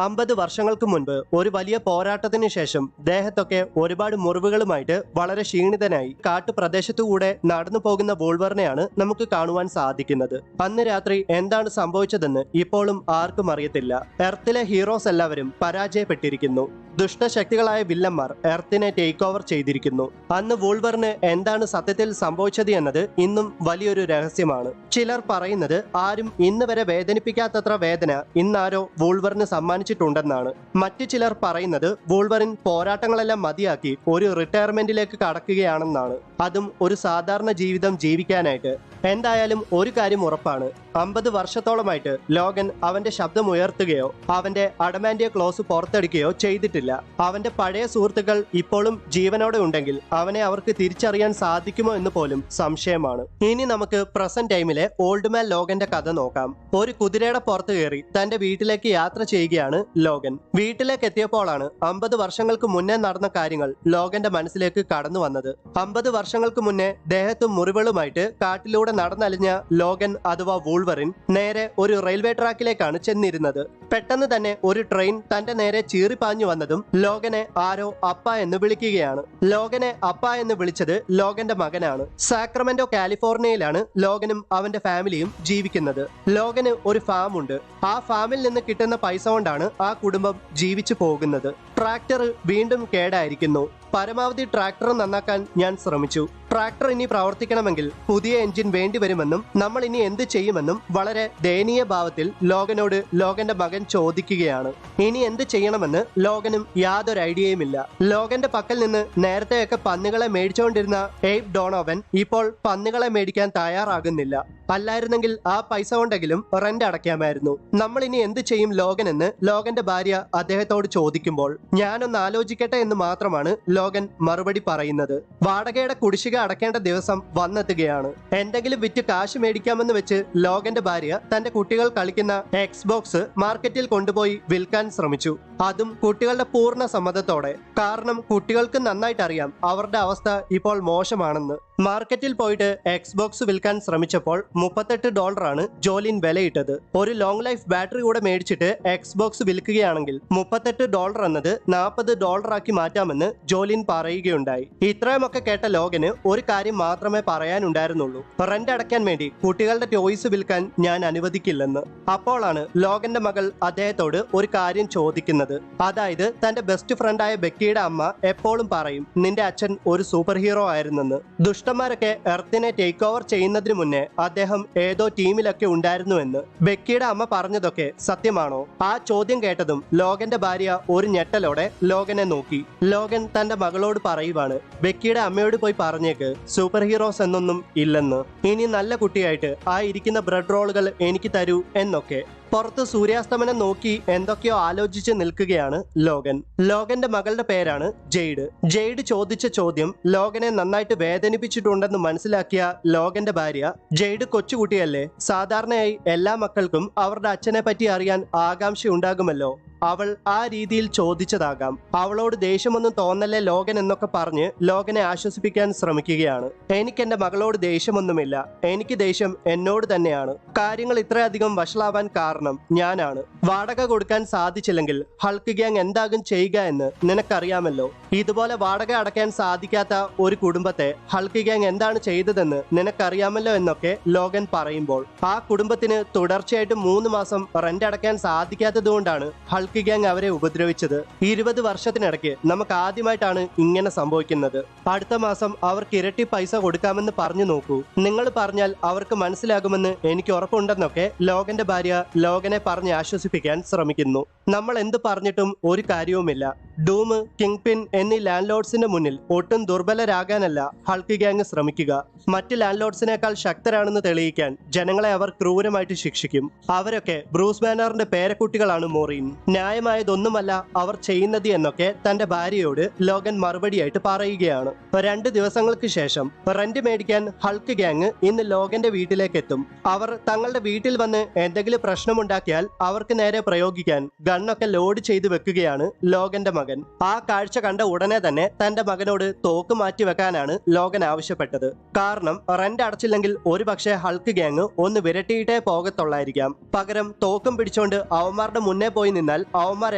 50 വർഷങ്ങൾക്ക് മുൻപ് ഒരു വലിയ പോരാട്ടത്തിന് ശേഷം ദേഹത്തൊക്കെ ഒരുപാട് മുറിവുകളുമായിട്ട് വളരെ ക്ഷീണിതനായി കാട്ടുപ്രദേശത്തുകൂടെ നടന്നു പോകുന്ന വൂൾവറിനെയാണ് നമുക്ക് കാണുവാൻ സാധിക്കുന്നത്. അന്ന് രാത്രി എന്താണ് സംഭവിച്ചതെന്ന് ഇപ്പോഴും ആർക്കും അറിയത്തില്ല. എർത്തിലെ ഹീറോസ് എല്ലാവരും പരാജയപ്പെട്ടിരിക്കുന്നു. ദുഷ്ടശക്തികളായ വില്ലന്മാർ എർത്തിനെ ടേക്ക് ഓവർ ചെയ്തിരിക്കുന്നു. അന്ന് വൂൾവറിന് എന്താണ് സത്യത്തിൽ സംഭവിച്ചത് എന്നത് ഇന്നും വലിയൊരു രഹസ്യമാണ്. ചിലർ പറയുന്നത് ആരും ഇന്ന് വരെ വേദനിപ്പിക്കാത്തത്ര വേദന ഇന്നാരോ വൂൾവറിന് സമ്മാനിച്ചിട്ടുണ്ടെന്നാണ്. മറ്റു ചിലർ പറയുന്നത് വൂൾവറിൻ പോരാട്ടങ്ങളെല്ലാം മതിയാക്കി ഒരു റിട്ടയർമെന്റിലേക്ക് കടക്കുകയാണെന്നാണ്, അതും ഒരു സാധാരണ ജീവിതം ജീവിക്കാനായിട്ട്. എന്തായാലും ഒരു കാര്യം ഉറപ്പാണ്, 50 വർഷത്തോളമായിട്ട് ലോഗൻ അവന്റെ ശബ്ദം ഉയർത്തുകയോ അവന്റെ അഡമാൻഡിയ ക്ലോസ് പുറത്തെടുക്കുകയോ ചെയ്തിട്ടില്ല. അവന്റെ പഴയ സുഹൃത്തുക്കൾ ഇപ്പോഴും ജീവനോടെ ഉണ്ടെങ്കിൽ അവനെ അവർക്ക് തിരിച്ചറിയാൻ സാധിക്കുമോ എന്ന് പോലും സംശയമാണ്. ഇനി നമുക്ക് പ്രസന്റ് ടൈമിലെ ഓൾഡ് മാൻ ലോഗന്റെ കഥ നോക്കാം. ഒരു കുതിരയുടെ പുറത്ത് കയറി തന്റെ വീട്ടിലേക്ക് യാത്ര ചെയ്യുകയാണ് ലോഗൻ. വീട്ടിലേക്ക് എത്തിയപ്പോഴാണ് 50 വർഷങ്ങൾക്ക് മുന്നേ നടന്ന കാര്യങ്ങൾ ലോഗന്റെ മനസ്സിലേക്ക് കടന്നു വന്നത്. 50 വർഷങ്ങൾക്ക് മുന്നേ ദേഹത്തും മുറിവുകളുമായിട്ട് കാട്ടിലൂടെ നടന്നലിഞ്ഞ ലോഗൻ അഥവാ വൂൾവറിൻ നേരെ ഒരു റെയിൽവേ ട്രാക്കിലേക്കാണ് ചെന്നിരുന്നത്. പെട്ടെന്ന് തന്നെ ഒരു ട്രെയിൻ തന്റെ നേരെ ചീറിപ്പാഞ്ഞു വന്നതും ലോഗനെ ആരോ അപ്പ എന്ന് വിളിക്കുകയാണ്. ലോഗനെ അപ്പ എന്ന് വിളിച്ചത് ലോഗന്റെ മകനാണ്. സാക്രമെന്റോ കാലിഫോർണിയയിലാണ് ലോഗനും അവന്റെ ഫാമിലിയും ജീവിക്കുന്നത്. ലോഗന് ഒരു ഫാം ഉണ്ട്. ആ ഫാമിൽ നിന്ന് കിട്ടുന്ന പൈസ കൊണ്ടാണ് ആ കുടുംബം ജീവിച്ചു പോകുന്നത്. ട്രാക്ടർ വീണ്ടും കേടായിരിക്കുന്നു. പരമാവധി ട്രാക്ടർ നന്നാക്കാൻ ഞാൻ ശ്രമിച്ചു. ട്രാക്ടർ ഇനി പ്രവർത്തിക്കണമെങ്കിൽ പുതിയ എഞ്ചിൻ വേണ്ടിവരുമെന്നും നമ്മൾ ഇനി എന്ത് ചെയ്യുമെന്നും വളരെ ദയനീയ ഭാവത്തിൽ ലോഗനോട് ലോഗന്റെ മകൻ ചോദിക്കുകയാണ്. ഇനി എന്ത് ചെയ്യണമെന്ന് ലോഗനും യാതൊരു ഐഡിയയുമില്ല. ലോഗന്റെ പക്കൽ നിന്ന് നേരത്തെയൊക്കെ പന്നികളെ മേടിച്ചുകൊണ്ടിരുന്ന എയ്ബ് ഡോണോവൻ ഇപ്പോൾ പന്നികളെ മേടിക്കാൻ തയ്യാറാകുന്നില്ല. അല്ലായിരുന്നെങ്കിൽ ആ പൈസ കൊണ്ടെങ്കിലും റെന്റ് അടയ്ക്കാമായിരുന്നു. നമ്മൾ ഇനി എന്ത് ചെയ്യും ലോഗൻ എന്ന് ലോഗന്റെ ഭാര്യ അദ്ദേഹത്തോട് ചോദിക്കുമ്പോൾ ഞാനൊന്ന് ആലോചിക്കട്ടെ എന്ന് മാത്രമാണ് ലോഗൻ മറുപടി പറയുന്നത്. വാടകയുടെ കുടിശ്ശിക അടയ്ക്കേണ്ട ദിവസം വന്നെത്തുകയാണ്. എന്തെങ്കിലും വിറ്റ് കാശ് മേടിക്കാമെന്ന് വെച്ച് ലോഗന്റെ ഭാര്യ തന്റെ കുട്ടികൾ കളിക്കുന്ന എക്സ്ബോക്സ് മാർക്കറ്റിൽ കൊണ്ടുപോയി വിൽക്കാൻ ശ്രമിച്ചു. അതും കുട്ടികളുടെ പൂർണ്ണ സമ്മതത്തോടെ. കാരണം കുട്ടികൾക്ക് നന്നായിട്ട് അറിയാം അവരുടെ അവസ്ഥ ഇപ്പോൾ മോശമാണെന്ന്. മാർക്കറ്റിൽ പോയിട്ട് എക്സ്ബോക്സ് വിൽക്കാൻ ശ്രമിച്ചപ്പോൾ $38 ജോലിൻ വിലയിട്ടത്. ഒരു ലോങ് ലൈഫ് ബാറ്ററി കൂടെ മേടിച്ചിട്ട് എക്സ്ബോക്സ് വിൽക്കുകയാണെങ്കിൽ $38 എന്നത് $40 ആക്കി മാറ്റാമെന്ന് ജോലിൻ പറയുകയുണ്ടായി. ഇത്രയുമൊക്കെ കേട്ട ലോഗന് ഒരു കാര്യം മാത്രമേ പറയാനുണ്ടായിരുന്നുള്ളൂ: റെന്റ് അടയ്ക്കാൻ വേണ്ടി കുട്ടികളുടെ ടോയ്സ് വിൽക്കാൻ ഞാൻ അനുവദിക്കില്ലെന്ന്. അപ്പോഴാണ് ലോഗന്റെ മകൾ അദ്ദേഹത്തോട് ഒരു കാര്യം ചോദിക്കുന്നത്. അതായത് തന്റെ ബെസ്റ്റ് ഫ്രണ്ടായ ബെക്കിയുടെ അമ്മ എപ്പോഴും പറയും നിന്റെ അച്ഛൻ ഒരു സൂപ്പർ ഹീറോ ആയിരുന്നെന്ന്. ദുഷ്ടന്മാരൊക്കെ എർത്തിനെ ടേക്ക് ഓവർ ചെയ്യുന്നതിന് മുന്നേ അദ്ദേഹം ഏതോ ടീമിലൊക്കെ ഉണ്ടായിരുന്നുവെന്ന്. ബെക്കിയുടെ അമ്മ പറഞ്ഞതൊക്കെ സത്യമാണോ? ആ ചോദ്യം കേട്ടതും ലോഗന്റെ ഭാര്യ ഒരു ഞെട്ടലോടെ ലോഗനെ നോക്കി. ലോഗൻ തന്റെ മകളോട് പറയുവാണ്, ബെക്കിയുടെ അമ്മയോട് പോയി പറഞ്ഞേക്ക് സൂപ്പർ ഹീറോസ് എന്നൊന്നും ഇല്ലെന്ന്. ഇനി നല്ല കുട്ടിയായിട്ട് ആ ഇരിക്കുന്ന ബ്രെഡ് റോളുകൾ എനിക്ക് തരൂ എന്നൊക്കെ. പുറത്ത് സൂര്യാസ്തമനം നോക്കി എന്തൊക്കെയോ ആലോചിച്ച് നിൽക്കുകയാണ് ലോഗൻ. ലോഗന്റെ മകളുടെ പേരാണ് ജെയ്ഡ്. ജെയ്ഡ് ചോദിച്ച ചോദ്യം ലോഗനെ നന്നായിട്ട് വേദനിപ്പിച്ചിട്ടുണ്ടെന്ന് മനസ്സിലാക്കിയ ലോഗന്റെ ഭാര്യ, ജെയ്ഡ് കൊച്ചുകുട്ടിയല്ലേ, സാധാരണയായി എല്ലാ മക്കൾക്കും അവരുടെ അച്ഛനെ പറ്റി അറിയാൻ ആകാംക്ഷ ഉണ്ടാകുമല്ലോ, അവൾ ആ രീതിയിൽ ചോദിച്ചതാകാം, അവളോട് ദേഷ്യമൊന്നും തോന്നല്ലേ ലോഗൻ എന്നൊക്കെ പറഞ്ഞ് ലോഗനെ ആശ്വസിപ്പിക്കാൻ ശ്രമിക്കുകയാണ്. എനിക്ക് എന്റെ മകളോട് ദേഷ്യമൊന്നുമില്ല, എനിക്ക് ദേഷ്യം എന്നോട് തന്നെയാണ്. കാര്യങ്ങൾ ഇത്രയധികം വഷളാവാൻ കാരണം ഞാനാണ്. വാടക കൊടുക്കാൻ സാധിച്ചില്ലെങ്കിൽ ഹൾക്ക് ഗ്യാങ് എന്താകും ചെയ്യുക എന്ന് നിനക്കറിയാമല്ലോ. ഇതുപോലെ വാടക അടയ്ക്കാൻ സാധിക്കാത്ത ഒരു കുടുംബത്തെ ഹൾക്ക് ഗ്യാങ് എന്താണ് ചെയ്തതെന്ന് നിനക്കറിയാമല്ലോ എന്നൊക്കെ ലോഗൻ പറയുമ്പോൾ ആ കുടുംബത്തിന് തുടർച്ചയായിട്ട് 3 മാസം റെന്റ് അടയ്ക്കാൻ സാധിക്കാത്തത് കൊണ്ടാണ് ഹൾക്ക് ഗ്യാങ് അവരെ ഉപദ്രവിച്ചത്. 20 വർഷത്തിനിടയ്ക്ക് നമുക്ക് ആദ്യമായിട്ടാണ് ഇങ്ങനെ സംഭവിക്കുന്നത്. അടുത്ത മാസം അവർക്ക് ഇരട്ടി പൈസ കൊടുക്കാമെന്ന് പറഞ്ഞു നോക്കൂ. നിങ്ങൾ പറഞ്ഞാൽ അവർക്ക് മനസ്സിലാകുമെന്ന് എനിക്ക് ഉറപ്പുണ്ടെന്നൊക്കെ ലോഗന്റെ ഭാര്യ ലോഗനെ പറഞ്ഞ് ആശ്വസിപ്പിക്കാൻ ശ്രമിക്കുന്നു. നമ്മൾ എന്ത് പറഞ്ഞിട്ടും ഒരു കാര്യവുമില്ല. ഡൂം, കിങ് പിൻ എന്നീ ലാൻഡ് ലോഡ്സിന്റെ മുന്നിൽ ഒട്ടും ദുർബലരാകാനല്ല ഹൾക്ക് ഗ്യാങ് ശ്രമിക്കുക. മറ്റ് ലാൻഡ് ലോഡ്സിനേക്കാൾ ശക്തരാണെന്ന് തെളിയിക്കാൻ ജനങ്ങളെ അവർ ക്രൂരമായിട്ട് ശിക്ഷിക്കും. അവരൊക്കെ ബ്രൂസ് ബാനറിന്റെ പേരക്കുട്ടികളാണ് മോറീൻ. ന്യായമായതൊന്നുമല്ല അവർ ചെയ്യുന്നത് എന്നൊക്കെ തന്റെ ഭാര്യയോട് ലോഗൻ മറുപടിയായിട്ട് പറയുകയാണ്. 2 ദിവസങ്ങൾക്ക് ശേഷം റെന്റ് മേടിക്കാൻ ഹൾക്ക് ഗ്യാങ് ഇന്ന് ലോഗന്റെ വീട്ടിലേക്ക് എത്തും. അവർ തങ്ങളുടെ വീട്ടിൽ വന്ന് എന്തെങ്കിലും പ്രശ്നമുണ്ടാക്കിയാൽ അവർക്ക് നേരെ പ്രയോഗിക്കാൻ ഗണ്ണൊക്കെ ലോഡ് ചെയ്ത് വെക്കുകയാണ് ലോഗന്റെ മകൻ. ആ കാഴ്ച കണ്ട ഉടനെ തന്നെ തന്റെ മകനോട് തോക്ക് മാറ്റി വെക്കാനാണ് ലോഗൻ ആവശ്യപ്പെട്ടത്. കാരണം റെന്റ് അടച്ചില്ലെങ്കിൽ ഒരുപക്ഷെ ഹൾക്ക് ഗ്യാങ് ഒന്ന് വിരട്ടിയിട്ടേ പോകത്തുള്ളായിരിക്കാം. പകരം തോക്കും പിടിച്ചോണ്ട് അവന്മാരുടെ മുന്നേ പോയി നിന്നാൽ അവന്മാർ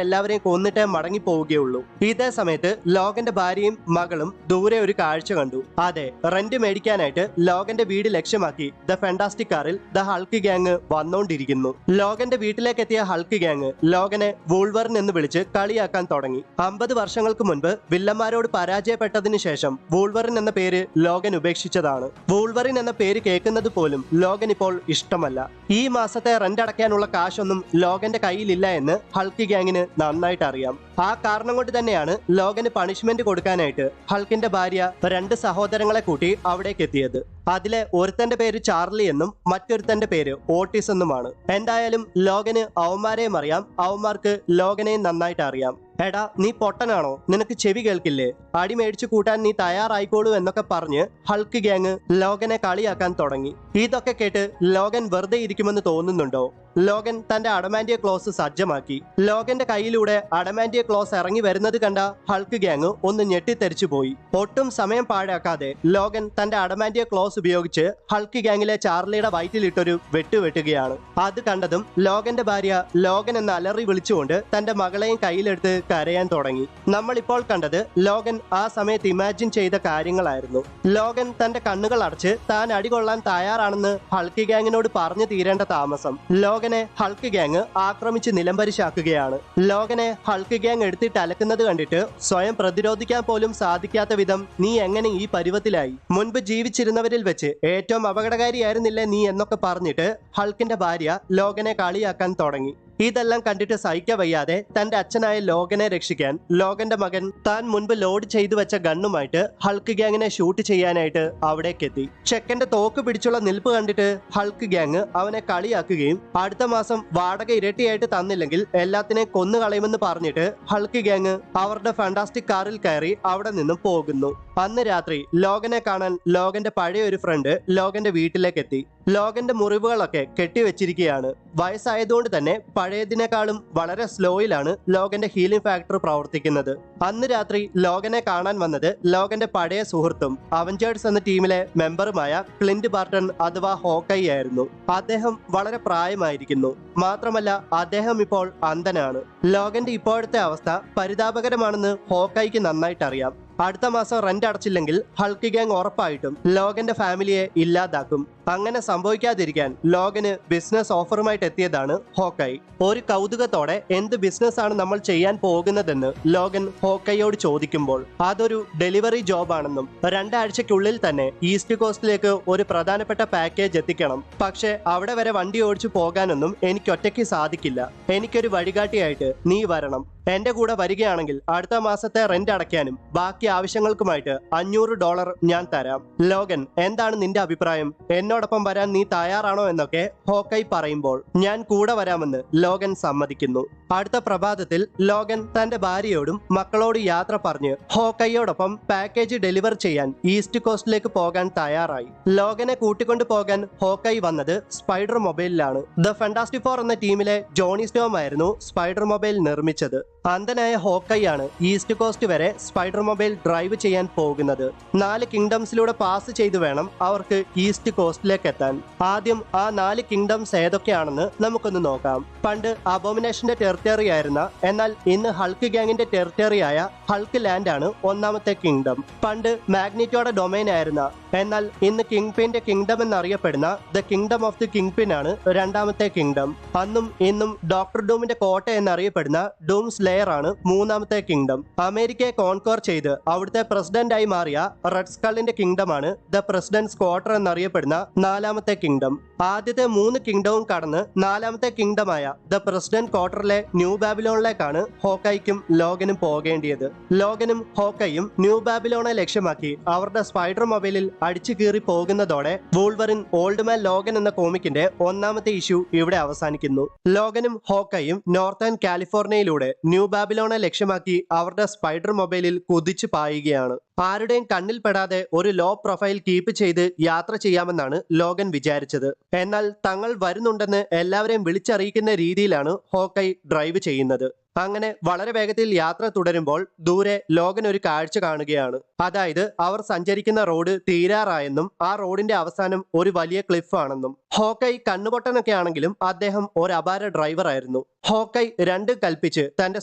എല്ലാവരെയും കൊന്നിട്ടേ മടങ്ങി പോവുകയുള്ളൂ. ഇതേ സമയത്ത് ലോഗന്റെ ഭാര്യയും മകളും ദൂരെ ഒരു കാഴ്ച കണ്ടു. അതെ, റെന്റ് മേടിക്കാനായിട്ട് ലോഗന്റെ വീട് ലക്ഷ്യമാക്കി ദ ഫാന്റാസ്റ്റിക് കാറിൽ ദ ഹൾക്ക് ഗ്യാങ് വന്നോണ്ടിരിക്കുന്നു. ലോഗന്റെ വീട്ടിലേക്ക് എത്തിയ ഹൾക്ക് ഗ്യാങ് ലോഗനെ വൂൾവറിൻ എന്ന് വിളിച്ച് കളിയാക്കാൻ തുടങ്ങി. 50 വർഷങ്ങൾക്ക് മുൻപ് വില്ലന്മാരോട് പരാജയപ്പെട്ടതിനു ശേഷം വൂൾവറിൻ എന്ന പേര് ലോഗൻ ഉപേക്ഷിച്ചതാണ്. വൂൾവറിൻ എന്ന പേര് കേൾക്കുന്നത് പോലും ലോഗൻ ഇപ്പോൾ ഇഷ്ടമല്ല. ഈ മാസത്തെ റെന്റ് അടയ്ക്കാനുള്ള കാശൊന്നും ലോഗന്റെ കയ്യിലില്ല എന്ന് ഹൾക്ക് ഗ്യാങ്ങിന് നന്നായിട്ട് അറിയാം. ആ കാരണം കൊണ്ട് തന്നെയാണ് ലോഗന് പണിഷ്മെന്റ് കൊടുക്കാനായിട്ട് ഹൾക്കിന്റെ ഭാര്യ 2 സഹോദരങ്ങളെ കൂട്ടി അവിടേക്ക് എത്തിയത്. അതിലെ ഒരുത്തന്റെ പേര് ചാർലി എന്നും മറ്റൊരുത്തന്റെ പേര് ഓട്ടിസ് എന്നുമാണ്. എന്തായാലും ലോഗന് അവന്മാരെയും അറിയാം, അവന്മാർക്ക് ലോഗനെയും നന്നായിട്ട് അറിയാം. എടാ, നീ പൊട്ടനാണോ? നിനക്ക് ചെവി കേൾക്കില്ലേ? അടി മേടിച്ചു കൂട്ടാൻ നീ തയ്യാറായിക്കോളൂ എന്നൊക്കെ പറഞ്ഞ് ഹൾക്ക് ഗ്യാങ് ലോഗനെ കളിയാക്കാൻ തുടങ്ങി. ഇതൊക്കെ കേട്ട് ലോഗൻ വെറുതെ ഇരിക്കുമെന്ന് തോന്നുന്നുണ്ടോ? ലോഗൻ തന്റെ അഡമാന്റിയ ക്ലോസ് സജ്ജമാക്കി. ലോഗന്റെ കയ്യിലൂടെ അഡമാന്റിയ ക്ലോസ് ഇറങ്ങി വരുന്നത് കണ്ട ഹൾക്ക് ഗ്യാങ് ഒന്ന് ഞെട്ടിത്തെറിച്ചു പോയി. ഒട്ടും സമയം പാഴാക്കാതെ ലോഗൻ തന്റെ അഡമാന്റിയ ക്ലോസ് ഉപയോഗിച്ച് ഹൾക്ക് ഗ്യാങ്ങിലെ ചാർലിയുടെ വയറ്റിലിട്ടൊരു വെട്ടുകയാണ്. അത് കണ്ടതും ലോഗന്റെ ഭാര്യ ലോഗൻ എന്ന അലറി വിളിച്ചുകൊണ്ട് തന്റെ മകളെയും കയ്യിലെടുത്ത് കരയാൻ തുടങ്ങി. നമ്മൾ ഇപ്പോൾ കണ്ടത് ലോഗൻ ആ സമയത്ത് ഇമാജിൻ ചെയ്ത കാര്യങ്ങളായിരുന്നു. ലോഗൻ തന്റെ കണ്ണുകൾ അടച്ച് താൻ അടികൊള്ളാൻ തയ്യാറാണെന്ന് ഹൾക്ക് ഗ്യാങ്ങിനോട് പറഞ്ഞു തീരേണ്ട താമസം ലോഗനെ ഹൾക്ക് ഗ്യാങ് ആക്രമിച്ച് നിലംപരിശാക്കുകയാണ്. ലോഗനെ ഹൾക്ക് ഗ്യാങ് എടുത്തിട്ട് അലക്കുന്നത് കണ്ടിട്ട് സ്വയം പ്രതിരോധിക്കാൻ പോലും സാധിക്കാത്ത വിധം നീ എങ്ങനെ ഈ പരുവത്തിലായി? മുൻപ് ജീവിച്ചിരുന്നവരിൽ വെച്ച് ഏറ്റവും അപകടകാരിയായിരുന്നില്ലേ നീ എന്നൊക്കെ പറഞ്ഞിട്ട് ഹൾക്കിന്റെ ഭാര്യ ലോഗനെ കളിയാക്കാൻ തുടങ്ങി. ഇതെല്ലാം കണ്ടിട്ട് സഹിക്കവയ്യാതെ തന്റെ അച്ഛനായ ലോഗനെ രക്ഷിക്കാൻ ലോഗന്റെ മകൻ താൻ മുൻപ് ലോഡ് ചെയ്തു വെച്ച ഗണ്ണുമായിട്ട് ഹൾക്ക് ഗ്യാങ്ങിനെ ഷൂട്ട് ചെയ്യാനായിട്ട് അവിടേക്കെത്തി. ചെക്കന്റെ തോക്ക് പിടിച്ചുള്ള നിൽപ്പ് കണ്ടിട്ട് ഹൾക്ക് ഗ്യാങ് അവനെ കളിയാക്കുകയും അടുത്ത മാസം വാടക ഇരട്ടിയായിട്ട് തന്നില്ലെങ്കിൽ എല്ലാത്തിനെയും കൊന്നുകളയുമെന്ന് പറഞ്ഞിട്ട് ഹൾക്ക് ഗ്യാങ് അവരുടെ ഫാന്റാസ്റ്റിക് കാറിൽ കയറി അവിടെ നിന്നും പോകുന്നു. അന്ന് രാത്രി ലോഗനെ കാണാൻ ലോഗന്റെ പഴയ ഒരു ഫ്രണ്ട് ലോഗന്റെ വീട്ടിലേക്ക് എത്തി. ലോഗന്റെ മുറിവുകളൊക്കെ കെട്ടിവെച്ചിരിക്കുകയാണ്. വയസ്സായതുകൊണ്ട് തന്നെ പഴയതിനേക്കാളും വളരെ സ്ലോയിലാണ് ലോഗന്റെ ഹീലിംഗ് ഫാക്ടർ പ്രവർത്തിക്കുന്നത്. അന്ന് രാത്രി ലോഗനെ കാണാൻ വന്നത് ലോഗന്റെ പഴയ സുഹൃത്തും അവഞ്ചേഴ്സ് എന്ന ടീമിലെ മെമ്പറുമായ ക്ലിന്റ് ബാർട്ടൺ അഥവാ ഹോക്കൈ ആയിരുന്നു. അദ്ദേഹം വളരെ പ്രായമായിരിക്കുന്നു. മാത്രമല്ല അദ്ദേഹം ഇപ്പോൾ അന്ധനാണ്. ലോഗന്റെ ഇപ്പോഴത്തെ അവസ്ഥ പരിതാപകരമാണെന്ന് ഹോക്കൈക്ക് നന്നായിട്ട് അറിയാം. അടുത്ത മാസം റെന്റ് അടച്ചില്ലെങ്കിൽ ഹൾക്ക് ഗ്യാങ് ഉറപ്പായിട്ടും ലോഗന്റെ ഫാമിലിയെ ഇല്ലാതാക്കും. അങ്ങനെ സംഭവിക്കാതിരിക്കാൻ ലോഗന് ബിസിനസ് ഓഫറുമായിട്ട് എത്തിയതാണ് ഹോക്കൈ. ഒരു കൗതുകത്തോടെ എന്ത് ബിസിനസ് ആണ് നമ്മൾ ചെയ്യാൻ പോകുന്നതെന്ന് ലോഗൻ ഹോക്കൈയോട് ചോദിക്കുമ്പോൾ അതൊരു ഡെലിവറി ജോബ് ആണെന്നും 2 ആഴ്ചയ്ക്കുള്ളിൽ തന്നെ ഈസ്റ്റ് കോസ്റ്റിലേക്ക് ഒരു പ്രധാനപ്പെട്ട പാക്കേജ് എത്തിക്കണം. പക്ഷെ അവിടെ വരെ വണ്ടി ഓടിച്ചു പോകാനൊന്നും എനിക്ക് ഒറ്റയ്ക്ക് സാധിക്കില്ല. എനിക്കൊരു വഴികാട്ടിയായിട്ട് നീ വരണം. എന്റെ കൂടെ വരികയാണെങ്കിൽ അടുത്ത മാസത്തെ റെന്റ് അടയ്ക്കാനും ബാക്കി ആവശ്യങ്ങൾക്കുമായിട്ട് $500 ഞാൻ തരാം. ലോഗൻ, എന്താണ് നിന്റെ അഭിപ്രായം? എന്നോടൊപ്പം വരാൻ നീ തയ്യാറാണോ എന്നൊക്കെ ഹോക്കൈ പറയുമ്പോൾ ഞാൻ കൂടെ വരാമെന്ന് ലോഗൻ സമ്മതിക്കുന്നു. അടുത്ത പ്രഭാതത്തിൽ ലോഗൻ തന്റെ ഭാര്യയോടും മക്കളോട് യാത്ര പറഞ്ഞ് ഹോക്കൈയോടൊപ്പം പാക്കേജ് ഡെലിവർ ചെയ്യാൻ ഈസ്റ്റ് കോസ്റ്റിലേക്ക് പോകാൻ തയ്യാറായി. ലോഗനെ കൂട്ടിക്കൊണ്ടു പോകാൻ ഹോക്കൈ വന്നത് സ്പൈഡർ മൊബൈലിലാണ്. ദ ഫാന്റാസ്റ്റിക് ഫോർ എന്ന ടീമിലെ ജോണി സ്റ്റോം ആയിരുന്നു സ്പൈഡർ മൊബൈൽ നിർമ്മിച്ചത്. അന്ധനായ ഹോക്കൈ ആണ് ഈസ്റ്റ് കോസ്റ്റ് വരെ സ്പൈഡർ മൊബൈൽ ഡ്രൈവ് ചെയ്യാൻ പോകുന്നത്. 4 കിങ്ഡംസിലൂടെ പാസ് ചെയ്തു വേണം അവർക്ക് ഈസ്റ്റ് കോസ്റ്റിലേക്ക് എത്താൻ. ആദ്യം ആ 4 കിങ്ഡംസ് ഏതൊക്കെയാണെന്ന് നമുക്കൊന്ന് നോക്കാം. പണ്ട് അബോമിനേഷന്റെ ടെറിട്ടറി ആയിരുന്ന എന്നാൽ ഇന്ന് ഹൾക്ക് ഗ്യാങ്ങിന്റെ ടെറിട്ടറി ആയ ഹൾക്ക് ലാൻഡ് ആണ് ഒന്നാമത്തെ കിങ്ഡം. പണ്ട് മാഗ്നിറ്റോയുടെ ഡൊമൈൻ ആയിരുന്ന എന്നാൽ ഇന്ന് കിങ് പിന്റെ കിങ്ഡം എന്നറിയപ്പെടുന്ന the kingdom of the kingpin ആണ് രണ്ടാമത്തെ കിങ്ഡം. അന്നും ഇന്നും ഡോക്ടർ ഡൂമിന്റെ കോട്ട എന്നറിയപ്പെടുന്ന ഡൂംസ് ലെയർ ആണ് മൂന്നാമത്തെ കിങ്ഡം. അമേരിക്കയെ കോൺക്വർ ചെയ്ത് അവിടുത്തെ പ്രസിഡന്റായി മാറിയ റെഡ് സ്കള്ളിന്റെ കിങ്ഡം ആണ് ദ പ്രസിഡന്റ്സ് ക്വാർട്ടർ എന്നറിയപ്പെടുന്ന 4ാമത്തെ കിങ്ഡം. ആദ്യത്തെ 3 കിങ്ഡവും കടന്ന് 4ാമത്തെ കിങ്ഡമായ ദ പ്രസിഡന്റ് ക്വാർട്ടറിലെ ന്യൂ ബാബിലോണിലേക്കാണ് ഹോക്കൈക്കും ലോഗനും പോകേണ്ടിയത്. ലോഗനും ഹോക്കൈയും ന്യൂ ബാബിലോണെ ലക്ഷ്യമാക്കി അവരുടെ സ്പൈഡർ മൊബൈലിൽ അടിച്ചു കീറി പോകുന്നതോടെ വൂൾവറിൻ ഓൾഡ് മാൻ ലോഗൻ എന്ന കോമിക്കിന്റെ 1ാമത്തെ ഇഷ്യൂ ഇവിടെ അവസാനിക്കുന്നു. ലോഗനും ഹോക്കൈയും നോർത്തേൺ കാലിഫോർണിയയിലൂടെ ന്യൂ ബാബിലോണെ ലക്ഷ്യമാക്കി അവരുടെ സ്പൈഡർ മൊബൈലിൽ കുതിച്ചു പായുകയാണ്. ആരുടെയും കണ്ണിൽ പെടാതെ ഒരു ലോ പ്രൊഫൈൽ കീപ്പ് ചെയ്ത് യാത്ര ചെയ്യാമെന്നാണ് ലോഗൻ വിചാരിച്ചത്. എന്നാൽ തങ്ങൾ വരുന്നുണ്ടെന്ന് എല്ലാവരെയും വിളിച്ചറിയിക്കുന്ന രീതിയിലാണ് ഹോക്കൈ ഡ്രൈവ് ചെയ്യുന്നത്. അങ്ങനെ വളരെ വേഗത്തിൽ യാത്ര തുടരുമ്പോൾ ദൂരെ ലോഗൻ ഒരു കാഴ്ച കാണുകയാണ്. അതായത് അവർ സഞ്ചരിക്കുന്ന റോഡ് തീരാറായെന്നും ആ റോഡിന്റെ അവസാനം ഒരു വലിയ ക്ലിഫ് ആണെന്നും. ഹോക്കൈ കണ്ണുപൊട്ടനൊക്കെ ആണെങ്കിലും അദ്ദേഹം ഒരു അപാര ഡ്രൈവർ ആയിരുന്നു. ഹോക്കൈ രണ്ടും കൽപ്പിച്ച് തന്റെ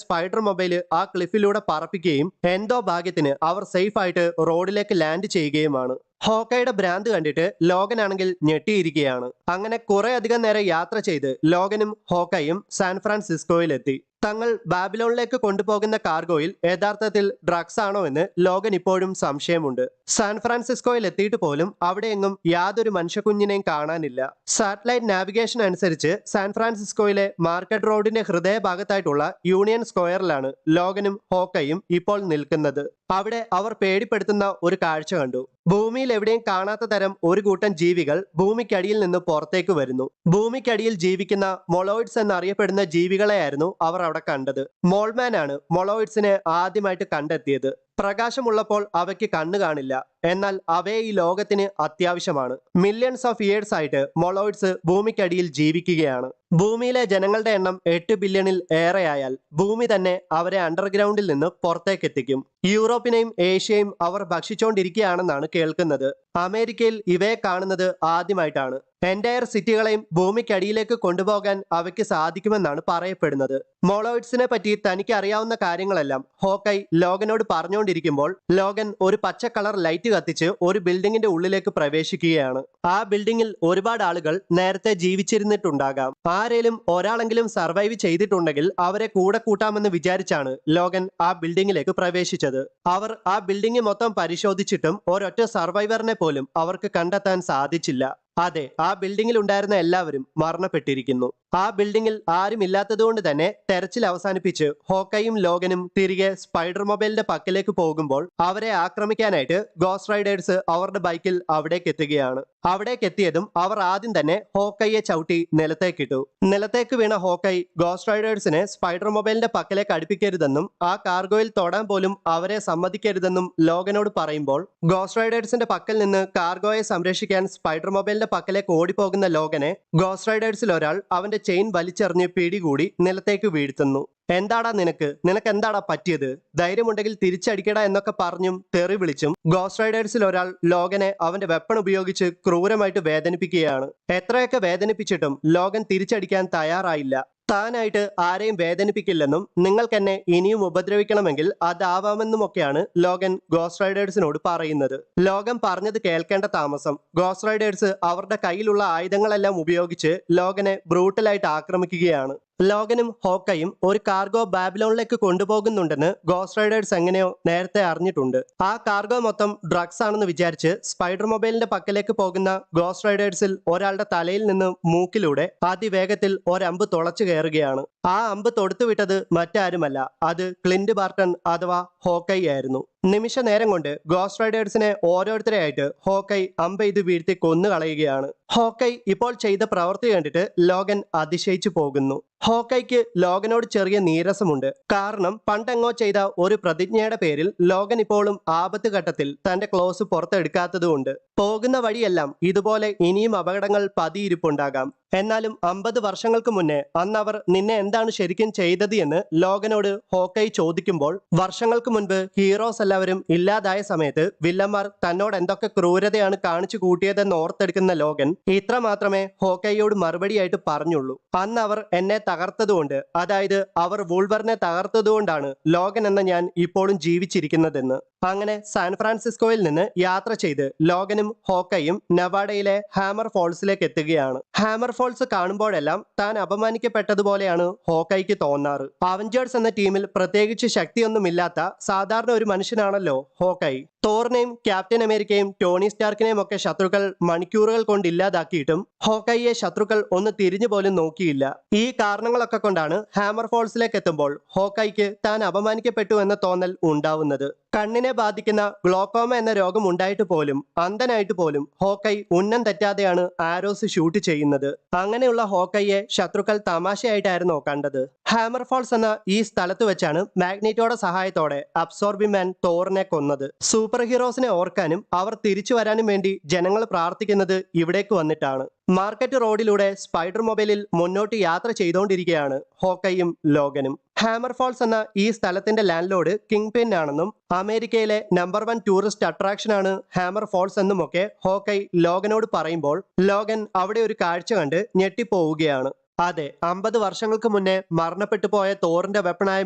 സ്പൈഡർ മൊബൈല് ആ ക്ലിഫിലൂടെ പറപ്പിക്കുകയും എന്തോ ഭാഗ്യത്തിന് അവർ സേഫ് ആയിട്ട് റോഡിലേക്ക് ലാൻഡ് ചെയ്യുകയുമാണ്. ഹോക്കയുടെ ഭ്രാന്ത് കണ്ടിട്ട് ലോഗൻ ആണെങ്കിൽ ഞെട്ടിയിരിക്കുകയാണ്. അങ്ങനെ കുറെ അധികം നേരം യാത്ര ചെയ്ത് ലോഗനും ഹോക്കയും സാൻ ഫ്രാൻസിസ്കോയിലെത്തി. തങ്ങൾ ബാബിലോണിലേക്ക് കൊണ്ടുപോകുന്ന കാർഗോയിൽ യഥാർത്ഥത്തിൽ ഡ്രഗ്സ് ആണോ എന്ന് ലോഗൻ ഇപ്പോഴും സംശയമുണ്ട്. സാൻ ഫ്രാൻസിസ്കോയിൽ എത്തിയിട്ട് പോലും അവിടെയെങ്ങും യാതൊരു മനുഷ്യക്കുഞ്ഞിനെയും കാണാനില്ല. സാറ്റലൈറ്റ് നാവിഗേഷൻ അനുസരിച്ച് സാൻ ഫ്രാൻസിസ്കോയിലെ മാർക്കറ്റ് റോഡിന്റെ ഹൃദയഭാഗത്തായിട്ടുള്ള യൂണിയൻ സ്ക്വയറിലാണ് ലോഗനും ഹോക്കയും ഇപ്പോൾ നിൽക്കുന്നത്. അവിടെ അവർ പേടിപ്പെടുത്തുന്ന ഒരു കാഴ്ച കണ്ടു. ഭൂമിയിൽ എവിടെയും കാണാത്ത തരം ഒരു കൂട്ടം ജീവികൾ ഭൂമിക്കടിയിൽ നിന്ന് പുറത്തേക്ക് വരുന്നു. ഭൂമിക്കടിയിൽ ജീവിക്കുന്ന മൊളോയിഡ്സ് എന്നറിയപ്പെടുന്ന ജീവികളെയായിരുന്നു അവർ അവിടെ കണ്ടത്. മോൾമാൻ ആണ് മൊളോയിഡ്സിനെ ആദ്യമായിട്ട് കണ്ടെത്തിയത്. പ്രകാശമുള്ളപ്പോൾ അവയ്ക്ക് കണ്ണു കാണില്ല, എന്നാൽ അവയെ ഈ ലോകത്തിന് അത്യാവശ്യമാണ്. മില്യൺസ് ഓഫ് ഇയേഴ്സ് ആയിട്ട് മൊളോയിഡ്സ് ഭൂമിക്കടിയിൽ ജീവിക്കുകയാണ്. ഭൂമിയിലെ ജനങ്ങളുടെ എണ്ണം 8 ബില്യണിൽ ഏറെയായാൽ ഭൂമി തന്നെ അവരെ അണ്ടർഗ്രൗണ്ടിൽ നിന്ന് പുറത്തേക്ക് എത്തിക്കും. യൂറോപ്പിനെയും ഏഷ്യയും അവർ ഭക്ഷിച്ചുകൊണ്ടിരിക്കുകയാണെന്നാണ് കേൾക്കുന്നത്. അമേരിക്കയിൽ ഇവയെ കാണുന്നത് ആദ്യമായിട്ടാണ്. എൻറ്റയർ സിറ്റികളെയും ഭൂമിക്കടിയിലേക്ക് കൊണ്ടുപോകാൻ അവയ്ക്ക് സാധിക്കുമെന്നാണ് പറയപ്പെടുന്നത്. മൊളോയിഡ്സിനെ പറ്റി തനിക്ക് അറിയാവുന്ന കാര്യങ്ങളെല്ലാം ഹോക്കൈ ലോഗനോട് പറഞ്ഞുകൊണ്ടിരിക്കുമ്പോൾ ലോഗൻ ഒരു പച്ച കളർ ലൈറ്റ് കത്തിച്ച് ഒരു ബിൽഡിങ്ങിന്റെ ഉള്ളിലേക്ക് പ്രവേശിക്കുകയാണ്. ആ ബിൽഡിങ്ങിൽ ഒരുപാട് ആളുകൾ നേരത്തെ ജീവിച്ചിരുന്നിട്ടുണ്ടാകാം. ആരേലും ഒരാളെങ്കിലും സർവൈവ് ചെയ്തിട്ടുണ്ടെങ്കിൽ അവരെ കൂടെ കൂട്ടാമെന്ന് വിചാരിച്ചാണ് ലോഗൻ ആ ബിൽഡിങ്ങിലേക്ക് പ്രവേശിച്ചത്. അവർ ആ ബിൽഡിംഗ് മൊത്തം പരിശോധിച്ചിട്ടും ഒരൊറ്റ സർവൈവറിനെ പോലും അവർക്ക് കണ്ടെത്താൻ സാധിച്ചില്ല. അതെ, ആ ബിൽഡിങ്ങിൽ ഉണ്ടായിരുന്ന എല്ലാവരും മരണപ്പെട്ടിരിക്കുന്നു. ആ ബിൽഡിങ്ങിൽ ആരും ഇല്ലാത്തതുകൊണ്ട് തന്നെ തെരച്ചിൽ അവസാനിപ്പിച്ച് ഹോക്കയും ലോഗനും തിരികെ സ്പൈഡർ മൊബൈലിന്റെ പക്കലേക്ക് പോകുമ്പോൾ അവരെ ആക്രമിക്കാനായിട്ട് ഗോസ്റ്റ് റൈഡേഴ്സ് അവരുടെ ബൈക്കിൽ അവിടേക്ക് എത്തുകയാണ്. അവിടേക്ക് എത്തിയതും അവർ ആദ്യം തന്നെ ഹോക്കയെ ചവിട്ടി നിലത്തേക്കിട്ടു. നിലത്തേക്ക് വീണ ഹോക്കൈ ഗോസ്റ്റ് റൈഡേഴ്സിനെ സ്പൈഡർ മൊബൈലിന്റെ പക്കലേക്ക് അടുപ്പിക്കരുതെന്നും ആ കാർഗോയിൽ തൊടാൻ പോലും അവരെ സമ്മതിക്കരുതെന്നും ലോഗനോട് പറയുമ്പോൾ ഗോസ്റ്റ് റൈഡേഴ്സിന്റെ പക്കൽ നിന്ന് കാർഗോയെ സംരക്ഷിക്കാൻ സ്പൈഡർ മൊബൈലിന്റെ പക്കലേക്ക് ഓടിപ്പോകുന്ന ലോഗനെ ഗോസ്റ്റ് റൈഡേഴ്സിൽ ഒരാൾ അവന്റെ ചെയിൻ വലിച്ചെറിഞ്ഞ് പിടികൂടി നിലത്തേക്ക് വീഴ്ത്തുന്നു. എന്താടാ നിനക്ക് എന്താടാ പറ്റിയത്? ധൈര്യമുണ്ടെങ്കിൽ തിരിച്ചടിക്കടാ എന്നൊക്കെ പറഞ്ഞും തെറി വിളിച്ചും ഗോസ്റ്റ് റൈഡേഴ്സിൽ ഒരാൾ ലോഗനെ അവന്റെ വെപ്പൺ ഉപയോഗിച്ച് ക്രൂരമായിട്ട് വേദനിപ്പിക്കുകയാണ്. എത്രയൊക്കെ വേദനിപ്പിച്ചിട്ടും ലോഗൻ തിരിച്ചടിക്കാൻ തയ്യാറായില്ല. താനായിട്ട് ആരെയും വേദനിപ്പിക്കില്ലെന്നും നിങ്ങൾക്കെന്നെ ഇനിയും ഉപദ്രവിക്കണമെങ്കിൽ അതാവാമെന്നുമൊക്കെയാണ് ലോഗൻ ഗോസ്റ്റ് റൈഡേഴ്സിനോട് പറയുന്നത്. ലോഗൻ പറഞ്ഞത് കേൾക്കേണ്ട താമസം ഗോസ്റ്റ് റൈഡേഴ്സ് അവരുടെ കയ്യിലുള്ള ആയുധങ്ങളെല്ലാം ഉപയോഗിച്ച് ലോഗനെ ബ്രൂട്ടലായിട്ട് ആക്രമിക്കുകയാണ്. ലോഗനും ഹോക്കയും ഒരു കാർഗോ ബാബിലോണിലേക്ക് കൊണ്ടുപോകുന്നുണ്ടെന്ന് ഗോസ്റ്റ് റൈഡേഴ്സ് എങ്ങനെയോ നേരത്തെ അറിഞ്ഞിട്ടുണ്ട്. ആ കാർഗോ മൊത്തം ഡ്രഗ്സ് ആണെന്ന് വിചാരിച്ച് സ്പൈഡർ മൊബൈലിന്റെ പക്കലേക്ക് പോകുന്ന ഗോസ്റ്റ് റൈഡേഴ്സിൽ ഒരാളുടെ തലയിൽ നിന്ന് മൂക്കിലൂടെ അതിവേഗത്തിൽ ഒരമ്പ് തുളച്ചു കയറുകയാണ്. ആ അമ്പ് തൊടുത്തുവിട്ടത് മറ്റാരുമല്ല, അത് ക്ലിന്റ് ബാർട്ടൺ അഥവാ ഹോക്കൈ ആയിരുന്നു. നിമിഷ നേരം കൊണ്ട് ഗോസ്റ്റ് റൈഡേഴ്സിനെ ഓരോരുത്തരെയായിട്ട് ഹോക്കൈ അമ്പ് ചെയ്ത് വീഴ്ത്തി കൊന്നു കളയുകയാണ്. ഹോക്കൈ ഇപ്പോൾ ചെയ്ത പ്രവൃത്തി കണ്ടിട്ട് ലോഗൻ അതിശയിച്ചു പോകുന്നു. ഹോക്കൈക്ക് ലോഗനോട് ചെറിയ നീരസമുണ്ട്. കാരണം പണ്ടെങ്ങോ ചെയ്ത ഒരു പ്രതിജ്ഞയുടെ പേരിൽ ലോഗൻ ഇപ്പോഴും ആപത്ത് ഘട്ടത്തിൽ തന്റെ ക്ലോസ് പുറത്തെടുക്കാത്തതുകൊണ്ട് പോകുന്ന വഴിയെല്ലാം ഇതുപോലെ ഇനിയും അപകടങ്ങൾ പതിയിരിപ്പുണ്ടാകാം. എന്നാലും 50 വർഷങ്ങൾക്ക് മുന്നേ അന്നവർ നിന്നെ എന്താണ് ശരിക്കും ചെയ്തത് എന്ന് ലോഗനോട് ഹോക്കൈ ചോദിക്കുമ്പോൾ വർഷങ്ങൾക്ക് മുൻപ് ഹീറോസ് എല്ലാവരും ഇല്ലാതായ സമയത്ത് വില്ലന്മാർ തന്നോട് എന്തൊക്കെ ക്രൂരതയാണ് കാണിച്ചു കൂട്ടിയതെന്ന് ഓർത്തെടുക്കുന്ന ലോഗൻ ഇത്ര മാത്രമേ ഹോക്കൈയോട് മറുപടിയായിട്ട് പറഞ്ഞുള്ളൂ. അന്ന് അവർ എന്നെ തകർത്തതുകൊണ്ട്, അതായത് അവർ വൂൾവറിനെ തകർത്തതുകൊണ്ടാണ് ലോഗൻ എന്ന ഞാൻ ഇപ്പോഴും ജീവിച്ചിരിക്കുന്നതെന്ന്. അങ്ങനെ സാൻ ഫ്രാൻസിസ്കോയിൽ നിന്ന് യാത്ര ചെയ്ത് ലോഗനും ഹോക്കയും നെവാഡയിലെ ഹാമർ ഫോൾസിലേക്ക് എത്തുകയാണ്. ഹാമർ ഫോൾസ് കാണുമ്പോഴെല്ലാം താൻ അപമാനിക്കപ്പെട്ടതുപോലെയാണ് ഹോക്കൈക്ക് തോന്നാറ്. അവഞ്ചേഴ്സ് എന്ന ടീമിൽ പ്രത്യേകിച്ച് ശക്തിയൊന്നുമില്ലാത്ത സാധാരണ ഒരു മനുഷ്യനാണല്ലോ ഹോക്കൈ. തോറിനെയും ക്യാപ്റ്റൻ അമേരിക്കയും ടോണി സ്റ്റാർക്കിനെയും ഒക്കെ ശത്രുക്കൾ മണിക്കൂറുകൾ കൊണ്ട് ഇല്ലാതാക്കിയിട്ടും ഹോക്കൈയെ ശത്രുക്കൾ ഒന്ന് തിരിഞ്ഞു പോലും നോക്കിയില്ല. ഈ കാരണങ്ങളൊക്കെ കൊണ്ടാണ് ഹാമർ ഫോൾസിലേക്ക് എത്തുമ്പോൾ ഹോക്കൈക്ക് താൻ അപമാനിക്കപ്പെട്ടു എന്ന തോന്നൽ ഉണ്ടാവുന്നത്. കണ്ണിനെ ബാധിക്കുന്ന ഗ്ലോക്കോമ എന്ന രോഗം ഉണ്ടായിട്ട് പോലും അന്ധനായിട്ട് പോലും ഹോക്കൈ ഉന്നം തെറ്റാതെയാണ് ആരോസ് ഷൂട്ട് ചെയ്യുന്നത്. അങ്ങനെയുള്ള ഹോക്കൈയെ ശത്രുക്കൾ തമാശയായിട്ടായിരുന്നോ കണ്ടത്? ഹാമർ ഫോൾസ് എന്ന ഈ സ്ഥലത്ത് വെച്ചാണ് മാഗ്നീറ്റോയുടെ സഹായത്തോടെ അബ്സോർബിമാൻ തോറിനെ കൊന്നത്. സൂപ്പർ ഹീറോസിനെ ഓർക്കാനും അവർ തിരിച്ചു വരാനും വേണ്ടി ജനങ്ങൾ പ്രാർത്ഥിക്കുന്നത് ഇവിടേക്ക് വന്നിട്ടാണ്. മാർക്കറ്റ് റോഡിലൂടെ സ്പൈഡർ മൊബൈലിൽ മുന്നോട്ട് യാത്ര ചെയ്തുകൊണ്ടിരിക്കുകയാണ് ഹോക്കയും ലോഗനും. ഹാമർ ഫോൾസ് എന്ന ഈ സ്ഥലത്തിന്റെ ലാൻഡ് ലോർഡ് കിങ് പിൻ ആണെന്നും അമേരിക്കയിലെ നമ്പർ 1 ടൂറിസ്റ്റ് അട്രാക്ഷൻ ആണ് ഹാമർ ഫോൾസ് എന്നുമൊക്കെ ഹോക്കൈ ലോഗനോട് പറയുമ്പോൾ ലോഗൻ അവിടെ ഒരു കാഴ്ച കണ്ട് ഞെട്ടിപ്പോവുകയാണ്. അതെ, 50 വർഷങ്ങൾക്ക് മുന്നേ മരണപ്പെട്ടു പോയ തോറിന്റെ വെപ്പണായ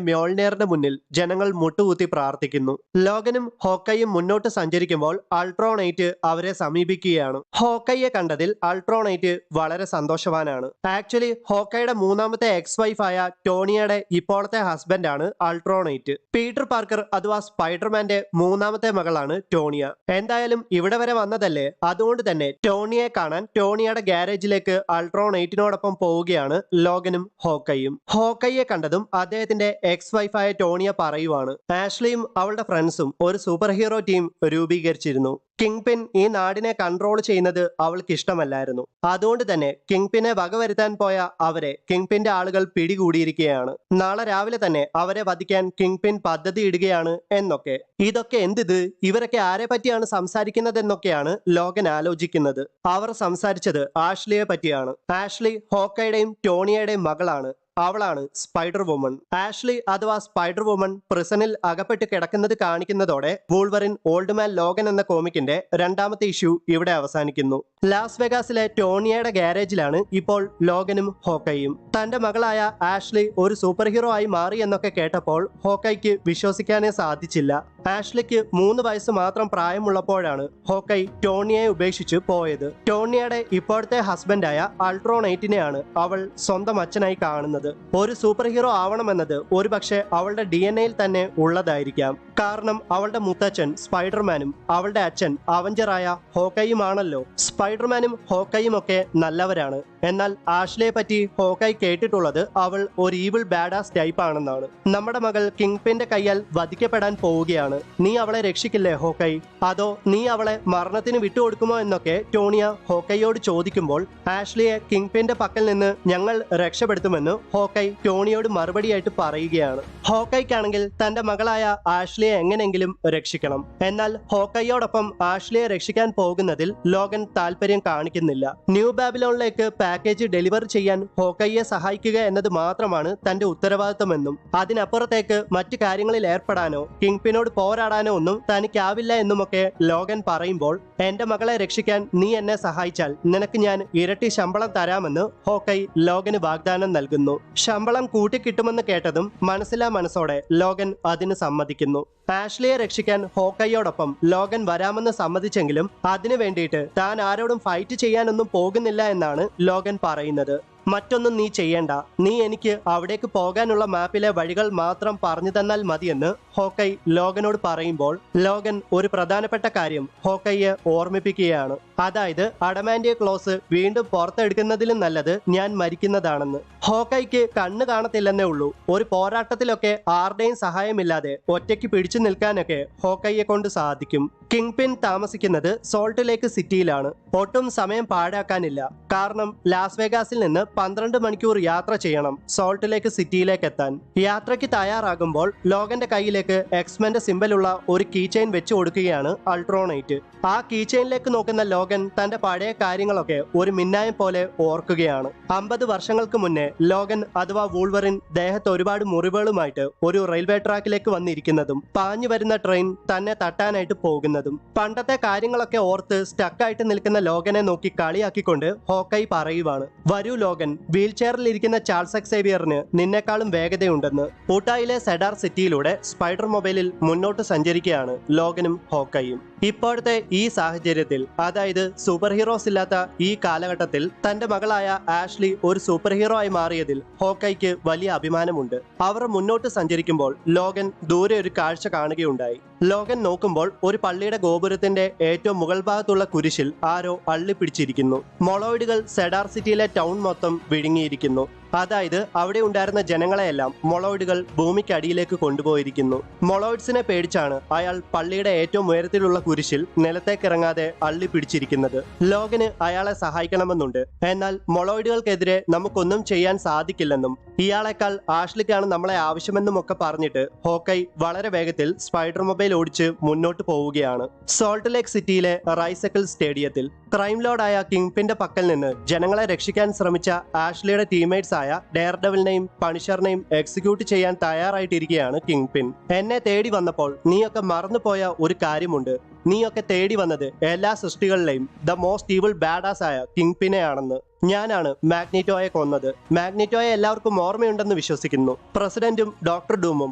മ്യോൾനിയറിന്റെ മുന്നിൽ ജനങ്ങൾ മുട്ടുകുത്തി പ്രാർത്ഥിക്കുന്നു. ലോഗനും ഹോക്കൈയും മുന്നോട്ട് സഞ്ചരിക്കുമ്പോൾ അൾട്രോണൈറ്റ് അവരെ സമീപിക്കുകയാണ്. ഹോക്കൈയെ കണ്ടതിൽ അൾട്രോണൈറ്റ് വളരെ സന്തോഷവാനാണ്. ആക്ച്വലി ഹോക്കൈയുടെ മൂന്നാമത്തെ എക്സ് വൈഫായ ടോണിയയുടെ ഇപ്പോഴത്തെ ഹസ്ബൻഡാണ് അൾട്രോണൈറ്റ്. പീറ്റർ പാർക്കർ അഥവാ സ്പൈഡർമാന്റെ മൂന്നാമത്തെ മകളാണ് ടോണിയ. എന്തായാലും ഇവിടെ വരെ വന്നതല്ലേ, അതുകൊണ്ട് തന്നെ ടോണിയെ കാണാൻ ടോണിയയുടെ ഗ്യാരേജിലേക്ക് അൾട്രോണൈറ്റിനോടൊപ്പം പോവുകയാണ് ലോഗനും ഹോക്കൈയും. ഹോക്കൈയെ കണ്ടതും അദ്ദേഹത്തിന്റെ എക്സ് വൈഫായ ടോണിയ പറയുവാണ്, ആഷ്ലിയും അവളുടെ ഫ്രണ്ട്സും ഒരു സൂപ്പർ ഹീറോ ടീം രൂപീകരിച്ചിരുന്നു. കിങ് പിൻ ഈ നാടിനെ കൺട്രോൾ ചെയ്യുന്നത് അവൾക്ക് ഇഷ്ടമല്ലായിരുന്നു. അതുകൊണ്ട് തന്നെ കിങ് പിനെ വകവരുത്താൻ പോയ അവരെ കിങ് പിന്റെ ആളുകൾ പിടികൂടിയിരിക്കുകയാണ്. നാളെ രാവിലെ തന്നെ അവരെ വധിക്കാൻ കിങ് പിൻ പദ്ധതി ഇടുകയാണ് എന്നൊക്കെ. ഇതൊക്കെ എന്തിത്, ഇവരൊക്കെ ആരെ പറ്റിയാണ് സംസാരിക്കുന്നത് എന്നൊക്കെയാണ് ലോഗൻ ആലോചിക്കുന്നത്. അവർ സംസാരിച്ചത് ആഷ്ലിയെ പറ്റിയാണ്. ആഷ്ലി ഹോക്കൈയുടെയും ടോണിയയുടെയും മകളാണ്. അവളാണ് സ്പൈഡർ വുമൺ. ആഷ്ലി അഥവാ സ്പൈഡർ വുമൺ പ്രിസണിൽ അകപ്പെട്ട് കിടക്കുന്നത് കാണിക്കുന്നതോടെ വൂൾവറിൻ ഓൾഡ് മാൻ ലോഗൻ എന്ന കോമിക്കിന്റെ രണ്ടാമത്തെ ഇഷ്യൂ ഇവിടെ അവസാനിക്കുന്നു. ലാസ് വെഗാസിലെ ടോണിയയുടെ ഗ്യാരേജിലാണ് ഇപ്പോൾ ലോഗനും ഹോക്കൈയും. തന്റെ മകളായ ആഷ്ലി ഒരു സൂപ്പർ ഹീറോ ആയി മാറി എന്നൊക്കെ കേട്ടപ്പോൾ ഹോക്കൈക്ക് വിശ്വസിക്കാനേ സാധിച്ചില്ല. ആഷ്ലിക്ക് 3 വയസ്സ് മാത്രം പ്രായമുള്ളപ്പോഴാണ് ഹോക്കൈ ടോണിയയെ ഉപേക്ഷിച്ച് പോയത്. ടോണിയയുടെ ഇപ്പോഴത്തെ ഹസ്ബൻഡായ അൾട്രോണൈറ്റിനെയാണ് അവൾ സ്വന്തം അച്ഛനായി കാണുന്നത്. ഒരു സൂപ്പർ ഹീറോ ആവണമെന്നത് ഒരുപക്ഷെ അവളുടെ DNA-യിൽ തന്നെ ഉള്ളതായിരിക്കാം. കാരണം അവളുടെ മുത്തച്ഛൻ സ്പൈഡർമാനും അവളുടെ അച്ഛൻ അവഞ്ചറായ ഹോക്കൈയുമാണല്ലോ. സ്പൈഡർമാനും ഹോക്കൈയും ഒക്കെ നല്ലവരാണ്. എന്നാൽ ആഷ്ലിയെ പറ്റി ഹോക്കൈ കേട്ടിട്ടുള്ളത് അവൾ ഒരു ഈവിൾ ബാഡാസ് ടൈപ്പ് ആണെന്നാണ്. നമ്മുടെ മകൾ കിങ് പിന്റെ കയ്യാൽ വധിക്കപ്പെടാൻ പോവുകയാണ്. നീ അവളെ രക്ഷിക്കില്ലേ ഹോക്കൈ? അതോ നീ അവളെ മരണത്തിന് വിട്ടുകൊടുക്കുമോ എന്നൊക്കെ ടോണിയ ഹോക്കൈയോട് ചോദിക്കുമ്പോൾ ആഷ്ലിയെ കിങ് പിന്റെ പക്കൽ നിന്ന് ഞങ്ങൾ രക്ഷപ്പെടുത്തുമെന്ന് ഹോക്കൈ ടോണിയോട് മറുപടിയായിട്ട് പറയുകയാണ്. ഹോക്കൈക്കാണെങ്കിൽ തന്റെ മകളായ ആഷ്ലിയെ എങ്ങനെങ്കിലും രക്ഷിക്കണം. എന്നാൽ ഹോക്കൈയോടൊപ്പം ആഷ്ലിയെ രക്ഷിക്കാൻ പോകുന്നതിൽ ലോഗൻ താല്പര്യം കാണിക്കുന്നില്ല. ന്യൂ ബാബിലോണിലേക്ക് പാക്കേജ് ഡെലിവർ ചെയ്യാൻ ഹോക്കൈയെ സഹായിക്കുക എന്നത് മാത്രമാണ് തന്റെ ഉത്തരവാദിത്തമെന്നും അതിനപ്പുറത്തേക്ക് മറ്റു കാര്യങ്ങളിൽ ഏർപ്പെടാനോ കിങ് പിനോട് പോരാടാനോ ഒന്നും തനിക്കാവില്ല എന്നുമൊക്കെ ലോഗൻ പറയുമ്പോൾ, എന്റെ മകളെ രക്ഷിക്കാൻ നീ എന്നെ സഹായിച്ചാൽ നിനക്ക് ഞാൻ ഇരട്ടി ശമ്പളം തരാമെന്ന് ഹോക്കൈ ലോഗന് വാഗ്ദാനം നൽകുന്നു. ശമ്പളം കൂട്ടിക്കിട്ടുമെന്ന് കേട്ടതും മനസ്സിലാ മനസ്സോടെ ലോഗൻ അതിന് സമ്മതിക്കുന്നു. ആഷ്ലിയെ രക്ഷിക്കാൻ ഹോക്കൈയോടൊപ്പം ലോഗൻ വരാമെന്ന് സമ്മതിച്ചെങ്കിലും അതിനു വേണ്ടിയിട്ട് താൻ ആരോടും ഫൈറ്റ് ചെയ്യാനൊന്നും പോകുന്നില്ല എന്നാണ് ലോഗൻ പറയുന്നത്. മറ്റൊന്നും നീ ചെയ്യേണ്ട, നീ എനിക്ക് അവിടേക്ക് പോകാനുള്ള മാപ്പിലെ വഴികൾ മാത്രം പറഞ്ഞു തന്നാൽ മതിയെന്ന് ഹോക്കൈ ലോഗനോട് പറയുമ്പോൾ ലോഗൻ ഒരു പ്രധാനപ്പെട്ട കാര്യം ഹോക്കൈയെ ഓർമ്മിപ്പിക്കുകയാണ്. അതായത് അഡമാൻഡിയ ക്ലോസ് വീണ്ടും പുറത്തെടുക്കുന്നതിലും നല്ലത് ഞാൻ മരിക്കുന്നതാണെന്ന്. ഹോക്കൈക്ക് കണ്ണ് കാണത്തില്ലെന്നേ ഉള്ളൂ. ഒരു പോരാട്ടത്തിലൊക്കെ ആരുടെയും സഹായമില്ലാതെ ഒറ്റയ്ക്ക് പിടിച്ചു നിൽക്കാനൊക്കെ ഹോക്കൈയെ കൊണ്ട് സാധിക്കും. കിങ് പിൻ താമസിക്കുന്നത് സോൾട്ട് ലേക്ക് സിറ്റിയിലാണ്. ഒട്ടും സമയം പാഴാക്കാനില്ല. കാരണം ലാസ് വേഗാസിൽ നിന്ന് 12 മണിക്കൂർ യാത്ര ചെയ്യണം സോൾട്ട് ലേക്ക് സിറ്റിയിലേക്ക് എത്താൻ. യാത്രയ്ക്ക് തയ്യാറാകുമ്പോൾ ലോഗന്റെ കയ്യിലേക്ക് എക്സ്മെന്റെ സിംബലുള്ള ഒരു കീ ചെയിൻ വെച്ചു കൊടുക്കുകയാണ് അൾട്രോണൈറ്റ്. ആ കീ ചെയിനിലേക്ക് നോക്കുന്ന ലോഗൻ തന്റെ പഴയ കാര്യങ്ങളൊക്കെ ഒരു മിന്നായം പോലെ ഓർക്കുകയാണ്. 50 വർഷങ്ങൾക്ക് മുന്നേ ലോഗൻ അഥവാ വൂൾവറിൻ ദേഹത്ത് ഒരുപാട് മുറിവുകളുമായിട്ട് ഒരു റെയിൽവേ ട്രാക്കിലേക്ക് വന്നിരിക്കുന്നതും പാഞ്ഞു വരുന്ന ട്രെയിൻ തന്നെ തട്ടാനായിട്ട് പോകുന്നതും. പണ്ടത്തെ കാര്യങ്ങളൊക്കെ ഓർത്ത് സ്റ്റക്കായിട്ട് നിൽക്കുന്ന ലോഗനെ നോക്കി കളിയാക്കിക്കൊണ്ട് ഹോക്കൈ പറയുവാണ്, വരൂ ലോഗൻ, വീൽ ചെയറിൽ ഇരിക്കുന്ന ചാൾസ് എക്സേവിയറിന് നിന്നെക്കാളും വേഗതയുണ്ടെന്ന്. ഊട്ടായിലെ സെഡാർ സിറ്റിയിലൂടെ സ്പൈഡർ മൊബൈലിൽ മുന്നോട്ട് സഞ്ചരിക്കുകയാണ് ലോഗനും ഹോക്കൈയും. ഇപ്പോഴത്തെ ഈ സാഹചര്യത്തിൽ, അതായത് സൂപ്പർ ഹീറോസ് ഇല്ലാത്ത ഈ കാലഘട്ടത്തിൽ തന്റെ മകളായ ആഷ്ലി ഒരു സൂപ്പർ ഹീറോ ആയി മാറിയതിൽ ഹോക്കൈക്ക് വലിയ അഭിമാനമുണ്ട്. അവർ മുന്നോട്ട് സഞ്ചരിക്കുമ്പോൾ ലോഗൻ ദൂരെ ഒരു കാഴ്ച കാണുകയുണ്ടായി. ലോഗൻ നോക്കുമ്പോൾ ഒരു പള്ളിയുടെ ഗോപുരത്തിന്റെ ഏറ്റവും മുകൾ ഭാഗത്തുള്ള കുരിശിൽ ആരോ അള്ളിപ്പിടിച്ചിരിക്കുന്നു. മൊളോയിഡുകൾ സെഡാർ സിറ്റിയിലെ ടൗൺ മൊത്തം വിഴുങ്ങിയിരിക്കുന്നു. അതായത് അവിടെ ഉണ്ടായിരുന്ന ജനങ്ങളെയെല്ലാം മൊളോയിഡുകൾ ഭൂമിക്കടിയിലേക്ക് കൊണ്ടുപോയിരിക്കുന്നു. മൊളോയിഡ്സിനെ പേടിച്ചാണ് അയാൾ പള്ളിയുടെ ഏറ്റവും ഉയരത്തിലുള്ള കുരിശിൽ നിലത്തേക്കിറങ്ങാതെ അള്ളി പിടിച്ചിരിക്കുന്നത്. ലോഗന് അയാളെ സഹായിക്കണമെന്നുണ്ട്. എന്നാൽ മൊളോയിഡുകൾക്കെതിരെ നമുക്കൊന്നും ചെയ്യാൻ സാധിക്കില്ലെന്നും ഇയാളെക്കാൾ ആഷ്ലിക്കാണ് നമ്മളെ ആവശ്യമെന്നും ഒക്കെ പറഞ്ഞിട്ട് ഹോക്കൈ വളരെ വേഗത്തിൽ സ്പൈഡർ മൊബൈൽ ഓടിച്ച് മുന്നോട്ട് പോവുകയാണ്. സോൾട്ട് ലേക്ക് സിറ്റിയിലെ റൈസക്കിൾ സ്റ്റേഡിയത്തിൽ ക്രൈം ലോർഡായ കിങ് പിന്റെ പക്കൽ നിന്ന് ജനങ്ങളെ രക്ഷിക്കാൻ ശ്രമിച്ച ആഷ്ലിയുടെ ടീംമേറ്റ്സ് ആയ ആയ ഡെയർഡെവിളിനെയും പണിഷറിനെയും എക്സിക്യൂട്ട് ചെയ്യാൻ തയ്യാറായിട്ടിരിക്കുകയാണ് കിങ് പിൻ. എന്നെ തേടി വന്നപ്പോൾ നീയൊക്കെ മറന്നുപോയ ഒരു കാര്യമുണ്ട്. നീയൊക്കെ തേടി വന്നത് എല്ലാ സൃഷ്ടികളിലെയും ദ മോസ്റ്റ് ഈവിൾ ബാഡാസ് ആയ കിങ് പിനെ ആണെന്ന്. ഞാനാണ് മാഗ്നീറ്റോയെ കൊന്നത്. മാഗ്നീറ്റോയെ എല്ലാവർക്കും ഓർമ്മയുണ്ടെന്ന് വിശ്വസിക്കുന്നു. പ്രസിഡന്റും ഡോക്ടർ ഡൂമും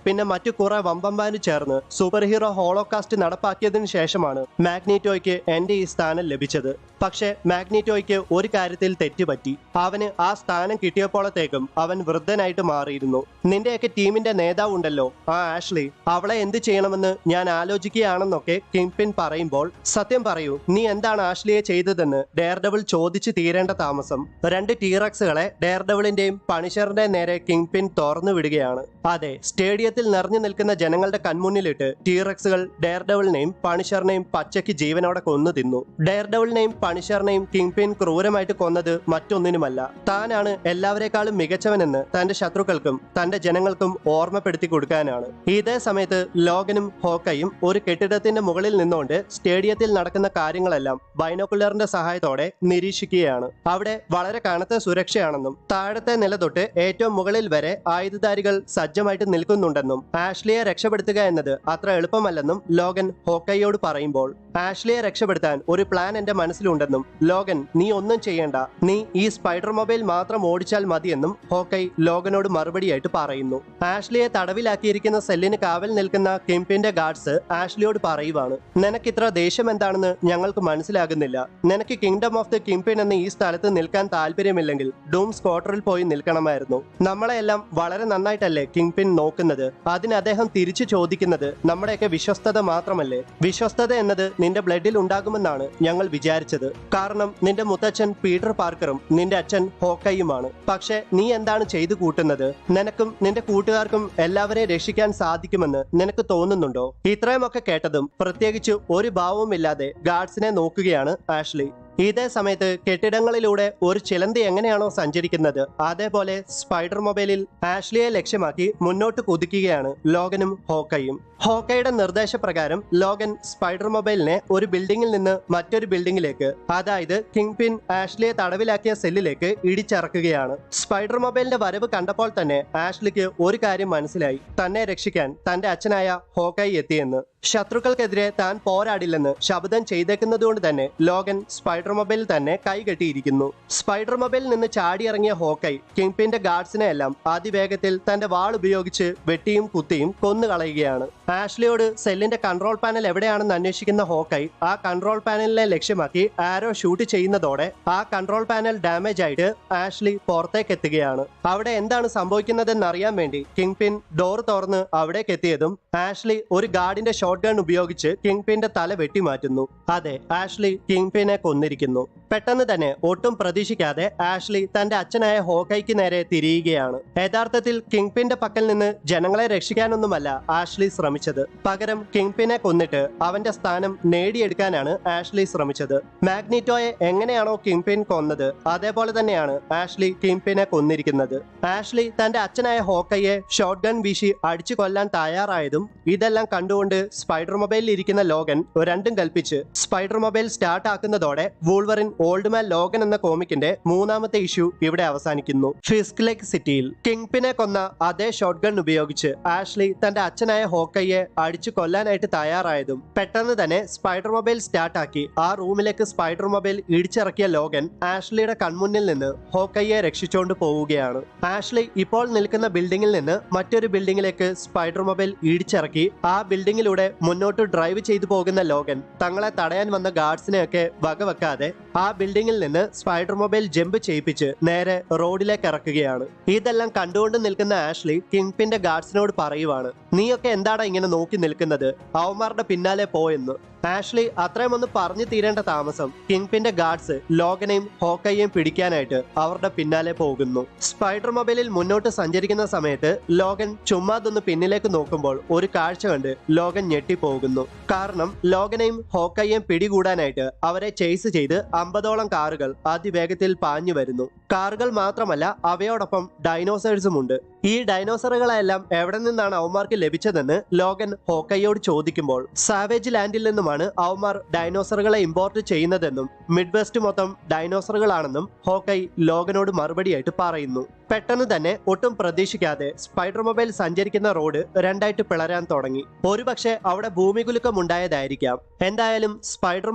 പിന്നെ മറ്റു കുറെ വമ്പന്മാരും ചേർന്ന് സൂപ്പർ ഹീറോ ഹോളോകാസ്റ്റ് നടപ്പാക്കിയതിനു ശേഷമാണ് മാഗ്നീറ്റോയ്ക്ക് എന്റെ ഈ സ്ഥാനം ലഭിച്ചത്. പക്ഷെ മാഗ്നീറ്റോയ്ക്ക് ഒരു കാര്യത്തിൽ തെറ്റുപറ്റി. അവന് ആ സ്ഥാനം കിട്ടിയപ്പോഴത്തേക്കും അവൻ വൃദ്ധനായിട്ട് മാറിയിരുന്നു. നിന്റെയൊക്കെ ടീമിന്റെ നേതാവ് ഉണ്ടല്ലോ, ആ ആഷ്ലി, അവളെ എന്ത് ചെയ്യണമെന്ന് ഞാൻ ആലോചിക്കുകയാണെന്നൊക്കെ കിങ് പിൻ പറയുമ്പോൾ, സത്യം പറയൂ, നീ എന്താണ് ആഷ്ലിയെ ചെയ്തതെന്ന് ഡെയർഡെവിൾ ചോദിച്ചു തീരേണ്ട താമസം. 2 ടീറക്സുകളെ ഡെയർഡെവിളിന്റെയും പണിഷറിന്റെയും നേരെ കിങ് പിൻ തുറന്നു വിടുകയാണ്. അതെ, സ്റ്റേഡിയത്തിൽ നിറഞ്ഞു നിൽക്കുന്ന ജനങ്ങളുടെ കൺമുന്നിലിട്ട് ടീറക്സുകൾ ഡെയർഡെവിളിനെയും പണിഷറിനെയും പച്ചയ്ക്ക് ജീവനോടെ കൊന്നു തിന്നു. ഡെയർഡെവിളിനെയും പണിഷറിനെയും കിങ് പിൻ ക്രൂരമായിട്ട് കൊന്നത് മറ്റൊന്നിനുമല്ല, താനാണ് എല്ലാവരെക്കാളും മികച്ചവനെന്ന് തന്റെ ശത്രുക്കൾക്കും തന്റെ ജനങ്ങൾക്കും ഓർമ്മപ്പെടുത്തി കൊടുക്കാനാണ്. ഇതേ സമയത്ത് ലോഗനും ഹോക്കയും ഒരു കെട്ടിടത്തിന്റെ മുകളിൽ നിന്നുകൊണ്ട് സ്റ്റേഡിയത്തിൽ നടക്കുന്ന കാര്യങ്ങളെല്ലാം ബൈനോക്കുലറിന്റെ സഹായത്തോടെ നിരീക്ഷിക്കുകയാണ്. അവിടെ വളരെ കനത്ത സുരക്ഷയാണെന്നും താഴത്തെ നില തൊട്ട് ഏറ്റവും മുകളിൽ വരെ ആയുധധാരികൾ സജ്ജമായിട്ട് നിൽക്കുന്നുണ്ടെന്നും ആഷ്ലിയെ രക്ഷപ്പെടുത്തുക എന്നത് അത്ര എളുപ്പമല്ലെന്നും ലോഗൻ ഹോക്കയോട് പറയുമ്പോൾ, ആഷ്ലിയെ രക്ഷപ്പെടുത്താൻ ഒരു പ്ലാൻ എന്റെ മനസ്സിലുണ്ടെന്നും ലോഗൻ, നീ ഒന്നും ചെയ്യേണ്ട, നീ ഈ സ്പൈഡർ മൊബൈൽ മാത്രം ഓടിച്ചാൽ മതിയെന്നും ഹോക്കൈ ലോഗനോട് മറുപടിയായിട്ട് പറയുന്നു. ആഷ്ലിയെ തടവിലാക്കിയിരിക്കുന്ന സെല്ലിന് കാവൽ നിൽക്കുന്ന കിംപിന്റെ ഗാർഡ്സ് ആഷ്ലിയോട് പറയുവാണ്, നിനക്കിത്ര ദേഷ്യം എന്താണെന്ന് ഞങ്ങൾക്ക് മനസ്സിലാകുന്നില്ല. നിനക്ക് കിങ്ഡം ഓഫ് ദ കിംപിൻ എന്ന ഈ സ്ഥലത്ത് നിൽക്കാൻ താല്പര്യമില്ലെങ്കിൽ ഡൂം സ്ക്വാർട്ടറിൽ പോയി നിൽക്കണമായിരുന്നു. നമ്മളെല്ലാം വളരെ നന്നായിട്ടല്ലേ കിങ് പിൻ നോക്കുന്നത്? അതിന് അദ്ദേഹം തിരിച്ചു ചോദിക്കുന്നത്, നമ്മുടെയൊക്കെ വിശ്വസ്തത മാത്രമല്ലേ? വിശ്വസ്തത എന്നത് നിന്റെ ബ്ലഡിൽ ഉണ്ടാകുമെന്നാണ് ഞങ്ങൾ വിചാരിച്ചത്. കാരണം നിന്റെ മുത്തച്ഛൻ പീറ്റർ പാർക്കറും നിന്റെ അച്ഛൻ ഹോക്കയുമാണ്. പക്ഷെ നീ എന്താണ് ചെയ്തു കൂട്ടുന്നത്? നിനക്കും നിന്റെ കൂട്ടുകാർക്കും എല്ലാവരെയും രക്ഷിക്കാൻ സാധിക്കുമെന്ന് നിനക്ക് തോന്നുന്നുണ്ടോ? ഇത്രയുമൊക്കെ കേട്ടതും പ്രത്യേകിച്ച് ഒരു ഭാവവുമില്ലാതെ ഗാർഡ്സിനെ നോക്കുകയാണ് ആഷ്ലി. ഇതേ സമയത്ത് കെട്ടിടങ്ങളിലൂടെ ഒരു ചിലന്തി എങ്ങനെയാണോ സഞ്ചരിക്കുന്നത്, അതേപോലെ സ്പൈഡർ മൊബൈലിൽ ആഷ്ലിയെ ലക്ഷ്യമാക്കി മുന്നോട്ട് കുതിക്കുകയാണ് ലോഗനും ഹോക്കയും. ഹോക്കയുടെ നിർദ്ദേശപ്രകാരം ലോഗൻ സ്പൈഡർ മൊബൈലിനെ ഒരു ബിൽഡിംഗിൽ നിന്ന് മറ്റൊരു ബിൽഡിംഗിലേക്ക്, അതായത് കിങ് പിൻ ആഷ്ലിയെ തടവിലാക്കിയ സെല്ലിലേക്ക് ഇടിച്ചിറക്കുകയാണ്. സ്പൈഡർ മൊബൈലിന്റെ വരവ് കണ്ടപ്പോൾ തന്നെ ആഷ്ലിക്ക് ഒരു കാര്യം മനസ്സിലായി, തന്നെ രക്ഷിക്കാൻ തന്റെ അച്ഛനായ ഹോക്കൈ എത്തിയെന്ന്. ശത്രുക്കൾക്കെതിരെ താൻ പോരാടില്ലെന്ന് ശപഥം ചെയ്തേക്കുന്നതുകൊണ്ട് തന്നെ ലോഗൻ സ്പൈഡർ മൊബൈലിൽ തന്നെ കൈകെട്ടിയിരിക്കുന്നു. സ്പൈഡർ മൊബൈലിൽ നിന്ന് ചാടിയിറങ്ങിയ ഹോക്കൈ കിങ് പിന്റെ ഗാർഡ്സിനെ എല്ലാം അതിവേഗത്തിൽ തന്റെ വാൾ ഉപയോഗിച്ച് വെട്ടിയും കുത്തിയും കൊന്നുകളയുകയാണ്. ആഷ്ലിയോട് സെല്ലിന്റെ കൺട്രോൾ പാനൽ എവിടെയാണെന്ന് അന്വേഷിക്കുന്ന ഹോക്കൈ ആ കൺട്രോൾ പാനലിനെ ലക്ഷ്യമാക്കി ആരോ ഷൂട്ട് ചെയ്യുന്നതോടെ ആ കൺട്രോൾ പാനൽ ഡാമേജ് ആയിട്ട് ആഷ്ലി പുറത്തേക്ക് എത്തുകയാണ്. അവിടെ എന്താണ് സംഭവിക്കുന്നതെന്ന് അറിയാൻ വേണ്ടി കിങ് പിൻ ഡോർ തുറന്ന് അവിടേക്ക് എത്തിയതും ആഷ്ലി ഒരു ഗാർഡിന്റെ ഷോട്ട് ഗൺ ഉപയോഗിച്ച് കിങ് പിന്റെ തല വെട്ടിമാറ്റുന്നു. അതെ, ആഷ്ലി കിങ് പിനെ കൊന്നിരിക്കുന്നു. പെട്ടെന്ന് തന്നെ ഒട്ടും പ്രതീക്ഷിക്കാതെ ആഷ്ലി തന്റെ അച്ഛനായ ഹോക്കൈക്ക് നേരെ തിരിയുകയാണ്. യഥാർത്ഥത്തിൽ കിങ് പിന്റെ പക്കൽ നിന്ന് ജനങ്ങളെ രക്ഷിക്കാനൊന്നുമല്ല ആഷ്ലി ശ്രമിച്ചത്. പകരം കിങ് പിനെ കൊന്നിട്ട് അവന്റെ സ്ഥാനം നേടിയെടുക്കാനാണ് ആഷ്ലി ശ്രമിച്ചത്. മാഗ്നീറ്റോയെ എങ്ങനെയാണോ കിങ് പിൻ കൊന്നത്, അതേപോലെ തന്നെയാണ് ആഷ്ലി കിങ് പിനെ കൊന്നിരിക്കുന്നത്. ആഷ്ലി തന്റെ അച്ഛനായ ഹോക്കയെ ഷോട്ട് ഗൺ വീശി അടിച്ചു കൊല്ലാൻ തയ്യാറായതും ഇതെല്ലാം കണ്ടുകൊണ്ട് സ്പൈഡർ മൊബൈലിൽ ഇരിക്കുന്ന ലോഗൻ രണ്ടും കൽപ്പിച്ച് സ്പൈഡർ മൊബൈൽ സ്റ്റാർട്ട് ആക്കുന്നതോടെ വൂൾവറിൻ ഓൾഡ് മാൻ ലോഗൻ എന്ന കോമിക്കിന്റെ 3ാമത്തെ ഇഷ്യൂ ഇവിടെ അവസാനിക്കുന്നു. ഫിസ്ക് ലേക്ക് സിറ്റിയിൽ കിങ് പിനെ കൊന്ന അതേ ഷോട്ട് ഗൺ ഉപയോഗിച്ച് ആഷ്ലി തന്റെ അച്ഛനായ ഹോക്കയെ അടിച്ചു കൊല്ലാനായിട്ട് തയ്യാറായതും പെട്ടെന്ന് തന്നെ സ്പൈഡർ മൊബൈൽ സ്റ്റാർട്ടാക്കി ആ റൂമിലേക്ക് സ്പൈഡർ മൊബൈൽ ഇടിച്ചിറക്കിയ ലോഗൻ ആഷ്ലിയുടെ കൺമുന്നിൽ നിന്ന് ഹോക്കയെ രക്ഷിച്ചുകൊണ്ട് പോവുകയാണ്. ആഷ്ലി ഇപ്പോൾ നിൽക്കുന്ന ബിൽഡിംഗിൽ നിന്ന് മറ്റൊരു ബിൽഡിംഗിലേക്ക് സ്പൈഡർ മൊബൈൽ ഇടിച്ചിറക്കി ആ ബിൽഡിംഗിലൂടെ മുന്നോട്ട് ഡ്രൈവ് ചെയ്തു പോകുന്ന ലോഗൻ തങ്ങളെ തടയാൻ വന്ന ഗാർഡ്സിനെയൊക്കെ വകവെക്കാതെ ആ ബിൽഡിംഗിൽ നിന്ന് സ്പൈഡർ മൊബൈൽ ജമ്പ് ചെയ്യിപ്പിച്ച് നേരെ റോഡിലേക്ക് ഇറക്കുകയാണ്. ഇതെല്ലാം കണ്ടുകൊണ്ട് നിൽക്കുന്ന ആഷ്ലി കിങ് പിന്റെ ഗാർഡ്സിനോട് പറയുവാണ്, നീയൊക്കെ എന്താടാ ഇങ്ങനെ നോക്കി നിൽക്കുന്നത്, അവന്മാരുടെ പിന്നാലെ പോയെന്ന്. ആഷ്ലി അത്രയും ഒന്ന് പറഞ്ഞു തീരേണ്ട താമസം കിങ് പിന്റെ ഗാർഡ്സ് ലോഗനെയും ഹോക്കയെയും പിടിക്കാനായിട്ട് അവരുടെ പിന്നാലെ പോകുന്നു. സ്പൈഡർ മൊബൈലിൽ മുന്നോട്ട് സഞ്ചരിക്കുന്ന സമയത്ത് ലോഗൻ ചുമ്മാതൊന്ന് പിന്നിലേക്ക് നോക്കുമ്പോൾ ഒരു കാഴ്ച കണ്ട് ലോഗൻ ഞെട്ടിപ്പോകുന്നു. കാരണം ലോഗനെയും ഹോക്കയെയും പിടികൂടാനായിട്ട് അവരെ ചേസ് ചെയ്ത് 50ഓളം കാറുകൾ അതിവേഗത്തിൽ പാഞ്ഞു വരുന്നു. കാറുകൾ മാത്രമല്ല, അവയോടൊപ്പം ഡൈനോസേഴ്സും ഉണ്ട്. ഈ ഡൈനോസറുകളെല്ലാം എവിടെ നിന്നാണ് അവന്മാർക്ക് ലഭിച്ചതെന്ന് ലോഗൻ ഹോക്കയോട് ചോദിക്കുമ്പോൾ സാവേജ് ലാൻഡിൽ നിന്നുമാണ് നിന്നുമാണ് അവന്മാർ ഡൈനോസറുകളെ ഇമ്പോർട്ട് ചെയ്യുന്നതെന്നും മിഡ് വെസ്റ്റ് മൊത്തം ഡൈനോസറുകളാണെന്നും ഹോക്കൈ ലോഗനോട് മറുപടിയായിട്ട് പറയുന്നു. പെട്ടെന്ന് തന്നെ ഒട്ടും പ്രതീക്ഷിക്കാതെ സ്പൈഡർ മൊബൈൽ സഞ്ചരിക്കുന്ന റോഡ് രണ്ടായിട്ട് പിളരാൻ തുടങ്ങി. ഒരുപക്ഷെ അവിടെ ഭൂമികുലുക്കം ഉണ്ടായതായിരിക്കാം. എന്തായാലും സ്പൈഡർ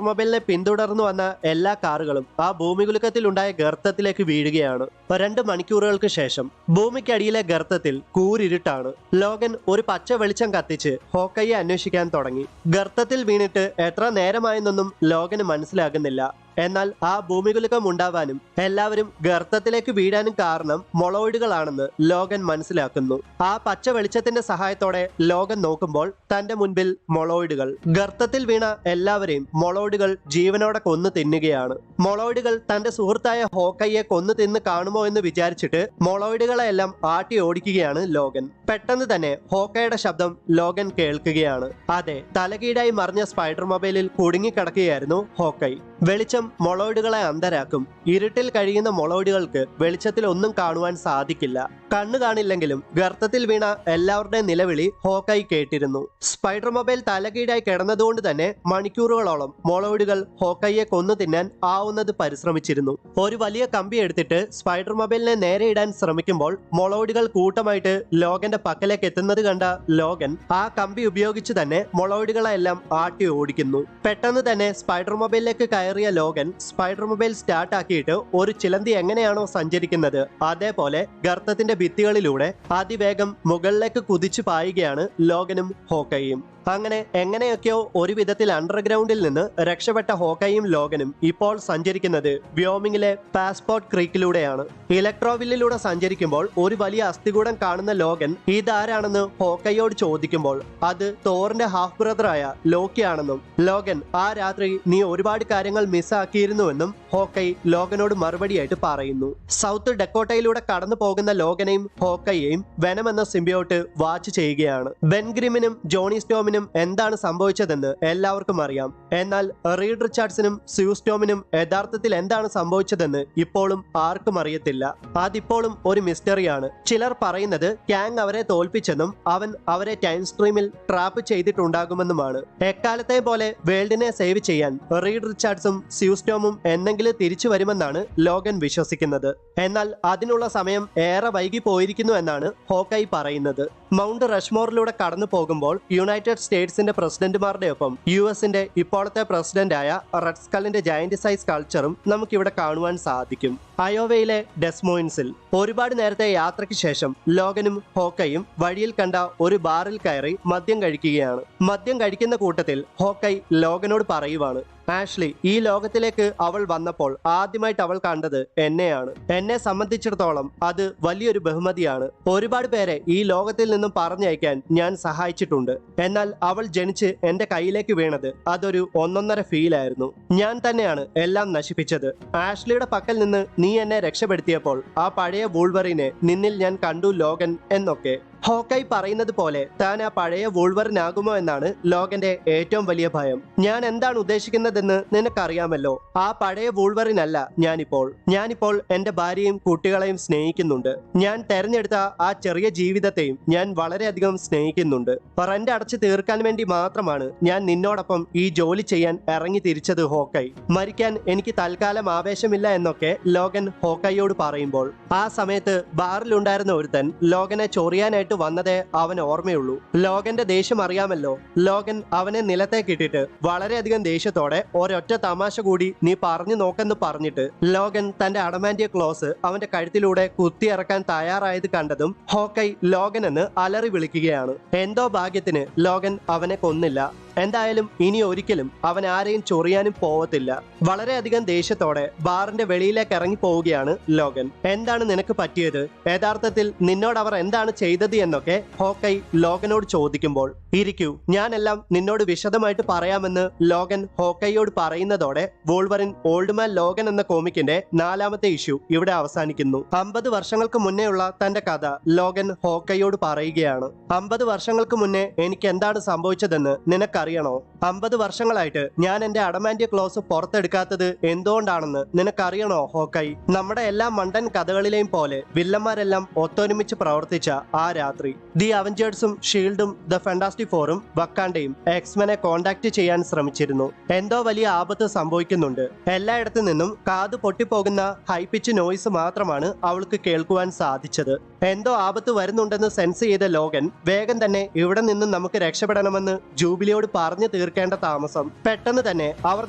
മൊബൈലിനെ പിന്തുടർന്നു വന്ന എല്ലാ കാറുകളും ആ ഭൂമികുലുക്കത്തിൽ ഉണ്ടായ ഗർത്തത്തിലേക്ക് വീഴുകയാണ്. 2 മണിക്കൂറുകൾക്ക് ശേഷം ഭൂമിക്കടിയിലെ ഗർത്തത്തിൽ കൂരിരുട്ടാണ്. ലോഗൻ ഒരു പച്ച വെളിച്ചം കത്തിച്ച് ഹോക്കൈയെ അന്വേഷിക്കാൻ തുടങ്ങി. ഗർത്തത്തിൽ വീണിട്ട് എത്ര നേരമായെന്നൊന്നും ലോഗന് മനസ്സിലാകുന്നില്ല. എന്നാൽ ആ ഭൂമികുലുക്കം ഉണ്ടാവാനും എല്ലാവരും ഗർത്തത്തിലേക്ക് വീഴാനും കാരണം മൊളോയിഡുകളാണെന്ന് ലോഗൻ മനസ്സിലാക്കുന്നു. ആ പച്ച വെളിച്ചത്തിന്റെ സഹായത്തോടെ ലോഗൻ നോക്കുമ്പോൾ തന്റെ മുൻപിൽ മൊളോയിഡുകൾ. ഗർത്തത്തിൽ വീണ എല്ലാവരെയും മൊളോയിഡുകൾ ജീവനോടെ കൊന്നു തിന്നുകയാണ്. മൊളോയിഡുകൾ തന്റെ സുഹൃത്തായ ഹോക്കൈയെ കൊന്നു തിന്ന് കാണുമോ എന്ന് വിചാരിച്ചിട്ട് മൊളോയിഡുകളെ എല്ലാം ആട്ടി ഓടിക്കുകയാണ് ലോഗൻ. പെട്ടെന്ന് തന്നെ ഹോക്കയുടെ ശബ്ദം ലോഗൻ കേൾക്കുകയാണ്. അതെ, തലകീഴായി മറിഞ്ഞ സ്പൈഡർ മൊബൈലിൽ കുടുങ്ങിക്കിടക്കുകയായിരുന്നു ഹോക്കൈ. വെളിച്ചം മൊളോയിഡുകളെ അന്ധരാക്കും. ഇരുട്ടിൽ കഴിയുന്ന മൊളോയിഡുകൾക്ക് വെളിച്ചത്തിൽ ഒന്നും കാണുവാൻ സാധിക്കില്ല. കണ്ണു കാണില്ലെങ്കിലും ഗർത്തത്തിൽ വീണ എല്ലാവരുടെയും നിലവിളി ഹോക്കൈ കേട്ടിരുന്നു. സ്പൈഡർ മൊബൈൽ തലകീഴായി കിടന്നതുകൊണ്ട് തന്നെ മണിക്കൂറുകളോളം മൊളോയിഡുകൾ ഹോക്കൈയെ കൊന്നു തിന്നാൻ ആവുന്നത് പരിശ്രമിച്ചിരുന്നു. ഒരു വലിയ കമ്പി എടുത്തിട്ട് സ്പൈഡർ മൊബൈലിനെ നേരെ ഇടാൻ ശ്രമിക്കുമ്പോൾ മൊളോയിഡുകൾ കൂട്ടമായിട്ട് ലോഗന്റെ പക്കലേക്ക് എത്തുന്നത് കണ്ട ലോഗൻ ആ കമ്പി ഉപയോഗിച്ച് തന്നെ മൊളോയിഡുകളെ എല്ലാം ആട്ടി ഓടിക്കുന്നു. പെട്ടെന്ന് തന്നെ സ്പൈഡർ മൊബൈലിലേക്ക് കയറിയ ലോഗൻ സ്പൈഡർ മൊബൈൽ സ്റ്റാർട്ട് ആക്കിയിട്ട് ഒരു ചിലന്തി എങ്ങനെയാണോ സഞ്ചരിക്കുന്നത് അതേപോലെ ഗർത്തത്തിന്റെ ഭിത്തികളിലൂടെ അതിവേഗം മുകളിലേക്ക് കുതിച്ചു പായുകയാണ് ലോഗനും ഹോക്കൈയും. അങ്ങനെ എങ്ങനെയൊക്കെയോ ഒരു വിധത്തിൽ അണ്ടർഗ്രൗണ്ടിൽ നിന്ന് രക്ഷപ്പെട്ട ഹോക്കൈയും ലോഗനും ഇപ്പോൾ സഞ്ചരിക്കുന്നത് വ്യോമിങ്ങിലെ പാസ്പോർട്ട് ക്രീക്കിലൂടെയാണ്. ഇലക്ട്രോവില്ലിലൂടെ സഞ്ചരിക്കുമ്പോൾ ഒരു വലിയ അസ്ഥികൂടം കാണുന്ന ലോഗൻ ഇതാരാണെന്ന് ഹോക്കൈയോട് ചോദിക്കുമ്പോൾ അത് തോറിന്റെ ഹാഫ് ബ്രദറായ ലോക്കിയാണെന്നും ലോഗൻ ആ രാത്രി നീ ഒരുപാട് കാര്യങ്ങൾ മിസ്സാക്കിയിരുന്നുവെന്നും ഹോക്കൈ ലോഗനോട് മറുപടിയായിട്ട് പറയുന്നു. സൗത്ത് ഡെക്കോട്ടയിലൂടെ കടന്നു പോകുന്ന ലോഗനെയും ഹോക്കൈയെയും വെനം എന്ന സിംബിയോട്ട് വാച്ച് ചെയ്യുകയാണ്. ബെൻ ഗ്രിമിനും ജോണി സ്റ്റോമിനും എന്താണ് സംഭവിച്ചതെന്ന് എല്ലാവർക്കും അറിയാം. എന്നാൽ റീഡ് റിച്ചാർഡ്സിനും സ്യൂ സ്റ്റോമിനും യഥാർത്ഥത്തിൽ എന്താണ് സംഭവിച്ചതെന്ന് ഇപ്പോഴും ആർക്കും അറിയത്തില്ല. അതിപ്പോഴും ഒരു മിസ്റ്ററിയാണ്. ചിലർ പറയുന്നത് കാങ് അവരെ തോൽപ്പിച്ചെന്നും അവൻ അവരെ ടൈം സ്ട്രീമിൽ ട്രാപ്പ് ചെയ്തിട്ടുണ്ടാകുമെന്നുമാണ്. എക്കാലത്തെ പോലെ വേൾഡിനെ സേവ് ചെയ്യാൻ റീഡ് റിച്ചാർഡ്സും സ്യൂ സ്റ്റോമും എന്നെങ്കിലും തിരിച്ചു വരുമെന്നാണ് ലോഗൻ വിശ്വസിക്കുന്നത്. എന്നാൽ അതിനുള്ള സമയം ഏറെ വൈകി പോയിരിക്കുന്നു എന്നാണ് ഹോക്കൈ പറയുന്നത്. മൗണ്ട് റഷ്മോറിലൂടെ കടന്നു പോകുമ്പോൾ യുണൈറ്റഡ് സ്റ്റേറ്റ്സിന്റെ പ്രസിഡന്റുമാരുടെ ഒപ്പം US-ന്റെ ഇപ്പോഴത്തെ പ്രസിഡന്റായ റെഡ് സ്കലിന്റെ ജയന്റ് സൈസ് കൾച്ചറും നമുക്കിവിടെ കാണുവാൻ സാധിക്കും. അയോവയിലെ ഡെസ്മോയിൻസിൽ ഒരുപാട് നേരത്തെ യാത്രയ്ക്ക് ശേഷം ലോഗനും ഹോക്കൈയും വഴിയിൽ കണ്ട ഒരു ബാറിൽ കയറി മദ്യം കഴിക്കുകയാണ്. മദ്യം കഴിക്കുന്ന കൂട്ടത്തിൽ ഹോക്കൈ ലോഗനോട് പറയുവാണ്, ആഷ്ലി, ഈ ലോകത്തിലേക്ക് അവൾ വന്നപ്പോൾ ആദ്യമായിട്ട് അവൾ കണ്ടത് എന്നെയാണ്. എന്നെ സംബന്ധിച്ചിടത്തോളം അത് വലിയൊരു ബഹുമതിയാണ്. ഒരുപാട് പേരെ ഈ ലോകത്തിൽ നിന്നും പറഞ്ഞയക്കാൻ ഞാൻ സഹായിച്ചിട്ടുണ്ട്. എന്നാൽ അവൾ ജനിച്ച് എന്റെ കയ്യിലേക്ക് വീണത് അതൊരു ഒന്നൊന്നര ഫീലായിരുന്നു. ഞാൻ തന്നെയാണ് എല്ലാം നശിപ്പിച്ചത്. ആഷ്ലിയുടെ പക്കൽ നിന്ന് നീ എന്നെ രക്ഷപ്പെടുത്തിയപ്പോൾ ആ പഴയ വൂൾവറിനെ നിന്നിൽ ഞാൻ കണ്ടു ലോഗൻ എന്നൊക്കെ. ഹോക്കൈ പറയുന്നത് പോലെ താൻ ആ പഴയ വൂൾവറിനാകുമോ എന്നാണ് ലോഗന്റെ ഏറ്റവും വലിയ ഭയം. ഞാൻ എന്താണ് ഉദ്ദേശിക്കുന്നതെന്ന് നിനക്കറിയാമല്ലോ. ആ പഴയ വൂൾവറിനല്ല ഞാനിപ്പോൾ എന്റെ ഭാര്യയും കുട്ടികളെയും സ്നേഹിക്കുന്നുണ്ട്. ഞാൻ തെരഞ്ഞെടുത്ത ആ ചെറിയ ജീവിതത്തെയും ഞാൻ വളരെയധികം സ്നേഹിക്കുന്നുണ്ട്. റെന്റ് അടച്ചു തീർക്കാൻ വേണ്ടി മാത്രമാണ് ഞാൻ നിന്നോടൊപ്പം ഈ ജോലി ചെയ്യാൻ ഇറങ്ങി തിരിച്ചത് ഹോക്കൈ. മരിക്കാൻ എനിക്ക് തൽക്കാലം ആവേശമില്ല എന്നൊക്കെ ലോഗൻ ഹോക്കൈയോട് പറയുമ്പോൾ ആ സമയത്ത് ബാറിലുണ്ടായിരുന്ന ഒരുത്തൻ ലോഗനെ ചൊറിയാനായിട്ട് വന്നതേ അവന് ഓർമ്മയുള്ളൂ. ലോഗന്റെ ദേഷ്യം അറിയാമല്ലോ. ലോഗൻ അവനെ നിലത്തേക്കിട്ടിട്ട് വളരെയധികം ദേഷ്യത്തോടെ ഒരൊറ്റ തമാശ കൂടി നീ പറഞ്ഞു നോക്കെന്ന് പറഞ്ഞിട്ട് ലോഗൻ തന്റെ അടമാന്റിയ ക്ലോസ് അവന്റെ കഴുത്തിലൂടെ കുത്തിയിറക്കാൻ തയ്യാറായത് കണ്ടതും ഹോക്കൈ ലോഗൻ എന്ന് അലറി വിളിക്കുകയാണ്. എന്തോ ഭാഗ്യത്തിന് ലോഗൻ അവനെ കൊന്നില്ല. എന്തായാലും ഇനി ഒരിക്കലും അവൻ ആരെയും ചൊറിയാനും പോവത്തില്ല. വളരെയധികം ദേഷ്യത്തോടെ ബാറിന്റെ വെളിയിലേക്ക് ഇറങ്ങി പോവുകയാണ് ലോഗൻ. എന്താണ് നിനക്ക് പറ്റിയത്? യഥാർത്ഥത്തിൽ നിന്നോട് അവർ എന്താണ് ചെയ്തത് എന്നൊക്കെ ഹോക്കൈ ലോഗനോട് ചോദിക്കുമ്പോൾ ഇരിക്കൂ, ഞാനെല്ലാം നിന്നോട് വിശദമായിട്ട് പറയാമെന്ന് ലോഗൻ ഹോക്കൈയോട് പറയുന്നതോടെ വോൾവറിൻ ഓൾഡ് മാൻ ലോഗൻ എന്ന കോമിക്കിന്റെ 4ാമത്തെ ഇഷ്യൂ ഇവിടെ അവസാനിക്കുന്നു. 50 വർഷങ്ങൾക്ക് മുന്നേയുള്ള തന്റെ കഥ ലോഗൻ ഹോക്കൈയോട് പറയുകയാണ്. 50 വർഷങ്ങൾക്ക് മുന്നേ എനിക്ക് എന്താണ് സംഭവിച്ചതെന്ന് നിനക്ക് നിനക്കറിയണോ? 50 വർഷങ്ങളായിട്ട് ഞാൻ എന്റെ അഡമാന്റിയ ക്ലോസ് പുറത്തെടുക്കാത്തത് എന്തുകൊണ്ടാണെന്ന് നിനക്കറിയണോ ഹോക്കൈ? നമ്മുടെ എല്ലാ മണ്ടൻ കഥകളിലെയും പോലെ വില്ലന്മാരെല്ലാം ഒത്തൊരുമിച്ച് പ്രവർത്തിച്ച ആ രാത്രി ദി അവഞ്ചേഴ്സും ഷീൽഡും ദ ഫാന്റാസ്റ്റിക് ഫോറും വക്കാണ്ടയും എക്സ്മെനെ കോണ്ടാക്ട് ചെയ്യാൻ ശ്രമിച്ചിരുന്നു. എന്തോ വലിയ ആപത്ത് സംഭവിക്കുന്നുണ്ട്. എല്ലായിടത്തു നിന്നും കാത് പൊട്ടിപ്പോകുന്ന ഹൈ പിച്ച് നോയ്സ് മാത്രമാണ് അവൾക്ക് കേൾക്കുവാൻ സാധിച്ചത്. എന്തോ ആപത്ത് വരുന്നുണ്ടെന്ന് സെൻസ് ചെയ്ത ലോഗൻ വേഗം തന്നെ ഇവിടെ നിന്ന് നമുക്ക് രക്ഷപ്പെടണമെന്ന് ജൂബിലിയോട് പറഞ്ഞു തീർക്കേണ്ട താമസം. പെട്ടെന്ന് തന്നെ അവർ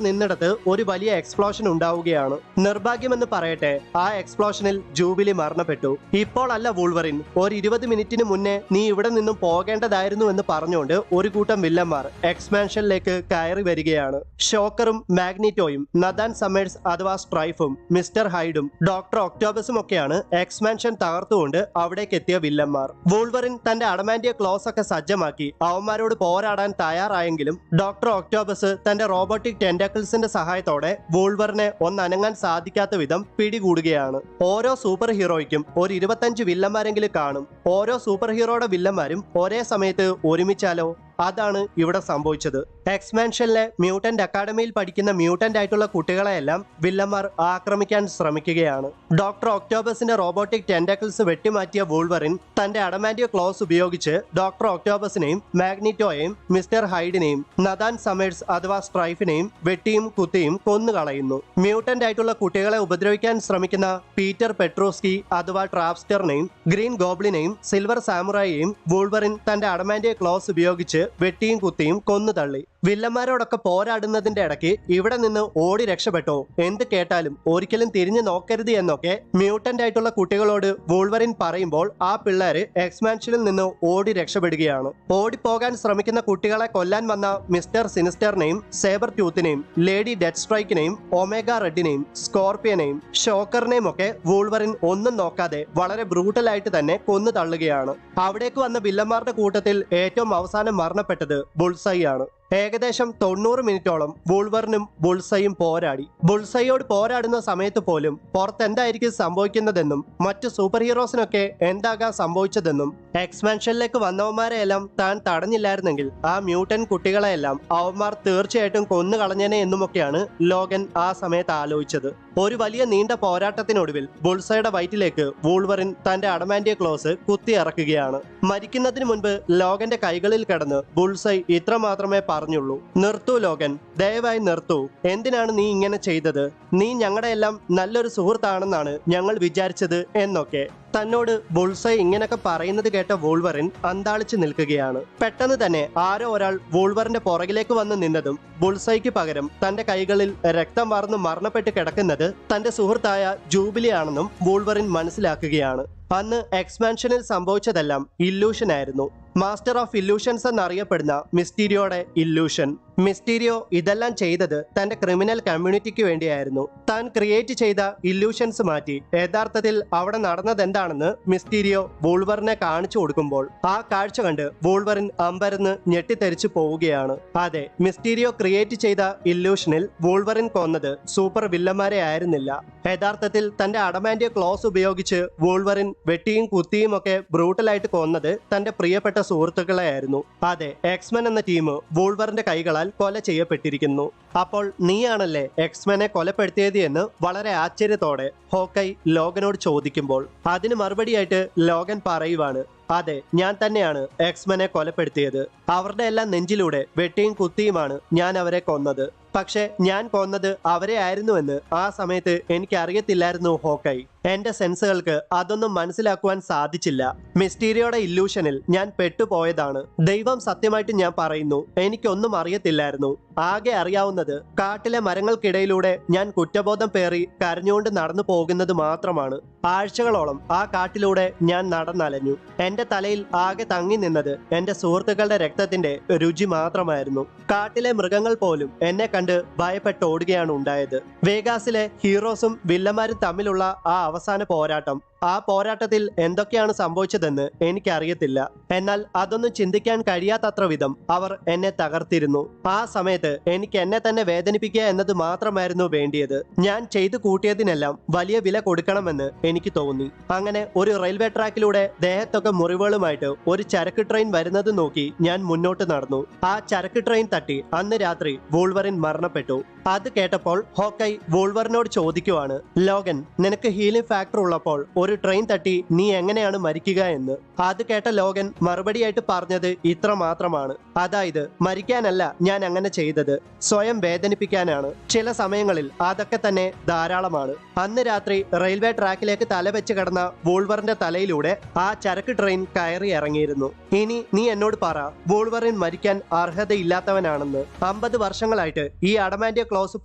നിന്നിടത്ത് ഒരു വലിയ എക്സ്പ്ലോഷൻ ഉണ്ടാവുകയാണ്. നിർഭാഗ്യമെന്ന് പറയട്ടെ, ആ എക്സ്പ്ലോഷനിൽ ജൂബിലി മരണപ്പെട്ടു. ഇപ്പോൾ അല്ല വൂൾവറിൻ, ഒരു 20 മിനിറ്റിന് മുന്നേ നീ ഇവിടെ നിന്നും പോകേണ്ടതായിരുന്നു എന്ന് പറഞ്ഞുകൊണ്ട് ഒരു കൂട്ടം വില്ലന്മാർ എക്സ്പാൻഷനിലേക്ക് കയറി വരികയാണ്. ഷോക്കറും മാഗ്നീറ്റോയും നദാൻ സമേഴ്സ് അഥവാ സ്ട്രൈഫും മിസ്റ്റർ ഹൈഡും ഡോക്ടർ ഒക്ടോബസും ഒക്കെയാണ് എക്സ്പാൻഷൻ തകർത്തുകൊണ്ട് അവിടേക്ക് എത്തിയ വില്ലന്മാർ. വൂൾവറിൻ തന്റെ അഡമാന്റിയ ക്ലോസ് ഒക്കെ സജ്ജമാക്കി അവന്മാരോട് പോരാടാൻ തയ്യാറായെങ്കിലും ഡോക്ടർ ഒക്ടോബസ് തന്റെ റോബോട്ടിക് ടെന്റാക്കിൾസിന്റെ സഹായത്തോടെ വൂൾവറിനെ ഒന്നനങ്ങാൻ സാധിക്കാത്ത വിധം പിടികൂടുകയാണ്. ഓരോ സൂപ്പർ ഹീറോയ്ക്കും ഒരു 25 വില്ലന്മാരെങ്കിലും കാണും. ഓരോ സൂപ്പർ ഹീറോയുടെ വില്ലന്മാരും ഒരേ സമയത്ത് ഒരുമിച്ചാലോ? അതാണ് ഇവിടെ സംഭവിച്ചത്. എക്സ്പാൻഷനിലെ മ്യൂട്ടന്റ് അക്കാഡമിയിൽ പഠിക്കുന്ന മ്യൂട്ടന്റ് ആയിട്ടുള്ള കുട്ടികളെയെല്ലാം വില്ലന്മാർ ആക്രമിക്കാൻ ശ്രമിക്കുകയാണ്. ഡോക്ടർ ഒക്ടോബസിന്റെ റോബോട്ടിക് ടെന്റാക്കിൾസ് വെട്ടിമാറ്റിയ വൂൾവറിൻ തന്റെ അഡമാന്റിയ ക്ലോസ് ഉപയോഗിച്ച് ഡോക്ടർ ഒക്ടോബസിനെയും മാഗ്നീറ്റോയെയും മിസ്റ്റർ ഹൈഡിനെയും നദാൻ സമേഴ്സ് അഥവാ സ്ട്രൈഫിനെയും വെട്ടിയും കുത്തിയും കൊന്നുകളയുന്നു. മ്യൂട്ടന്റ് ആയിട്ടുള്ള കുട്ടികളെ ഉപദ്രവിക്കാൻ ശ്രമിക്കുന്ന പീറ്റർ പെട്രോസ്കി അഥവാ ട്രാപ്സ്റ്ററിനെയും ഗ്രീൻ ഗോബ്ലിനെയും സിൽവർ സാമുറായിയെയും വൂൾവറിൻ തന്റെ അഡമാന്റിയ ക്ലോസ് ഉപയോഗിച്ച് വെട്ടിയും കുത്തിയും കൊന്നു തള്ളി. വില്ലന്മാരോടൊക്കെ പോരാടുന്നതിന്റെ ഇടയ്ക്ക് ഇവിടെ നിന്ന് ഓടി രക്ഷപ്പെട്ടോ? എന്ത് കേട്ടാലും ഒരിക്കലും തിരിഞ്ഞു നോക്കരുത് എന്നൊക്കെ മ്യൂട്ടന്റ് ആയിട്ടുള്ള കുട്ടികളോട് വൂൾവറിൻ പറയുമ്പോൾ ആ പിള്ളേര് എക്സ്പാൻഷനിൽ നിന്ന് ഓടി രക്ഷപ്പെടുകയാണ്. ഓടിപ്പോകാൻ ശ്രമിക്കുന്ന കുട്ടികളെ കൊല്ലാൻ വന്ന മിസ്റ്റർ സിനിസ്റ്ററിനെയും സേബർ ട്യൂത്തിനെയും ലേഡി ഡെഡ് സ്ട്രൈക്കിനെയും ഒമേഗ റെഡിനെയും സ്കോർപ്പിയനെയും ഷോക്കറിനെയും ഒക്കെ വൂൾവറിൻ ഒന്നും നോക്കാതെ വളരെ ബ്രൂട്ടലായിട്ട് തന്നെ കൊന്നു തള്ളുകയാണ്. അവിടേക്ക് വന്ന വില്ലന്മാരുടെ കൂട്ടത്തിൽ ഏറ്റവും അവസാനം മരണപ്പെട്ടത് ബുൾസൈ ആണ്. ഏകദേശം 90 മിനിറ്റോളം വൂൾവറിനും ബുൾസൈയും പോരാടി. ബുൾസൈയോട് പോരാടുന്ന സമയത്ത് പോലും പുറത്ത് എന്തായിരിക്കും സംഭവിക്കുന്നതെന്നും മറ്റു സൂപ്പർ ഹീറോസിനൊക്കെ എന്താകാൻ സംഭവിച്ചതെന്നും എക്സ്പാൻഷനിലേക്ക് വന്നവന്മാരെയെല്ലാം താൻ തടഞ്ഞില്ലായിരുന്നെങ്കിൽ ആ മ്യൂട്ടൻ കുട്ടികളെയെല്ലാം അവന്മാർ തീർച്ചയായിട്ടും കൊന്നു കളഞ്ഞേനെ എന്നുമൊക്കെയാണ് ലോഗൻ ആ സമയത്ത് ആലോചിച്ചത്. ഒരു വലിയ നീണ്ട പോരാട്ടത്തിനൊടുവിൽ ബുൾസൈയുടെ വയറ്റിലേക്ക് വൂൾവറിൻ തന്റെ അഡമാന്റിയ ക്ലോസ് കുത്തിയിറക്കുകയാണ്. മരിക്കുന്നതിന് മുൻപ് ലോഗന്റെ കൈകളിൽ കിടന്ന് ബുൾസൈ ഇത്ര മാത്രമേ പറഞ്ഞുള്ളൂ: നിർത്തൂ ലോഗൻ, ദയവായി നിർത്തൂ. എന്തിനാണ് നീ ഇങ്ങനെ ചെയ്തത്? നീ ഞങ്ങളുടെ എല്ലാം നല്ലൊരു സുഹൃത്താണെന്നാണ് ഞങ്ങൾ വിചാരിച്ചത് എന്നൊക്കെ. തന്നോട് ബുൾസൈ ഇങ്ങനൊക്കെ പറയുന്നത് കേട്ട വൂൾവറിൻ അന്താളിച്ച് നിൽക്കുകയാണ്. പെട്ടെന്ന് തന്നെ ആരോ ഒരാൾ വൂൾവറിന്റെ പുറകിലേക്ക് വന്ന് നിന്നതും ബുൾസൈക്ക് പകരം തന്റെ കൈകളിൽ രക്തം വാർന്ന് മരണപ്പെട്ട് കിടക്കുന്നത് തന്റെ സുഹൃത്തായ ജൂബിലി ആണെന്നും വൂൾവറിൻ മനസ്സിലാക്കുകയാണ്. അന്ന് എക്സ്പാൻഷനിൽ സംഭവിച്ചതെല്ലാം ഇല്ലൂഷൻ ആയിരുന്നു. മാസ്റ്റർ ഓഫ് ഇല്ലൂഷൻസ് എന്നറിയപ്പെടുന്ന മിസ്റ്റീരിയോയുടെ ഇല്ലൂഷൻ. മിസ്റ്റീരിയോ ഇതെല്ലാം ചെയ്തത് തന്റെ ക്രിമിനൽ കമ്മ്യൂണിറ്റിക്ക് വേണ്ടിയായിരുന്നു. താൻ ക്രിയേറ്റ് ചെയ്ത ഇല്ലൂഷൻസ് മാറ്റി യഥാർത്ഥത്തിൽ അവിടെ നടന്നത് എന്താണെന്ന് മിസ്റ്റീരിയോ വൂൾവറിനെ കാണിച്ചു കൊടുക്കുമ്പോൾ ആ കാഴ്ച കണ്ട് വൂൾവറിൻ അമ്പരന്ന് ഞെട്ടിത്തെറിച്ചു പോവുകയാണ്. അതെ, മിസ്റ്റീരിയോ ക്രിയേറ്റ് ചെയ്ത ഇല്ലൂഷനിൽ വൂൾവറിൻ കൊന്നത് സൂപ്പർ വില്ലന്മാരെ ആയിരുന്നില്ല. യഥാർത്ഥത്തിൽ തന്റെ അഡമാന്റിയ ക്ലോസ് ഉപയോഗിച്ച് വൂൾവറിൻ വെട്ടിയും കുത്തിയും ഒക്കെ ബ്രൂട്ടലായിട്ട് കൊന്നത് തന്റെ പ്രിയപ്പെട്ട സുഹൃത്തുക്കളെ ആയിരുന്നു. അതെ, എക്സ്മെൻ എന്ന ടീം വൂൾവറിന്റെ കൈകളാൽ കൊല ചെയ്യപ്പെട്ടിരിക്കുന്നു. അപ്പോൾ നീയാണല്ലേ എക്സ്മെനെ കൊലപ്പെടുത്തിയത് എന്ന് വളരെ ആശ്ചര്യത്തോടെ ഹോക്കൈ ലോഗനോട് ചോദിക്കുമ്പോൾ അതിന് മറുപടിയായിട്ട് ലോഗൻ പറയുവാണ്: അതെ, ഞാൻ തന്നെയാണ് എക്സ്മെനെ കൊലപ്പെടുത്തിയത്. അവരുടെ എല്ലാം നെഞ്ചിലൂടെ വെട്ടിയും കുത്തിയുമാണ് ഞാൻ അവരെ കൊന്നത്. പക്ഷെ ഞാൻ കൊന്നത് അവരെ ആയിരുന്നുവെന്ന് ആ സമയത്ത് എനിക്ക് അറിയത്തില്ലായിരുന്നു ഹോക്കൈ. എന്റെ സെൻസുകൾക്ക് അതൊന്നും മനസ്സിലാക്കുവാൻ സാധിച്ചില്ല. മിസ്റ്റീരിയോയുടെ ഇല്ലൂഷനിൽ ഞാൻ പെട്ടുപോയതാണ്. ദൈവം സത്യമായിട്ട് ഞാൻ പറയുന്നു, എനിക്കൊന്നും അറിയത്തില്ലായിരുന്നു. ആകെ അറിയാവുന്നത് കാട്ടിലെ മരങ്ങൾക്കിടയിലൂടെ ഞാൻ കുറ്റബോധം പേറി കരഞ്ഞുകൊണ്ട് നടന്നു പോകുന്നത് മാത്രമാണ്. ആഴ്ചകളോളം ആ കാട്ടിലൂടെ ഞാൻ നടന്നലഞ്ഞു. എന്റെ തലയിൽ ആകെ തങ്ങി നിന്നത് എന്റെ സുഹൃത്തുക്കളുടെ രക്തത്തിന്റെ രുചി മാത്രമായിരുന്നു. കാട്ടിലെ മൃഗങ്ങൾ പോലും എന്നെ കണ്ട് ഭയപ്പെട്ടോടുകയാണ് ഉണ്ടായത്. വേഗാസിലെ ഹീറോസും വില്ലന്മാരും തമ്മിലുള്ള ആ അവസാന പോരാട്ടം ആ പോരാട്ടത്തിൽ എന്തൊക്കെയാണ് സംഭവിച്ചതെന്ന് എനിക്കറിയത്തില്ല. എന്നാൽ അതൊന്നും ചിന്തിക്കാൻ കഴിയാത്തത്ര വിധം അവർ എന്നെ തകർത്തിരുന്നു. ആ സമയത്ത് എനിക്ക് എന്നെ തന്നെ വേദനിപ്പിക്കുക എന്നത് മാത്രമായിരുന്നു വേണ്ടിയത്. ഞാൻ ചെയ്തു കൂട്ടിയതിനെല്ലാം വലിയ വില കൊടുക്കണമെന്ന് എനിക്ക് തോന്നി. അങ്ങനെ ഒരു റെയിൽവേ ട്രാക്കിലൂടെ ദേഹത്തൊക്കെ മുറിവുകളുമായിട്ട് ഒരു ചരക്ക് ട്രെയിൻ വരുന്നത് നോക്കി ഞാൻ മുന്നോട്ട് നടന്നു. ആ ചരക്ക് ട്രെയിൻ തട്ടി അന്ന് രാത്രി വൂൾവറിൻ മരണപ്പെട്ടു. അത് കേട്ടപ്പോൾ ഹോക്കൈ വൂൾവറിനോട് ചോദിക്കുവാണ്, ലോഗൻ, നിനക്ക് ഹീലിംഗ് ഫാക്ടർ ഉള്ളപ്പോൾ ഒരു ട്രെയിൻ തട്ടി നീ എങ്ങനെയാണ് മരിക്കുക എന്ന്. അത് കേട്ട ലോഗൻ മറുപടിയായിട്ട് പറഞ്ഞത് ഇത്ര മാത്രമാണ്, അതായത് മരിക്കാനല്ല ഞാൻ അങ്ങനെ ചെയ്തത്, സ്വയം വേദനിപ്പിക്കാനാണ്. ചില സമയങ്ങളിൽ അതൊക്കെ തന്നെ ധാരാളമാണ്. അന്ന് രാത്രി റെയിൽവേ ട്രാക്കിലേക്ക് തലവെച്ച് കിടന്ന വൂൾവറിന്റെ തലയിലൂടെ ആ ചരക്ക് ട്രെയിൻ കയറി ഇറങ്ങിയിരുന്നു. ഇനി നീ എന്നോട് പറ, വൂൾവറിൻ മരിക്കാൻ അർഹതയില്ലാത്തവനാണെന്ന്. 50 വർഷങ്ങളായിട്ട് ഈ അഡമാൻഡിയ ക്ലോസ്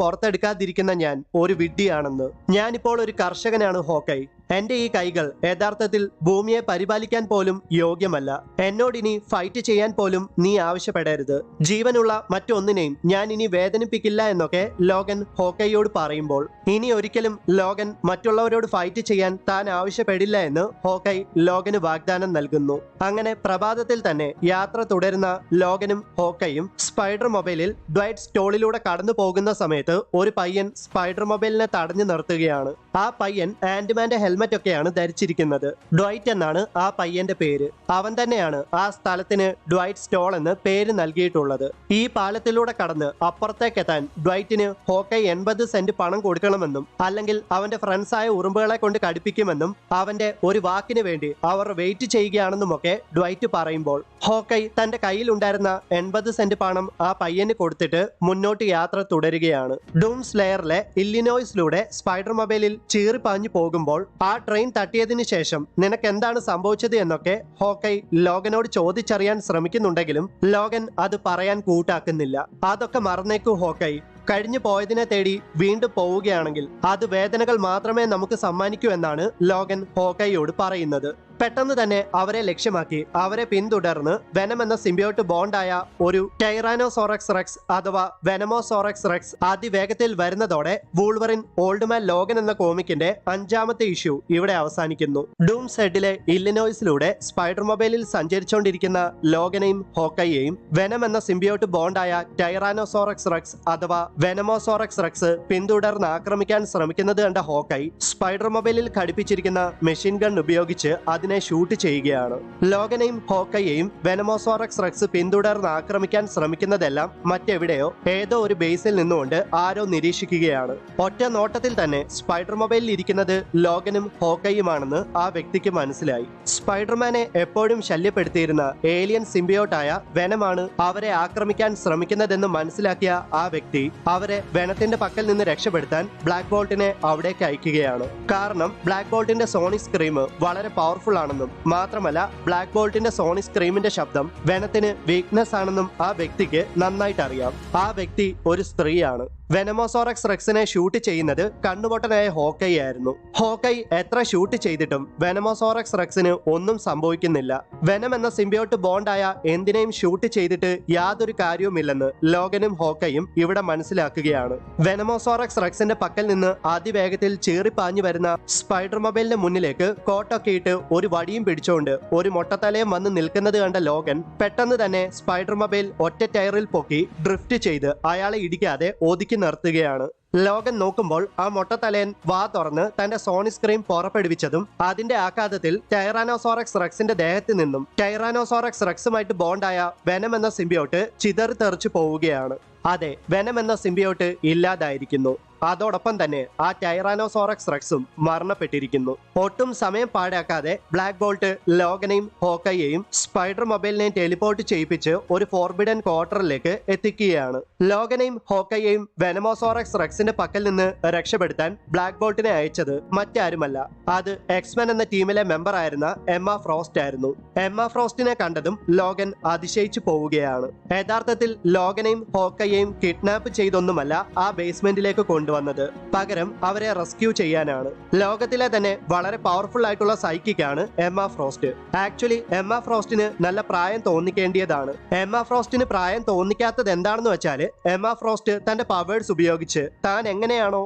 പുറത്തെടുക്കാതിരിക്കുന്ന ഞാൻ ഒരു വിഡ്ഢിയാണെന്ന്. ഞാനിപ്പോൾ ഒരു കർഷകനാണ് ഹോക്കൈ. എന്റെ ഈ കൈകൾ യഥാർത്ഥത്തിൽ ഭൂമിയെ പരിപാലിക്കാൻ പോലും യോഗ്യമല്ല. എന്നോടിനി ഫൈറ്റ് ചെയ്യാൻ പോലും നീ ആവശ്യപ്പെടരുത്. ജീവനുള്ള മറ്റൊന്നിനെയും ഞാൻ ഇനി വേദനിപ്പിക്കില്ല എന്നൊക്കെ ലോഗൻ ഹോക്കൈയോട് പറയുമ്പോൾ ഇനി ഒരിക്കലും ലോഗൻ മറ്റുള്ളവരോട് ഫൈറ്റ് ചെയ്യാൻ താൻ ആവശ്യപ്പെടില്ല എന്ന് ഹോക്കൈ ലോഗന് വാഗ്ദാനം നൽകുന്നു. അങ്ങനെ പ്രഭാതത്തിൽ തന്നെ യാത്ര തുടരുന്ന ലോഗനും ഹോക്കൈയും സ്പൈഡർ മൊബൈലിൽ ഡ്വൈറ്റ് സ്റ്റോളിലൂടെ കടന്നു പോകുന്ന സമയത്ത് ഒരു പയ്യൻ സ്പൈഡർ മൊബൈലിനെ തടഞ്ഞു നിർത്തുകയാണ്. ആ പയ്യൻ ആന്റിമാന്റെ ഹെൽമെറ്റ് ഒക്കെയാണ് ധരിച്ചിരിക്കുന്നത്. ഡ്വൈറ്റ് എന്നാണ് ആ പയ്യന്റെ പേര്. അവൻ തന്നെയാണ് ആ സ്ഥലത്തിന് ഡ്വൈറ്റ് സ്റ്റോൾ എന്ന് പേര് നൽകിയിട്ടുള്ളത്. ഈ പാലത്തിലൂടെ കടന്ന് അപ്പുറത്തേക്ക് എത്താൻ ഡ്വൈറ്റിന് ഹോക്കൈ 80 സെന്റ് പണം കൊടുക്കണമെന്നും അല്ലെങ്കിൽ അവന്റെ ഫ്രണ്ട്സായ ഉറുമ്പുകളെ കൊണ്ട് കടിപ്പിക്കുമെന്നും അവന്റെ ഒരു വാക്കിന് വേണ്ടി അവർ വെയിറ്റ് ചെയ്യുകയാണെന്നുമൊക്കെ ഡ്വൈറ്റ് പറയുമ്പോൾ ഹോക്കൈ തന്റെ കയ്യിലുണ്ടായിരുന്ന 80 സെന്റ് പണം ആ പയ്യന് കൊടുത്തിട്ട് മുന്നോട്ട് യാത്ര തുടരുകയാണ്. ഡൂം സ്ലെയറിലെ ഇല്ലിനോയ്സിലൂടെ സ്പൈഡർ മൊബൈലിൽ ചീറിപ്പാഞ്ഞു പോകുമ്പോൾ ആ ട്രെയിൻ തട്ടിയതിനു ശേഷം നിനക്ക് എന്താണ് സംഭവിച്ചത് എന്നൊക്കെ ഹോക്കൈ ലോഗനോട് ചോദിച്ചറിയാൻ ശ്രമിക്കുന്നുണ്ടെങ്കിലും ലോഗൻ അത് പറയാൻ കൂട്ടാക്കുന്നില്ല. അതൊക്കെ മറന്നേക്കൂ ഹോക്കൈ. കഴിഞ്ഞു പോയതിനെ തേടി വീണ്ടും പോവുകയാണെങ്കിൽ അത് വേദനകൾ മാത്രമേ നമുക്ക് സമ്മാനിക്കൂ എന്നാണ് ലോഗൻ ഹോക്കൈയോട് പറയുന്നത്. പെട്ടെന്ന് തന്നെ അവരെ ലക്ഷ്യമാക്കി അവരെ പിന്തുടർന്ന് വെനം എന്ന സിംബിയോട്ട് ബോണ്ടായ ഒരു ടൈറാനോസോറക്സ് റെക്സ് അഥവാ വെനമോസോറക്സ് റെക്സ് അതിവേഗത്തിൽ വരുന്നതോടെ വൂൾവറിൻ ഓൾഡ് മാൻ ലോഗൻ എന്ന കോമിക്കിന്റെ 5ാമത്തെ ഇഷ്യൂ ഇവിടെ അവസാനിക്കുന്നു. ഡൂം സെഡിലെ ഇല്ലിനോയ്സിലൂടെ സ്പൈഡർ മൊബൈലിൽ സഞ്ചരിച്ചുകൊണ്ടിരിക്കുന്ന ലോഗനെയും ഹോക്കൈയെയും വെനം എന്ന സിംബിയോട്ട് ബോണ്ടായ ടൈറാനോസോറക്സ് റെക്സ് അഥവാ വെനമോസോറക്സ് റെക്സ് പിന്തുടർന്ന് ആക്രമിക്കാൻ ശ്രമിക്കുന്നത് കണ്ട ഹോക്കൈ സ്പൈഡർ മൊബൈലിൽ ഘടിപ്പിച്ചിരിക്കുന്ന മെഷീൻ ഗൺ ഉപയോഗിച്ച് അതിനെ ഷൂട്ട് ചെയ്യുകയാണ്. ലോഗനെയും ഹോക്കൈയെയും വെനമോസോറക്സ് റെക്സ് പിന്തുടർന്ന് ആക്രമിക്കാൻ ശ്രമിക്കുന്നതെല്ലാം മറ്റെവിടെയോ ഏതോ ഒരു ബേസിൽ നിന്നുകൊണ്ട് ആരോ നിരീക്ഷിക്കുകയാണ്. ഒറ്റ നോട്ടത്തിൽ തന്നെ സ്പൈഡർ മൊബൈലിൽ ഇരിക്കുന്നത് ലോഗനും ഹോക്കൈയുമാണെന്ന് ആ വ്യക്തിക്ക് മനസ്സിലായി. സ്പൈഡർമാനെ എപ്പോഴും ശല്യപ്പെടുത്തിയിരുന്ന ഏലിയൻ സിംബിയോട്ടായ വെനമാണ് അവരെ ആക്രമിക്കാൻ ശ്രമിക്കുന്നതെന്ന് മനസ്സിലാക്കിയ ആ വ്യക്തി അവരെ വെനത്തിന്റെ പക്കൽ നിന്ന് രക്ഷപ്പെടുത്താൻ ബ്ലാക്ക് ബോൾട്ടിനെ അവിടേക്ക് അയക്കുകയാണ്. കാരണം ബ്ലാക്ക് ബോൾട്ടിന്റെ സോണിക് സ്ക്രീം വളരെ പവർഫുൾ ആണെന്നും മാത്രമല്ല ബ്ലാക്ക് ബോൾട്ടിന്റെ സോണിക് സ്ക്രീമിന്റെ ശബ്ദം വെനത്തിന് വീക്ക്നെസ് ആണെന്നും ആ വ്യക്തിക്ക് നന്നായിട്ട് അറിയാം. ആ വ്യക്തി ഒരു സ്ത്രീയാണ്. വെനമോസോറക്സ് റെക്സിനെ ഷൂട്ട് ചെയ്യുന്നത് കണ്ണുപൊട്ടനായ ഹോക്കൈ ആയിരുന്നു. ഹോക്കൈ എത്ര ഷൂട്ട് ചെയ്തിട്ടും വെനമോസോറക്സ് റെക്സിന് ഒന്നും സംഭവിക്കുന്നില്ല. വെനം എന്ന സിംബിയോട്ട് ബോണ്ടായ എന്തിനേയും ഷൂട്ട് ചെയ്തിട്ട് യാതൊരു കാര്യവുമില്ലെന്ന് ലോഗനും ഹോക്കൈയും ഇവിടെ മനസ്സിലാക്കുകയാണ്. വെനമോസോറക്സ് റെക്സിന്റെ പക്കൽ നിന്ന് അതിവേഗത്തിൽ ചീറിപ്പാഞ്ഞു വരുന്ന സ്പൈഡർ മൊബൈലിന്റെ മുന്നിലേക്ക് കോട്ടൊക്കെ ഇട്ട് ഒരു വടിയും പിടിച്ചുകൊണ്ട് ഒരു മൊട്ടത്തലയും വന്ന് നിൽക്കുന്നത് കണ്ട ലോഗൻ പെട്ടെന്ന് തന്നെ സ്പൈഡർ മൊബൈൽ ഒറ്റ ടയറിൽ പൊക്കി ഡ്രിഫ്റ്റ് ചെയ്ത് അയാളെ ഇടിക്കാതെ ഒതുക്കി നിർത്തുകയാണ്. ലോഗൻ നോക്കുമ്പോൾ ആ മൊട്ടത്തലയൻ വാ തുറന്ന് തന്റെ സോണിക് സ്ക്രീം പുറപ്പെടുവിച്ചതും അതിന്റെ ആഘാതത്തിൽ ടൈറാനോസോറക്സ് റെക്സിന്റെ ദേഹത്ത് നിന്നും ടൈറാനോസോറക്സ് റെക്സുമായിട്ട് ബോണ്ടായ വെനം എന്ന സിംബിയോട്ട് ചിതറി തെറിച്ചു പോവുകയാണ്. അതെ, വെനം എന്ന സിംബിയോട്ട് ഇല്ലാതായിരിക്കുന്നു. അതോടൊപ്പം തന്നെ ആ ടൈറാനോസോറക്സ് റെക്സും മരണപ്പെട്ടിരിക്കുന്നു. ഒട്ടും സമയം പാഴാക്കാതെ ബ്ലാക്ക് ബോൾട്ട് ലോഗനെയും ഹോക്കൈയെയും സ്പൈഡർ മൊബൈലിനെയും ടെലിപ്പോർട്ട് ചെയ്യിപ്പിച്ച് ഒരു ഫോർബിഡൻ ക്വാർട്ടറിലേക്ക് എത്തിക്കുകയാണ്. ലോഗനെയും ഹോക്കൈയെയും വെനമോസോറക്സ് റെക്സിന്റെ പക്കൽ നിന്ന് രക്ഷപ്പെടുത്താൻ ബ്ലാക്ക് ബോൾട്ടിനെ അയച്ചത് മറ്റാരുമല്ല, അത് എക്സ്മെൻ എന്ന ടീമിലെ മെമ്പർ ആയിരുന്ന എമ്മ ഫ്രോസ്റ്റ് ആയിരുന്നു. എമ്മ ഫ്രോസ്റ്റിനെ കണ്ടതും ലോഗൻ അതിശയിച്ചു പോവുകയാണ്. യഥാർത്ഥത്തിൽ ലോഗനെയും ഹോക്കൈയെയും കിഡ്നാപ്പ് ചെയ്തൊന്നുമല്ല ആ ബേസ്മെന്റിലേക്ക് കൊണ്ടുപോയി കൊണ്ടുവന്നത്. പകരം അവരെ റെസ്ക്യൂ ചെയ്യാനാണ്. ലോകത്തിലെ തന്നെ വളരെ പവർഫുൾ ആയിട്ടുള്ള സൈക്കിക്കാണ് എമ്മ ഫ്രോസ്റ്റ്. ആക്ച്വലി എമ്മ ഫ്രോസ്റ്റിന് നല്ല പ്രായം തോന്നിക്കേണ്ടിയതാണ്. എമ്മ ഫ്രോസ്റ്റിന് പ്രായം തോന്നിക്കാത്തത് എന്താണെന്ന് വെച്ചാൽ എമ്മ ഫ്രോസ്റ്റ് തന്റെ പവേഴ്സ് ഉപയോഗിച്ച് താൻ എങ്ങനെയാണോ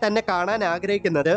തന്നെ കാണാൻ ആഗ്രഹിക്കുന്നത്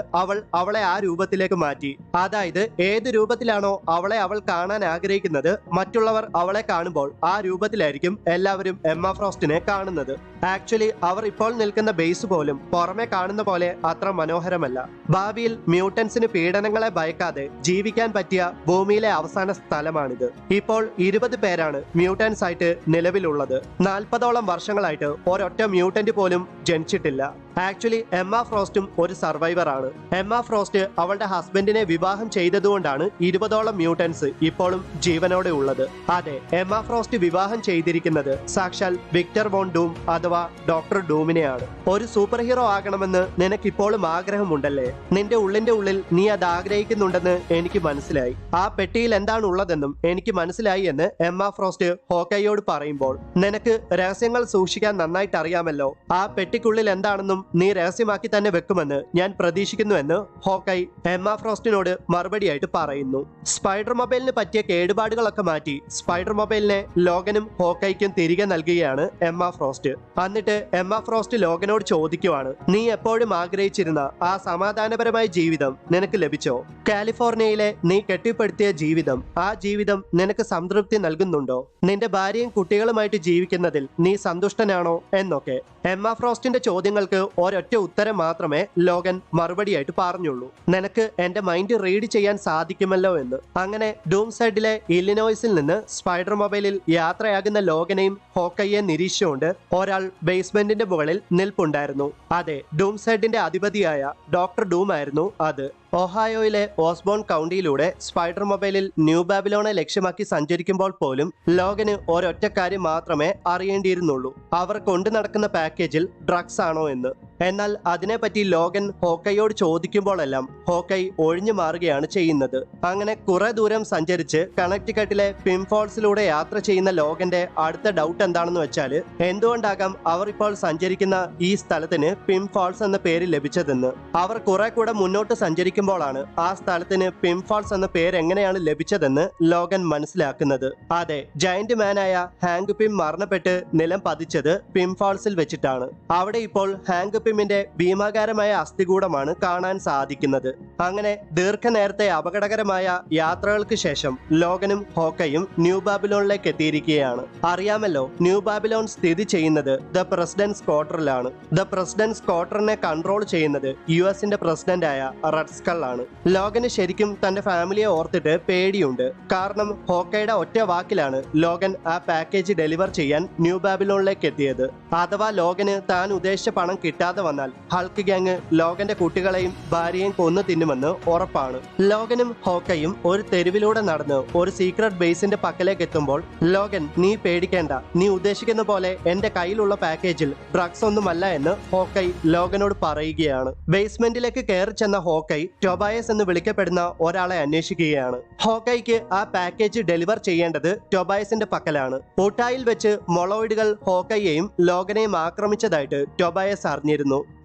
അവളെ ആ രൂപത്തിലേക്ക് മാറ്റി. അതായത് ഏത് രൂപത്തിലാണോ അവൾ കാണാൻ ആഗ്രഹിക്കുന്നത് മറ്റുള്ളവർ അവളെ കാണുമ്പോൾ ആ രൂപത്തിലായിരിക്കും എല്ലാവരും എമ്മ ഫ്രോസ്റ്റിനെ കാണുന്നത്. ആക്ച്വലി അവർ ഇപ്പോൾ നിൽക്കുന്ന ബേസ് പോലും പുറമെ കാണുന്ന പോലെ അത്ര മനോഹരമല്ല. ഭാവിയിൽ മ്യൂട്ടൻസിന് പീഡനങ്ങളെ ഭയക്കാതെ ജീവിക്കാൻ പറ്റിയ ഭൂമിയിലെ അവസാന സ്ഥലമാണിത്. ഇപ്പോൾ 20 പേരാണ് മ്യൂട്ടൻസ് ആയിട്ട് നിലവിലുള്ളത്. 40ഓളം വർഷങ്ങളായിട്ട് ഒരൊറ്റ മ്യൂട്ടന്റ് പോലും ജനിച്ചിട്ടില്ല. ആക്ച്വലി എമ്മ ഫ്രോസ്റ്റും ഒരു സർവൈവർ ആണ്. എമ്മ ഫ്രോസ്റ്റ് അവളുടെ ഹസ്ബൻഡിനെ വിവാഹം ചെയ്തതുകൊണ്ടാണ് 20ഓളം മ്യൂട്ടൻസ് ഇപ്പോഴും ജീവനോടെ ഉള്ളത്. അതെ, എമ്മ ഫ്രോസ്റ്റ് വിവാഹം ചെയ്തിരിക്കുന്നത് സാക്ഷാൽ വിക്ടർ വോൺ ഡൂം അഥവാ ഡോക്ടർ ഡൂമിനെയാണ്. ഒരു സൂപ്പർ ഹീറോ ആകണമെന്ന് നിനക്കിപ്പോഴും ആഗ്രഹമുണ്ടല്ലേ? നിന്റെ ഉള്ളിൽ നീ അത് ആഗ്രഹിക്കുന്നുണ്ടെന്ന് എനിക്ക് മനസ്സിലായി. ആ പെട്ടിയിൽ എന്താണ് ഉള്ളതെന്നും എനിക്ക് മനസ്സിലായി എന്ന് എമ്മ ഫ്രോസ്റ്റ് ഹോക്കൈയോട് പറയുമ്പോൾ, നിനക്ക് രഹസ്യങ്ങൾ സൂക്ഷിക്കാൻ നന്നായിട്ട് അറിയാമല്ലോ. ആ പെട്ടിക്കുള്ളിൽ എന്താണെന്നും നീ രഹസ്യമാക്കി തന്നെ വെക്കുമെന്ന് ഞാൻ പ്രതീക്ഷിക്കുന്നുവെന്ന് ഹോക്കൈ എമ്മ ഫ്രോസ്റ്റിനോട് മറുപടിയായിട്ട് പറയുന്നു. സ്പൈഡർ മൊബൈലിന് പറ്റിയ കേടുപാടുകളൊക്കെ മാറ്റി സ്പൈഡർ മൊബൈലിനെ ലോഗനും ഹോക്കൈക്കും തിരികെ നൽകുകയാണ് എമ്മ ഫ്രോസ്റ്റ്. എന്നിട്ട് എമ്മ ഫ്രോസ്റ്റ് ലോഗനോട് ചോദിക്കുവാണ്, നീ എപ്പോഴും ആഗ്രഹിച്ചിരുന്ന ആ സമാധാനപരമായ ജീവിതം നിനക്ക് ലഭിച്ചോ? കാലിഫോർണിയയിലെ നീ കെട്ടിപ്പടുത്തിയ ജീവിതം, ആ ജീവിതം നിനക്ക് സംതൃപ്തി നൽകുന്നുണ്ടോ? നിന്റെ ഭാര്യയും കുട്ടികളുമായിട്ട് ജീവിക്കുന്നതിൽ നീ സന്തുഷ്ടനാണോ എന്നൊക്കെ. എമ്മ ഫ്രോസ്റ്റിന്റെ ചോദ്യങ്ങൾക്ക് ഒരൊറ്റ ഉത്തരം മാത്രമേ ലോഗൻ മറുപടിയായിട്ട് പറഞ്ഞുള്ളൂ, നിനക്ക് എന്റെ മൈൻഡ് റീഡ് ചെയ്യാൻ സാധിക്കുമല്ലോ എന്ന്. അങ്ങനെ ഡൂംസൈഡിലെ ഇല്ലിനോയ്സിൽ നിന്ന് സ്പൈഡർ മൊബൈലിൽ യാത്രയാകുന്ന ലോഗനെയും ഹോക്കൈയെ നിരീക്ഷിച്ചുകൊണ്ട് ഒരാൾ ബേസ്മെന്റിന്റെ മുകളിൽ നിൽപ്പുണ്ടായിരുന്നു. അതെ, ഡൂംസൈഡിന്റെ അധിപതിയായ ഡോക്ടർ ഡൂം ആയിരുന്നു അത്. ഒഹായോയിലെ ഓസ്ബോൺ കൗണ്ടിയിലൂടെ സ്പൈഡർ മൊബൈലിൽ ന്യൂ ബാബിലോണെ ലക്ഷ്യമാക്കി സഞ്ചരിക്കുമ്പോൾ പോലും ലോഗന് ഒരൊറ്റ കാര്യം മാത്രമേ അറിയേണ്ടിയിരുന്നുള്ളൂ, അവർ കൊണ്ടു നടക്കുന്ന പാക്കേജിൽ ഡ്രഗ്സ് ആണോ എന്ന്. എന്നാൽ അതിനെപ്പറ്റി ലോഗൻ ഹോക്കൈയോട് ചോദിക്കുമ്പോഴെല്ലാം ഹോക്കൈ ഒഴിഞ്ഞു മാറുകയാണ് ചെയ്യുന്നത്. അങ്ങനെ കുറെ ദൂരം സഞ്ചരിച്ച് കണക്റ്റിക്കട്ടിലെ പിംഫോൾസിലൂടെ യാത്ര ചെയ്യുന്ന ലോഗന്റെ അടുത്ത ഡൗട്ട് എന്താണെന്ന് വെച്ചാൽ, എന്തുകൊണ്ടാകാം അവർ ഇപ്പോൾ സഞ്ചരിക്കുന്ന ഈ സ്ഥലത്തിന് പിംഫോൾസ് എന്ന പേര് ലഭിച്ചതെന്ന്. അവർ കുറെ കൂടെ മുന്നോട്ട് സഞ്ചരിക്കുമ്പോഴാണ് ആ സ്ഥലത്തിന് പിംഫോൾസ് എന്ന പേര് എങ്ങനെയാണ് ലഭിച്ചതെന്ന് ലോഗൻ മനസ്സിലാക്കുന്നത്. അതെ, ജയന്റ് മാനായ ഹാങ്ക് പിം മരണപ്പെട്ട് നിലം പതിച്ചത് പിംഫോൾസിൽ വെച്ചിട്ടാണ്. അവിടെ ഇപ്പോൾ ഹാങ്ക് പിമ്മിന്റെ ഭീമാകാരമായ അസ്ഥികൂടമാണ് കാണാൻ സാധിക്കുന്നത്. അങ്ങനെ ദീർഘനേരത്തെ അപകടകരമായ യാത്രകൾക്ക് ശേഷം ലോഗനും ഹോക്കയും ന്യൂ ബാബിലോണിലേക്ക് എത്തിയിരിക്കുകയാണ്. അറിയാമല്ലോ, ന്യൂ ബാബിലോൺ സ്ഥിതി ചെയ്യുന്നത് ദ പ്രസിഡന്റ്സ് ക്വാർട്ടറിലാണ്. ദ പ്രസിഡന്റ്സ് ക്വാർട്ടറിനെ കൺട്രോൾ ചെയ്യുന്നത് യുഎസിന്റെ പ്രസിഡന്റായ റെഡ് സ്കൾ ആണ്. ലോഗന് ശരിക്കും തന്റെ ഫാമിലിയെ ഓർത്തിട്ട് പേടിയുണ്ട്. കാരണം ഹോക്കയുടെ ഒറ്റ വാക്കിലാണ് ലോഗൻ ആ പാക്കേജ് ഡെലിവർ ചെയ്യാൻ ന്യൂ ബാബിലോണിലേക്ക് എത്തിയത്. അഥവാ ലോഗന് താൻ ഉദ്ദേശിച്ച പണം കിട്ടാതെ വന്നാൽ ഹൾക്ക് ഗ്യാങ് ലോഗന്റെ കുട്ടികളെയും ഭാര്യയും കൊന്നു തിന്നുമെന്ന് ഉറപ്പാണ്. ലോഗനും ഹോക്കയും ഒരു തെരുവിലൂടെ നടന്ന് ഒരു സീക്രട്ട് ബേസിന്റെ പക്കലേക്ക് എത്തുമ്പോൾ, ലോഗൻ, നീ പേടിക്കേണ്ട, നീ ഉദ്ദേശിക്കുന്ന പോലെ എന്റെ കയ്യിലുള്ള പാക്കേജിൽ ഡ്രഗ്സ് ഒന്നുമല്ല എന്ന് ഹോക്കൈ ലോഗനോട് പറയുകയാണ്. ബേസ്മെന്റിലേക്ക് കയറി ചെന്ന ഹോക്കൈ ടൊബായസ് എന്ന് വിളിക്കപ്പെടുന്ന ഒരാളെ അന്വേഷിക്കുകയാണ്. ഹോക്കൈക്ക് ആ പാക്കേജ് ഡെലിവർ ചെയ്യേണ്ടത് ടൊബായസിന്റെ പക്കലാണ്. ഊട്ടായിൽ വെച്ച് മൊളോയിഡുകൾ ഹോക്കൈയെയും ലോഗനെയും ആക്രമിച്ചതായിട്ട് ടൊബായസ് അറിഞ്ഞിരുന്നു.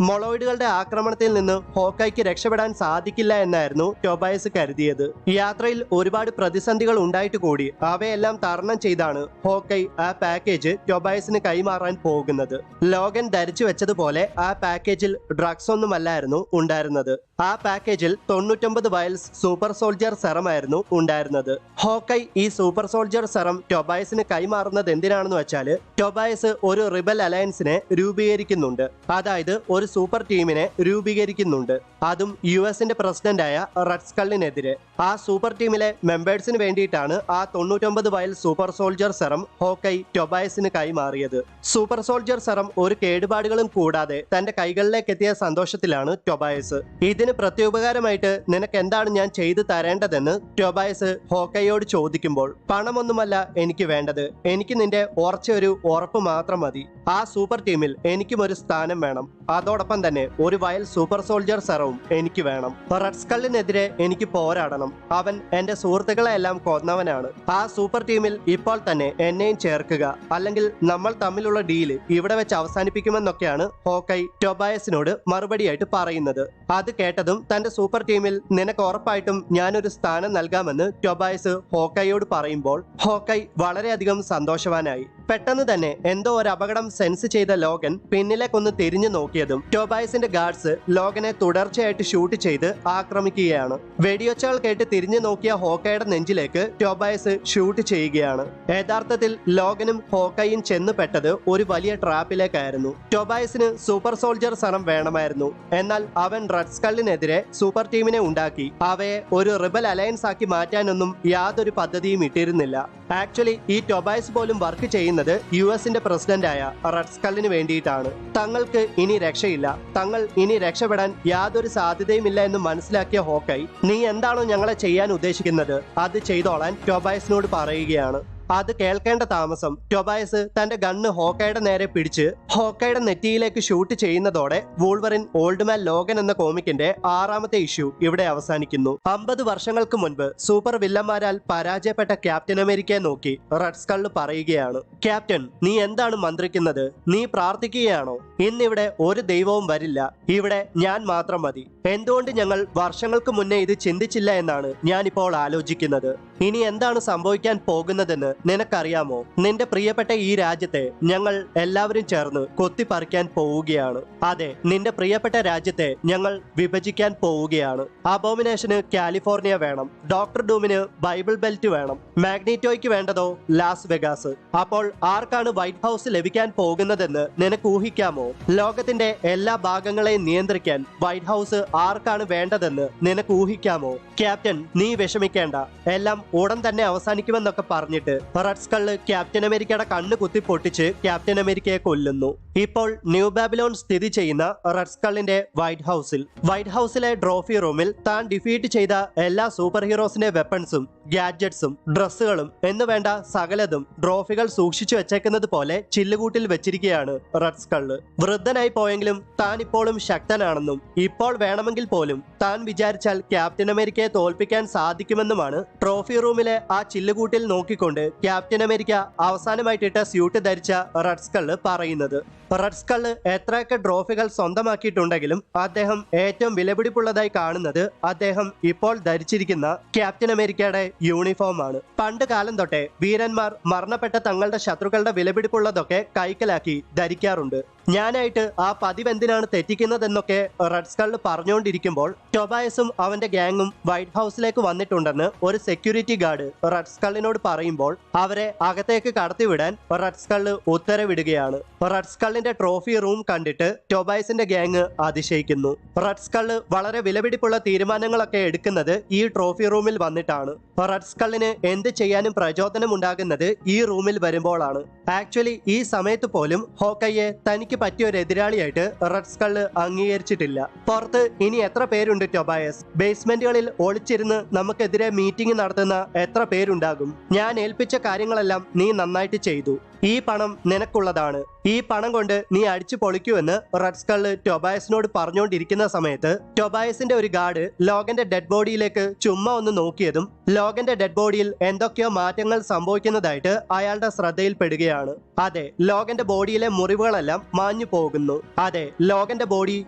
മൊളോയിഡുകളുടെ ആക്രമണത്തിൽ നിന്ന് ഹോക്കൈക്ക് രക്ഷപ്പെടാൻ സാധിക്കില്ല എന്നായിരുന്നു ടൊബായസ് കരുതിയത്. യാത്രയിൽ ഒരുപാട് പ്രതിസന്ധികൾ ഉണ്ടായിട്ട് കൂടി അവയെല്ലാം തരണം ചെയ്താണ് ഹോക്കൈ ആ പാക്കേജ് ടൊബായസിന് കൈമാറാൻ പോകുന്നത്. ലോഗൻ ധരിച്ചു വെച്ചതുപോലെ ആ പാക്കേജിൽ ഡ്രഗ്സ് ഒന്നുമല്ലായിരുന്നു ഉണ്ടായിരുന്നത്. ആ പാക്കേജിൽ 99 വയൽസ് സൂപ്പർ സോൾജർ സെറം ആയിരുന്നു ഉണ്ടായിരുന്നത്. ഹോക്കൈ ഈ സൂപ്പർ സോൾജർ സെറം ടൊബായസിന് കൈമാറുന്നത് എന്തിനാണെന്ന് വെച്ചാൽ, ടൊബായസ് ഒരു റിബൽ അലയൻസിനെ രൂപീകരിക്കുന്നുണ്ട്. അതായത് ഒരു സൂപ്പർ ടീമിനെ രൂപീകരിക്കുന്നുണ്ട്, അതും യുഎസിന്റെ പ്രസിഡന്റായ റെഡ് സ്കളിനെതിരെ. ആ സൂപ്പർ ടീമിലെ മെമ്പേഴ്സിന് വേണ്ടിയിട്ടാണ് ആ 99 വയൽ സൂപ്പർ സോൾജർ സെറം ഹോക്കൈ ടൊബായസിന് കൈമാറിയത്. സൂപ്പർ സോൾജർ സെറം ഒരു കേടുപാടുകളും കൂടാതെ തന്റെ കൈകളിലേക്ക് എത്തിയ സന്തോഷത്തിലാണ് ടൊബായസ്. ഇതിന് പ്രത്യുപകാരമായിട്ട് നിനക്ക് എന്താണ് ഞാൻ ചെയ്തു തരേണ്ടതെന്ന് ടൊബായസ് ഹോക്കൈയോട് ചോദിക്കുമ്പോൾ, പണമൊന്നുമല്ല എനിക്ക് വേണ്ടത്, എനിക്ക് നിന്റെ ഉറച്ച ഒരു ഉറപ്പ് മാത്രം മതി. ആ സൂപ്പർ ടീമിൽ എനിക്കും ഒരു സ്ഥാനം വേണം. അതോടൊപ്പം തന്നെ ഒരു വയൽ സൂപ്പർ സോൾജർ സെറവും എനിക്ക് വേണം. റെഡ് സ്കള്ളിനെതിരെ എനിക്ക് പോരാടണം. അവൻ എന്റെ സുഹൃത്തുക്കളെ എല്ലാം കൊന്നവനാണ്. ആ സൂപ്പർ ടീമിൽ ഇപ്പോൾ തന്നെ എന്നെയും ചേർക്കുക, അല്ലെങ്കിൽ നമ്മൾ തമ്മിലുള്ള ഡീല് ഇവിടെ വെച്ച് അവസാനിപ്പിക്കുമെന്നൊക്കെയാണ് ഹോക്കൈ ടൊബായസിനോട് മറുപടിയായിട്ട് പറയുന്നത്. അത് കേട്ടതും തന്റെ സൂപ്പർ ടീമിൽ നിനക്ക് ഉറപ്പായിട്ടും ഞാനൊരു സ്ഥാനം നൽകാമെന്ന് ടൊബായസ് ഹോക്കൈയോട് പറയുമ്പോൾ ഹോക്കൈ വളരെയധികം സന്തോഷവാനായി. പെട്ടെന്ന് തന്നെ എന്തോ ഒരു അപകടം സെൻസ് ചെയ്ത ലോഗൻ പിന്നിലേക്കൊന്ന് തിരിഞ്ഞു നോക്കിയതും ടൊബായസിന്റെ ഗാർഡ്സ് ലോഗനെ തുടർച്ചയായിട്ട് ഷൂട്ട് ചെയ്ത് ആക്രമിക്കുകയാണ്. വെടിയൊച്ചകൾ കേട്ട് തിരിഞ്ഞു നോക്കിയ ഹോക്കയുടെ നെഞ്ചിലേക്ക് ടൊബായസ് ഷൂട്ട് ചെയ്യുകയാണ്. യഥാർത്ഥത്തിൽ ലോഗനും ഹോക്കയും ചെന്ന് പെട്ടത് ഒരു വലിയ ട്രാപ്പിലേക്കായിരുന്നു. ടൊബായസിന് സൂപ്പർ സോൾജർ സണം വേണമായിരുന്നു. എന്നാൽ അവൻ റെഡ് സ്കള്ളിനെതിരെ സൂപ്പർ ടീമിനെ ഉണ്ടാക്കി അവയെ ഒരു റിബൽ അലയൻസ് ആക്കി മാറ്റാനൊന്നും യാതൊരു പദ്ധതിയും ഇട്ടിരുന്നില്ല. ആക്ച്വലി ഈ ടൊബായസ് പോലും വർക്ക് ചെയ്യുന്നത് യുഎസിന്റെ പ്രസിഡന്റായ റെഡ് സ്കള്ളിന് വേണ്ടിയിട്ടാണ്. തങ്ങൾക്ക് ഇനി രക്ഷയില്ല, തങ്ങൾ ഇനി രക്ഷപ്പെടാൻ യാതൊരു സാധ്യതയുമില്ല എന്ന് മനസ്സിലാക്കിയ ഹോക്കൈ, നീ എന്താണോ ഞങ്ങളെ ചെയ്യാൻ ഉദ്ദേശിക്കുന്നത് അത് ചെയ്തോളാൻ ടൊബായസിനോട് പറയുകയാണ്. അത് കേൾക്കേണ്ട താമസം ടൊബായസ് തന്റെ ഗണ്ണ് ഹോക്കയുടെ നേരെ പിടിച്ച് ഹോക്കയുടെ നെറ്റിയിലേക്ക് ഷൂട്ട് ചെയ്യുന്നതോടെ വൂൾവറിൻ ഓൾഡ് മാൻ ലോഗൻ എന്ന കോമിക്കിന്റെ 6ാമത്തെ ഇഷ്യൂ ഇവിടെ അവസാനിക്കുന്നു. 50 വർഷങ്ങൾക്ക് മുൻപ് സൂപ്പർ വില്ലന്മാരാൽ പരാജയപ്പെട്ട ക്യാപ്റ്റൻ അമേരിക്കയെ നോക്കി റെഡ് സ്കള്ള് പറയുകയാണ്, ക്യാപ്റ്റൻ, നീ എന്താണ് മന്ത്രിക്കുന്നത്? നീ പ്രാർത്ഥിക്കുകയാണോ? ഇന്നിവിടെ ഒരു ദൈവവും വരില്ല, ഇവിടെ ഞാൻ മാത്രം മതി. എന്തുകൊണ്ട് ഞങ്ങൾ വർഷങ്ങൾക്ക് മുന്നേ ഇത് ചിന്തിച്ചില്ല എന്നാണ് ഞാനിപ്പോൾ ആലോചിക്കുന്നത്. ഇനി എന്താണ് സംഭവിക്കാൻ പോകുന്നതെന്ന് നിനക്കറിയാമോ? നിന്റെ പ്രിയപ്പെട്ട ഈ രാജ്യത്തെ ഞങ്ങൾ എല്ലാവരും ചേർന്ന് കൊത്തിപ്പറിക്കാൻ പോവുകയാണ്. അതെ, നിന്റെ പ്രിയപ്പെട്ട രാജ്യത്തെ ഞങ്ങൾ വിഭജിക്കാൻ പോവുകയാണ്. അബോമിനേഷന് കാലിഫോർണിയ വേണം, ഡോക്ടർ ഡൂമിന് ബൈബിൾ ബെൽറ്റ് വേണം, മാഗ്നീറ്റോയ്ക്ക് വേണ്ടതോ ലാസ് വെഗാസ്. അപ്പോൾ ആർക്കാണ് വൈറ്റ് ഹൗസ് ലഭിക്കാൻ പോകുന്നതെന്ന് നിനക്ക് ഊഹിക്കാമോ? ലോകത്തിന്റെ എല്ലാ ഭാഗങ്ങളെയും നിയന്ത്രിക്കാൻ വൈറ്റ് ഹൗസ് ആർക്കാണ് വേണ്ടതെന്ന് നിനക്ക് ഊഹിക്കാമോ? ക്യാപ്റ്റൻ, നീ വിഷമിക്കേണ്ട, എല്ലാം ഉടൻ തന്നെ അവസാനിക്കുമെന്നൊക്കെ പറഞ്ഞിട്ട് റെഡ് സ്കള്ള് ക്യാപ്റ്റൻ അമേരിക്കയുടെ കണ്ണ് കുത്തി പൊട്ടിച്ച് ക്യാപ്റ്റൻ അമേരിക്കയെ കൊല്ലുന്നു. ഇപ്പോൾ ന്യൂ ബാബിലോൺ സ്ഥിതി ചെയ്യുന്ന റെഡ് സ്കള്ളിന്റെ വൈറ്റ് ഹൗസിലെ ട്രോഫി റൂമിൽ താൻ ഡിഫീറ്റ് ചെയ്ത എല്ലാ സൂപ്പർ ഹീറോസിന്റെ വെപ്പൺസും ഗാഡ്ജറ്റ്സും ഡ്രസ്സുകളും എന്ന് വേണ്ട സകലതും ട്രോഫികൾ സൂക്ഷിച്ചു വെച്ചേക്കുന്നത് പോലെ ചില്ലുകൂട്ടിൽ വെച്ചിരിക്കുകയാണ് റെഡ് സ്കള്ള്. വൃദ്ധനായി പോയെങ്കിലും താൻ ഇപ്പോഴും ശക്തനാണെന്നും ഇപ്പോൾ വേണമെങ്കിൽ പോലും താൻ വിചാരിച്ചാൽ ക്യാപ്റ്റൻ അമേരിക്കയെ തോൽപ്പിക്കാൻ സാധിക്കുമെന്നുമാണ് ട്രോഫി റൂമിലെ ആ ചില്ലുകൂട്ടിൽ നോക്കിക്കൊണ്ട് ക്യാപ്റ്റൻ അമേരിക്ക അവസാനമായിട്ടിട്ട സ്യൂട്ട് ധരിച്ച റെഡ് സ്കള്ള് പറയുന്നത്. റെഡ് സ്കള്ള് എത്രയൊക്കെ ട്രോഫികൾ സ്വന്തമാക്കിയിട്ടുണ്ടെങ്കിലും അദ്ദേഹം ഏറ്റവും വിലപിടിപ്പുള്ളതായി കാണുന്നത് അദ്ദേഹം ഇപ്പോൾ ധരിച്ചിരിക്കുന്ന ക്യാപ്റ്റൻ അമേരിക്കയുടെ യൂണിഫോം ആണ്. പണ്ട് കാലം തൊട്ടേ വീരന്മാർ മരണപ്പെട്ട തങ്ങളുടെ ശത്രുക്കളുടെ വിലപിടിപ്പുള്ളതൊക്കെ കൈക്കലാക്കി ധരിക്കാറുണ്ട്. ഞാനായിട്ട് ആ പതിവ് എന്തിനാണ് തെറ്റിക്കുന്നതെന്നൊക്കെ റെഡ് സ്കള്ള് പറഞ്ഞുകൊണ്ടിരിക്കുമ്പോൾ ടൊബായസും അവന്റെ ഗ്യാങ്ങും വൈറ്റ് ഹൗസിലേക്ക് വന്നിട്ടുണ്ടെന്ന് ഒരു സെക്യൂരിറ്റി ഗാർഡ് റെഡ് സ്കള്ളിനോട് പറയുമ്പോൾ അവരെ അകത്തേക്ക് കടത്തിവിടാൻ റെഡ് സ്കള്ള് ഉത്തരവിടുകയാണ്. റെഡ് സ്കള്ളിന്റെ ട്രോഫി റൂം കണ്ടിട്ട് ടൊബായസിന്റെ ഗ്യാങ് അതിശയിക്കുന്നു. റെഡ് സ്കള്ള് വളരെ വിലപിടിപ്പുള്ള തീരുമാനങ്ങളൊക്കെ എടുക്കുന്നത് ഈ ട്രോഫി റൂമിൽ വന്നിട്ടാണ്. റെഡ് സ്കള്ളിന് എന്ത് ചെയ്യാനും പ്രചോദനം ഉണ്ടാകുന്നത് ഈ റൂമിൽ വരുമ്പോഴാണ്. ആക്ച്വലി ഈ സമയത്ത് പോലും ഹോക്കയെ തനിക്ക് പറ്റിയ ഒരു എതിരാളിയായിട്ട് റെഡ് സ്കള്ള് അംഗീകരിച്ചിട്ടില്ല. പുറത്ത് ഇനി എത്ര പേരുണ്ട് ടൊബായസ്? ബേസ്മെന്റുകളിൽ ഒളിച്ചിരുന്ന് നമുക്കെതിരെ മീറ്റിംഗ് നടത്തുന്ന എത്ര പേരുണ്ടാകും? ഞാൻ ഏൽപ്പിച്ച കാര്യങ്ങളെല്ലാം നീ നന്നായിട്ട് ചെയ്തു. ഈ പണം നിനക്കുള്ളതാണ്. ഈ പണം കൊണ്ട് നീ അടിച്ചു പൊളിക്കുമെന്ന് റെഡ് സ്കള്ള് ടൊബായസിനോട് പറഞ്ഞുകൊണ്ടിരിക്കുന്ന സമയത്ത് ടൊബായസിന്റെ ഒരു ഗാർഡ് ലോഗന്റെ ഡെഡ് ബോഡിയിലേക്ക് ചുമ്മാ ഒന്ന് നോക്കിയതും ലോഗന്റെ ഡെഡ് ബോഡിയിൽ എന്തൊക്കെയോ മാറ്റങ്ങൾ സംഭവിക്കുന്നതായിട്ട് അയാളുടെ ശ്രദ്ധയിൽപ്പെടുകയാണ്. അതെ, ലോഗന്റെ ബോഡിയിലെ മുറിവുകളെല്ലാം മാഞ്ഞു പോകുന്നു. അതെ, ലോഗന്റെ ബോഡി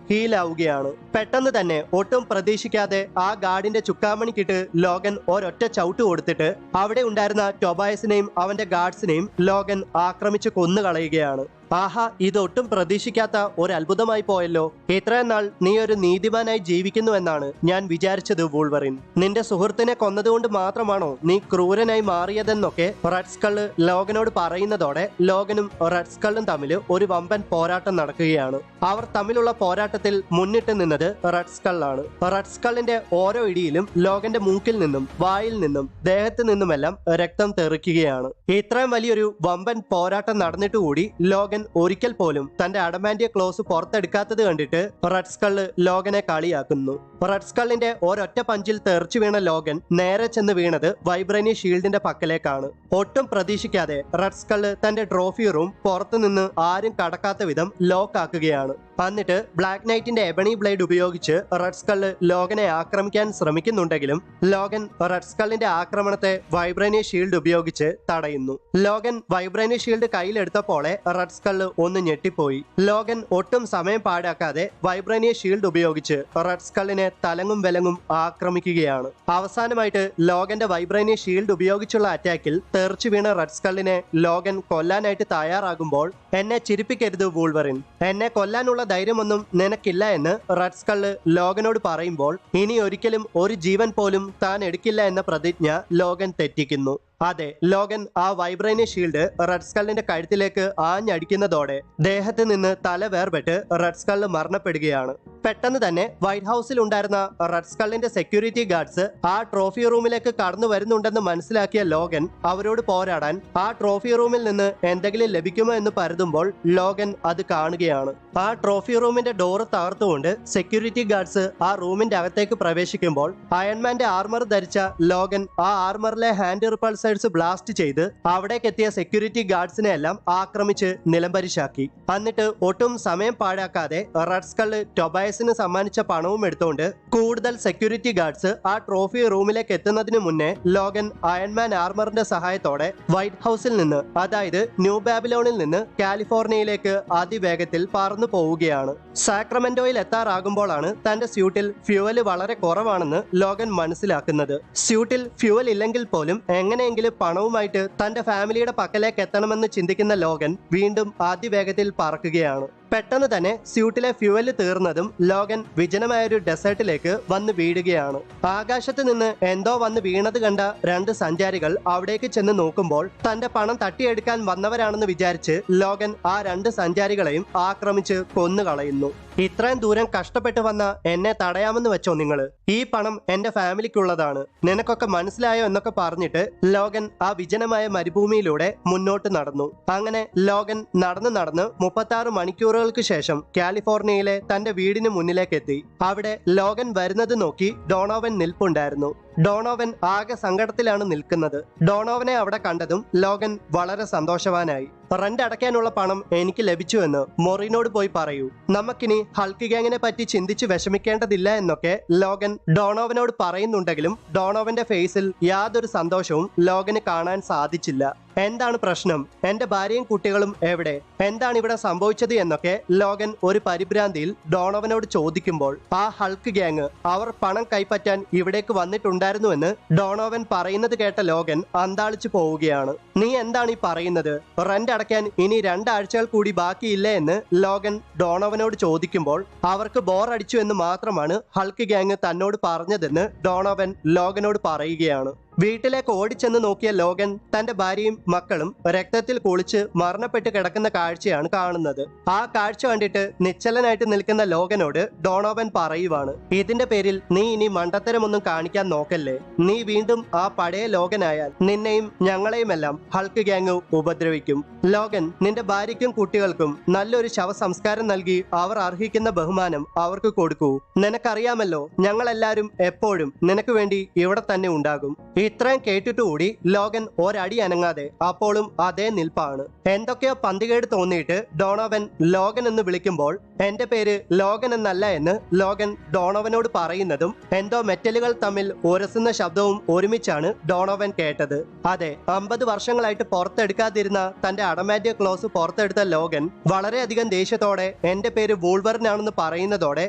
ഹീലാവുകയാണ്. പെട്ടെന്ന് തന്നെ ഒട്ടും പ്രതീക്ഷിക്കാതെ ആ ഗാർഡിന്റെ ചുക്കാമണിക്കിട്ട് ലോഗൻ ഒരൊറ്റ ചവിട്ട് കൊടുത്തിട്ട് അവിടെ ഉണ്ടായിരുന്ന ടൊബായസിനെയും അവന്റെ ഗാർഡ്സിനെയും ലോഗൻ ആക്രമിച്ച് കൊന്നുകളയുകയാണ്. ആഹാ, ഇതൊട്ടും പ്രതീക്ഷിക്കാത്ത ഒരു അത്ഭുതമായി പോയല്ലോ. ഇത്രയും നാൾ നീ ഒരു നീതിമാനായി ജീവിക്കുന്നുവെന്നാണ് ഞാൻ വിചാരിച്ചത് വൂൾവറിൻ. നിന്റെ സുഹൃത്തിനെ കൊന്നതുകൊണ്ട് മാത്രമാണോ നീ ക്രൂരനായി മാറിയതെന്നൊക്കെ റെഡ് സ്കള്ള് ലോഗനോട് പറയുന്നതോടെ ലോഗനും റെഡ് സ്കള്ളും തമ്മിൽ ഒരു വമ്പൻ പോരാട്ടം നടക്കുകയാണ്. അവർ തമ്മിലുള്ള പോരാട്ടത്തിൽ മുന്നിട്ട് നിന്നത് റെഡ് സ്കള്ളാണ്. റെഡ് സ്കള്ളിന്റെ ഓരോ ഇടിയിലും ലോഗന്റെ മൂക്കിൽ നിന്നും വായിൽ നിന്നും ദേഹത്ത് നിന്നുമെല്ലാം രക്തം തെറിക്കുകയാണ്. ഇത്രയും വലിയൊരു വമ്പൻ പോരാട്ടം നടന്നിട്ട് കൂടി ലോഗൻ ഒരിക്കൽ പോലും തന്റെ അഡമാന്റിയ ക്ലോസ് പുറത്തെടുക്കാത്തത് കണ്ടിട്ട് റെഡ് സ്കള്ള് ലോഗനെ കളിയാക്കുന്നു. റെഡ് സ്കള്ളിന്റെ ഒരൊറ്റ പഞ്ചിൽ തെറിച്ചു വീണ ലോഗൻ നേരെ ചെന്ന് വീണത് വൈബ്രേനിയം ഷീൽഡിന്റെ പക്കലേക്കാണ്. ഒട്ടും പ്രതീക്ഷിക്കാതെ റെഡ് സ്കള്ള് തന്റെ ട്രോഫി റൂം പുറത്തുനിന്ന് ആരും കടക്കാത്ത വിധം ലോക്ക് ആക്കുകയാണ്. എന്നിട്ട് ബ്ലാക്ക് നൈറ്റിന്റെ എബണി ബ്ലേഡ് ഉപയോഗിച്ച് റെഡ് സ്കള്ള് ലോഗനെ ആക്രമിക്കാൻ ശ്രമിക്കുന്നുണ്ടെങ്കിലും ലോഗൻ റെഡ് സ്കള്ളിന്റെ ആക്രമണത്തെ വൈബ്രേനിയ ഷീൽഡ് ഉപയോഗിച്ച് തടയുന്നു. ലോഗൻ വൈബ്രേനിയ ഷീൽഡ് കയ്യിലെടുത്തപ്പോളെ റെഡ് സ്കള്ള് ഒന്ന് ഞെട്ടിപ്പോയി. ലോഗൻ ഒട്ടും സമയം പാഴാക്കാതെ വൈബ്രേനിയ ഷീൽഡ് ഉപയോഗിച്ച് റെഡ് സ്കള്ളിനെ തലങ്ങും വിലങ്ങും ആക്രമിക്കുകയാണ്. അവസാനമായിട്ട് ലോഗന്റെ വൈബ്രേനിയ ഷീൽഡ് ഉപയോഗിച്ചുള്ള അറ്റാക്കിൽ തെറിച്ചു വീണ റെഡ് സ്കള്ളിനെ ലോഗൻ കൊല്ലാനായിട്ട് തയ്യാറാകുമ്പോൾ, എന്നെ ചിരിപ്പിക്കരുത് വൂൾവറിൻ, എന്നെ കൊല്ലാനുള്ള ധൈര്യമൊന്നും നിനക്കില്ല എന്ന് റെഡ് സ്കള്ള് ലോഗനോട് പറയുമ്പോൾ, ഇനി ഒരിക്കലും ഒരു ജീവൻ പോലും താൻ എടുക്കില്ല എന്ന പ്രതിജ്ഞ ലോഗൻ തെറ്റിക്കുന്നു. അതെ, ലോഗൻ ആ വൈബ്രേനിയ ഷീൽഡ് റെഡ് സ്കള്ളിന്റെ കഴുത്തിലേക്ക് ആഞ്ഞടിക്കുന്നതോടെ ദേഹത്ത് നിന്ന് തല വേർപെട്ട് റെഡ് സ്കള്ള് മരണപ്പെടുകയാണ്. പെട്ടെന്ന് തന്നെ വൈറ്റ് ഹൗസിൽ ഉണ്ടായിരുന്ന റെഡ് സ്കള്ളിന്റെ സെക്യൂരിറ്റി ഗാർഡ്സ് ആ ട്രോഫി റൂമിലേക്ക് കടന്നു വരുന്നുണ്ടെന്ന് മനസ്സിലാക്കിയ ലോഗൻ അവരോട് പോരാടാൻ ആ ട്രോഫി റൂമിൽ നിന്ന് എന്തെങ്കിലും ലഭിക്കുമോ എന്ന് പരുതുമ്പോൾ ലോഗൻ അത് കാണുകയാണ്. ആ ട്രോഫി റൂമിന്റെ ഡോറ് തകർത്തുകൊണ്ട് സെക്യൂരിറ്റി ഗാർഡ്സ് ആ റൂമിന്റെ അകത്തേക്ക് പ്രവേശിക്കുമ്പോൾ അയൺമാന്റെ ആർമർ ധരിച്ച ലോഗൻ ആ ആർമറിലെ ഹാൻഡ് റിപ്പൾസേഴ്സ് ബ്ലാസ്റ്റ് ചെയ്ത് അവിടേക്ക് എത്തിയ സെക്യൂരിറ്റി ഗാർഡ്സിനെ എല്ലാം ആക്രമിച്ച് നിലംപരിശാക്കി. എന്നിട്ട് ഒട്ടും സമയം പാഴാക്കാതെ റെഡ് സ്കള്ള് ടൊബായസിന് സമ്മാനിച്ച പണവും എടുത്തുകൊണ്ട് കൂടുതൽ സെക്യൂരിറ്റി ഗാർഡ്സ് ആ ട്രോഫി റൂമിലേക്ക് എത്തുന്നതിന് മുന്നേ ലോഗൻ അയൺമാൻ ആർമറിന്റെ സഹായത്തോടെ വൈറ്റ് ഹൗസിൽ നിന്ന്, അതായത് ന്യൂ ബാബിലോണിൽ നിന്ന് കാലിഫോർണിയയിലേക്ക് അതിവേഗത്തിൽ പറന്നു പോവുകയാണ്. സാക്രമെന്റോയിൽ എത്താറാകുമ്പോഴാണ് തന്റെ സ്യൂട്ടിൽ ഫ്യൂവൽ വളരെ കുറവാണെന്ന് ലോഗൻ മനസ്സിലാക്കുന്നത്. സ്യൂട്ടിൽ ഫ്യൂവൽ ഇല്ലെങ്കിൽ പോലും എങ്ങനെയെങ്കിലും പണവുമായിട്ട് തന്റെ ഫാമിലിയുടെ പക്കലേക്ക് എത്തണമെന്ന് ചിന്തിക്കുന്ന ലോഗൻ വീണ്ടും അതിവേഗത്തിൽ പറക്കുകയാണ്. പെട്ടെന്ന് തന്നെ സ്യൂട്ടിലെ ഫ്യൂവല് തീർന്നതും ലോഗൻ വിജനമായൊരു ഡെസേർട്ടിലേക്ക് വന്ന് വീഴുകയാണ്. ആകാശത്ത് നിന്ന് എന്തോ വന്ന് വീണത് കണ്ട രണ്ട് സഞ്ചാരികൾ അവിടേക്ക് ചെന്ന് നോക്കുമ്പോൾ തന്റെ പണം തട്ടിയെടുക്കാൻ വന്നവരാണെന്ന് വിചാരിച്ച് ലോഗൻ ആ രണ്ട് സഞ്ചാരികളെയും ആക്രമിച്ച് കൊന്നുകളയുന്നു. ഇത്രയും ദൂരം കഷ്ടപ്പെട്ട് വന്ന എന്നെ തടയാമെന്ന് വെച്ചോ നിങ്ങള്? ഈ പണം എന്റെ ഫാമിലിക്കുള്ളതാണ്, നിനക്കൊക്കെ മനസ്സിലായോ എന്നൊക്കെ പറഞ്ഞിട്ട് ലോഗൻ ആ വിജനമായ മരുഭൂമിയിലൂടെ മുന്നോട്ട് നടന്നു. അങ്ങനെ ലോഗൻ നടന്ന് 36 മണിക്കൂറുകൾക്ക് ശേഷം കാലിഫോർണിയയിലെ തന്റെ വീടിന് മുന്നിലേക്ക് എത്തി. അവിടെ ലോഗൻ വരുന്നത് നോക്കി ഡോണോവൻ നിൽപ്പുണ്ടായിരുന്നു. ഡോണോവൻ ആകെ സങ്കടത്തിലാണ് നിൽക്കുന്നത്. ഡോണോവനെ അവിടെ കണ്ടതും ലോഗൻ വളരെ സന്തോഷവാനായി. റെന്റ് അടയ്ക്കാനുള്ള പണം എനിക്ക് ലഭിച്ചുവെന്ന് മൊറീനോട് പോയി പറയൂ, നമുക്കിനി ഹൾക്ക് ഗാങ്ങിനെ പറ്റി ചിന്തിച്ച് വിഷമിക്കേണ്ടതില്ല എന്നൊക്കെ ലോഗൻ ഡോണോവനോട് പറയുന്നുണ്ടെങ്കിലും ഡോണോവന്റെ ഫേസിൽ യാതൊരു സന്തോഷവും ലോഗന് കാണാൻ സാധിച്ചില്ല. എന്താണ് പ്രശ്നം? എന്റെ ഭാര്യയും കുട്ടികളും എവിടെ? എന്താണ് ഇവിടെ സംഭവിച്ചത് എന്നൊക്കെ ലോഗൻ ഒരു പരിഭ്രാന്തിയിൽ ഡോണോവനോട് ചോദിക്കുമ്പോൾ, ആ ഹൾക്ക് ഗാങ് അവർ പണം കൈപ്പറ്റാൻ ഇവിടേക്ക് വന്നിട്ടുണ്ടായിരുന്നുവെന്ന് ഡോണോവൻ പറയുന്നത് കേട്ട ലോഗൻ അന്താളിച്ചു പോവുകയാണ്. നീ എന്താണ് ഈ പറയുന്നത്? റെന്റ് അടയ്ക്കാൻ ഇനി 2 ആഴ്ചകൾ കൂടി ബാക്കിയില്ലേ എന്ന് ലോഗൻ ഡോണോവനോട് ചോദിക്കുമ്പോൾ, അവർക്ക് ബോറടിച്ചു എന്ന് മാത്രമാണ് ഹൾക്ക് ഗാങ് തന്നോട് പറഞ്ഞതെന്ന് ഡോണോവൻ ലോഗനോട് പറയുകയാണ്. വീട്ടിലേക്ക് ഓടിച്ചെന്ന് നോക്കിയ ലോഗൻ തന്റെ ഭാര്യയും മക്കളും രക്തത്തിൽ കുളിച്ച് മരണപ്പെട്ട് കിടക്കുന്ന കാഴ്ചയാണ് കാണുന്നത്. ആ കാഴ്ച കണ്ടിട്ട് നിശ്ചലനായിട്ട് നിൽക്കുന്ന ലോഗനോട് ഡോണോവൻ പറയുവാണ്, ഇതിന്റെ പേരിൽ നീ ഇനി മണ്ടത്തരമൊന്നും കാണിക്കാൻ നോക്കല്ലേ. നീ വീണ്ടും ആ പഴയ ലോഗനായാൽ നിന്നെയും ഞങ്ങളെയുമെല്ലാം ഹൾക്ക് ഗാങ് ഉപദ്രവിക്കും. ലോഗൻ, നിന്റെ ഭാര്യയ്ക്കും കുട്ടികൾക്കും നല്ലൊരു ശവസംസ്കാരം നൽകി അവർ അർഹിക്കുന്ന ബഹുമാനം അവർക്ക് കൊടുക്കൂ. നിനക്കറിയാമല്ലോ, ഞങ്ങളെല്ലാരും എപ്പോഴും നിനക്ക് വേണ്ടി ഇവിടെ തന്നെ ഉണ്ടാകും. ഇത്രയും കേട്ടിട്ടുകൂടി ലോഗൻ ഒരടി അനങ്ങാതെ അപ്പോഴും അതേ നിൽപ്പാണ്. എന്തൊക്കെയോ പന്തികേട് തോന്നിയിട്ട് ഡോണോവൻ ലോഗൻ എന്ന് വിളിക്കുമ്പോൾ, എന്റെ പേര് ലോഗൻ എന്നല്ല എന്ന് ലോഗൻ ഡോണോവനോട് പറയുന്നതും എന്തോ മെറ്റലുകൾ തമ്മിൽ ഉരസുന്ന ശബ്ദവും ഒരുമിച്ചാണ് ഡോണോവൻ കേട്ടത്. അതെ, 50 വർഷങ്ങളായിട്ട് പുറത്തെടുക്കാതിരുന്ന തന്റെ അഡമാന്റിയം ക്ലോസ് പുറത്തെടുത്ത ലോഗൻ വളരെയധികം ദേഷ്യത്തോടെ എന്റെ പേര് വൂൾവറിൻ ആണെന്ന് പറയുന്നതോടെ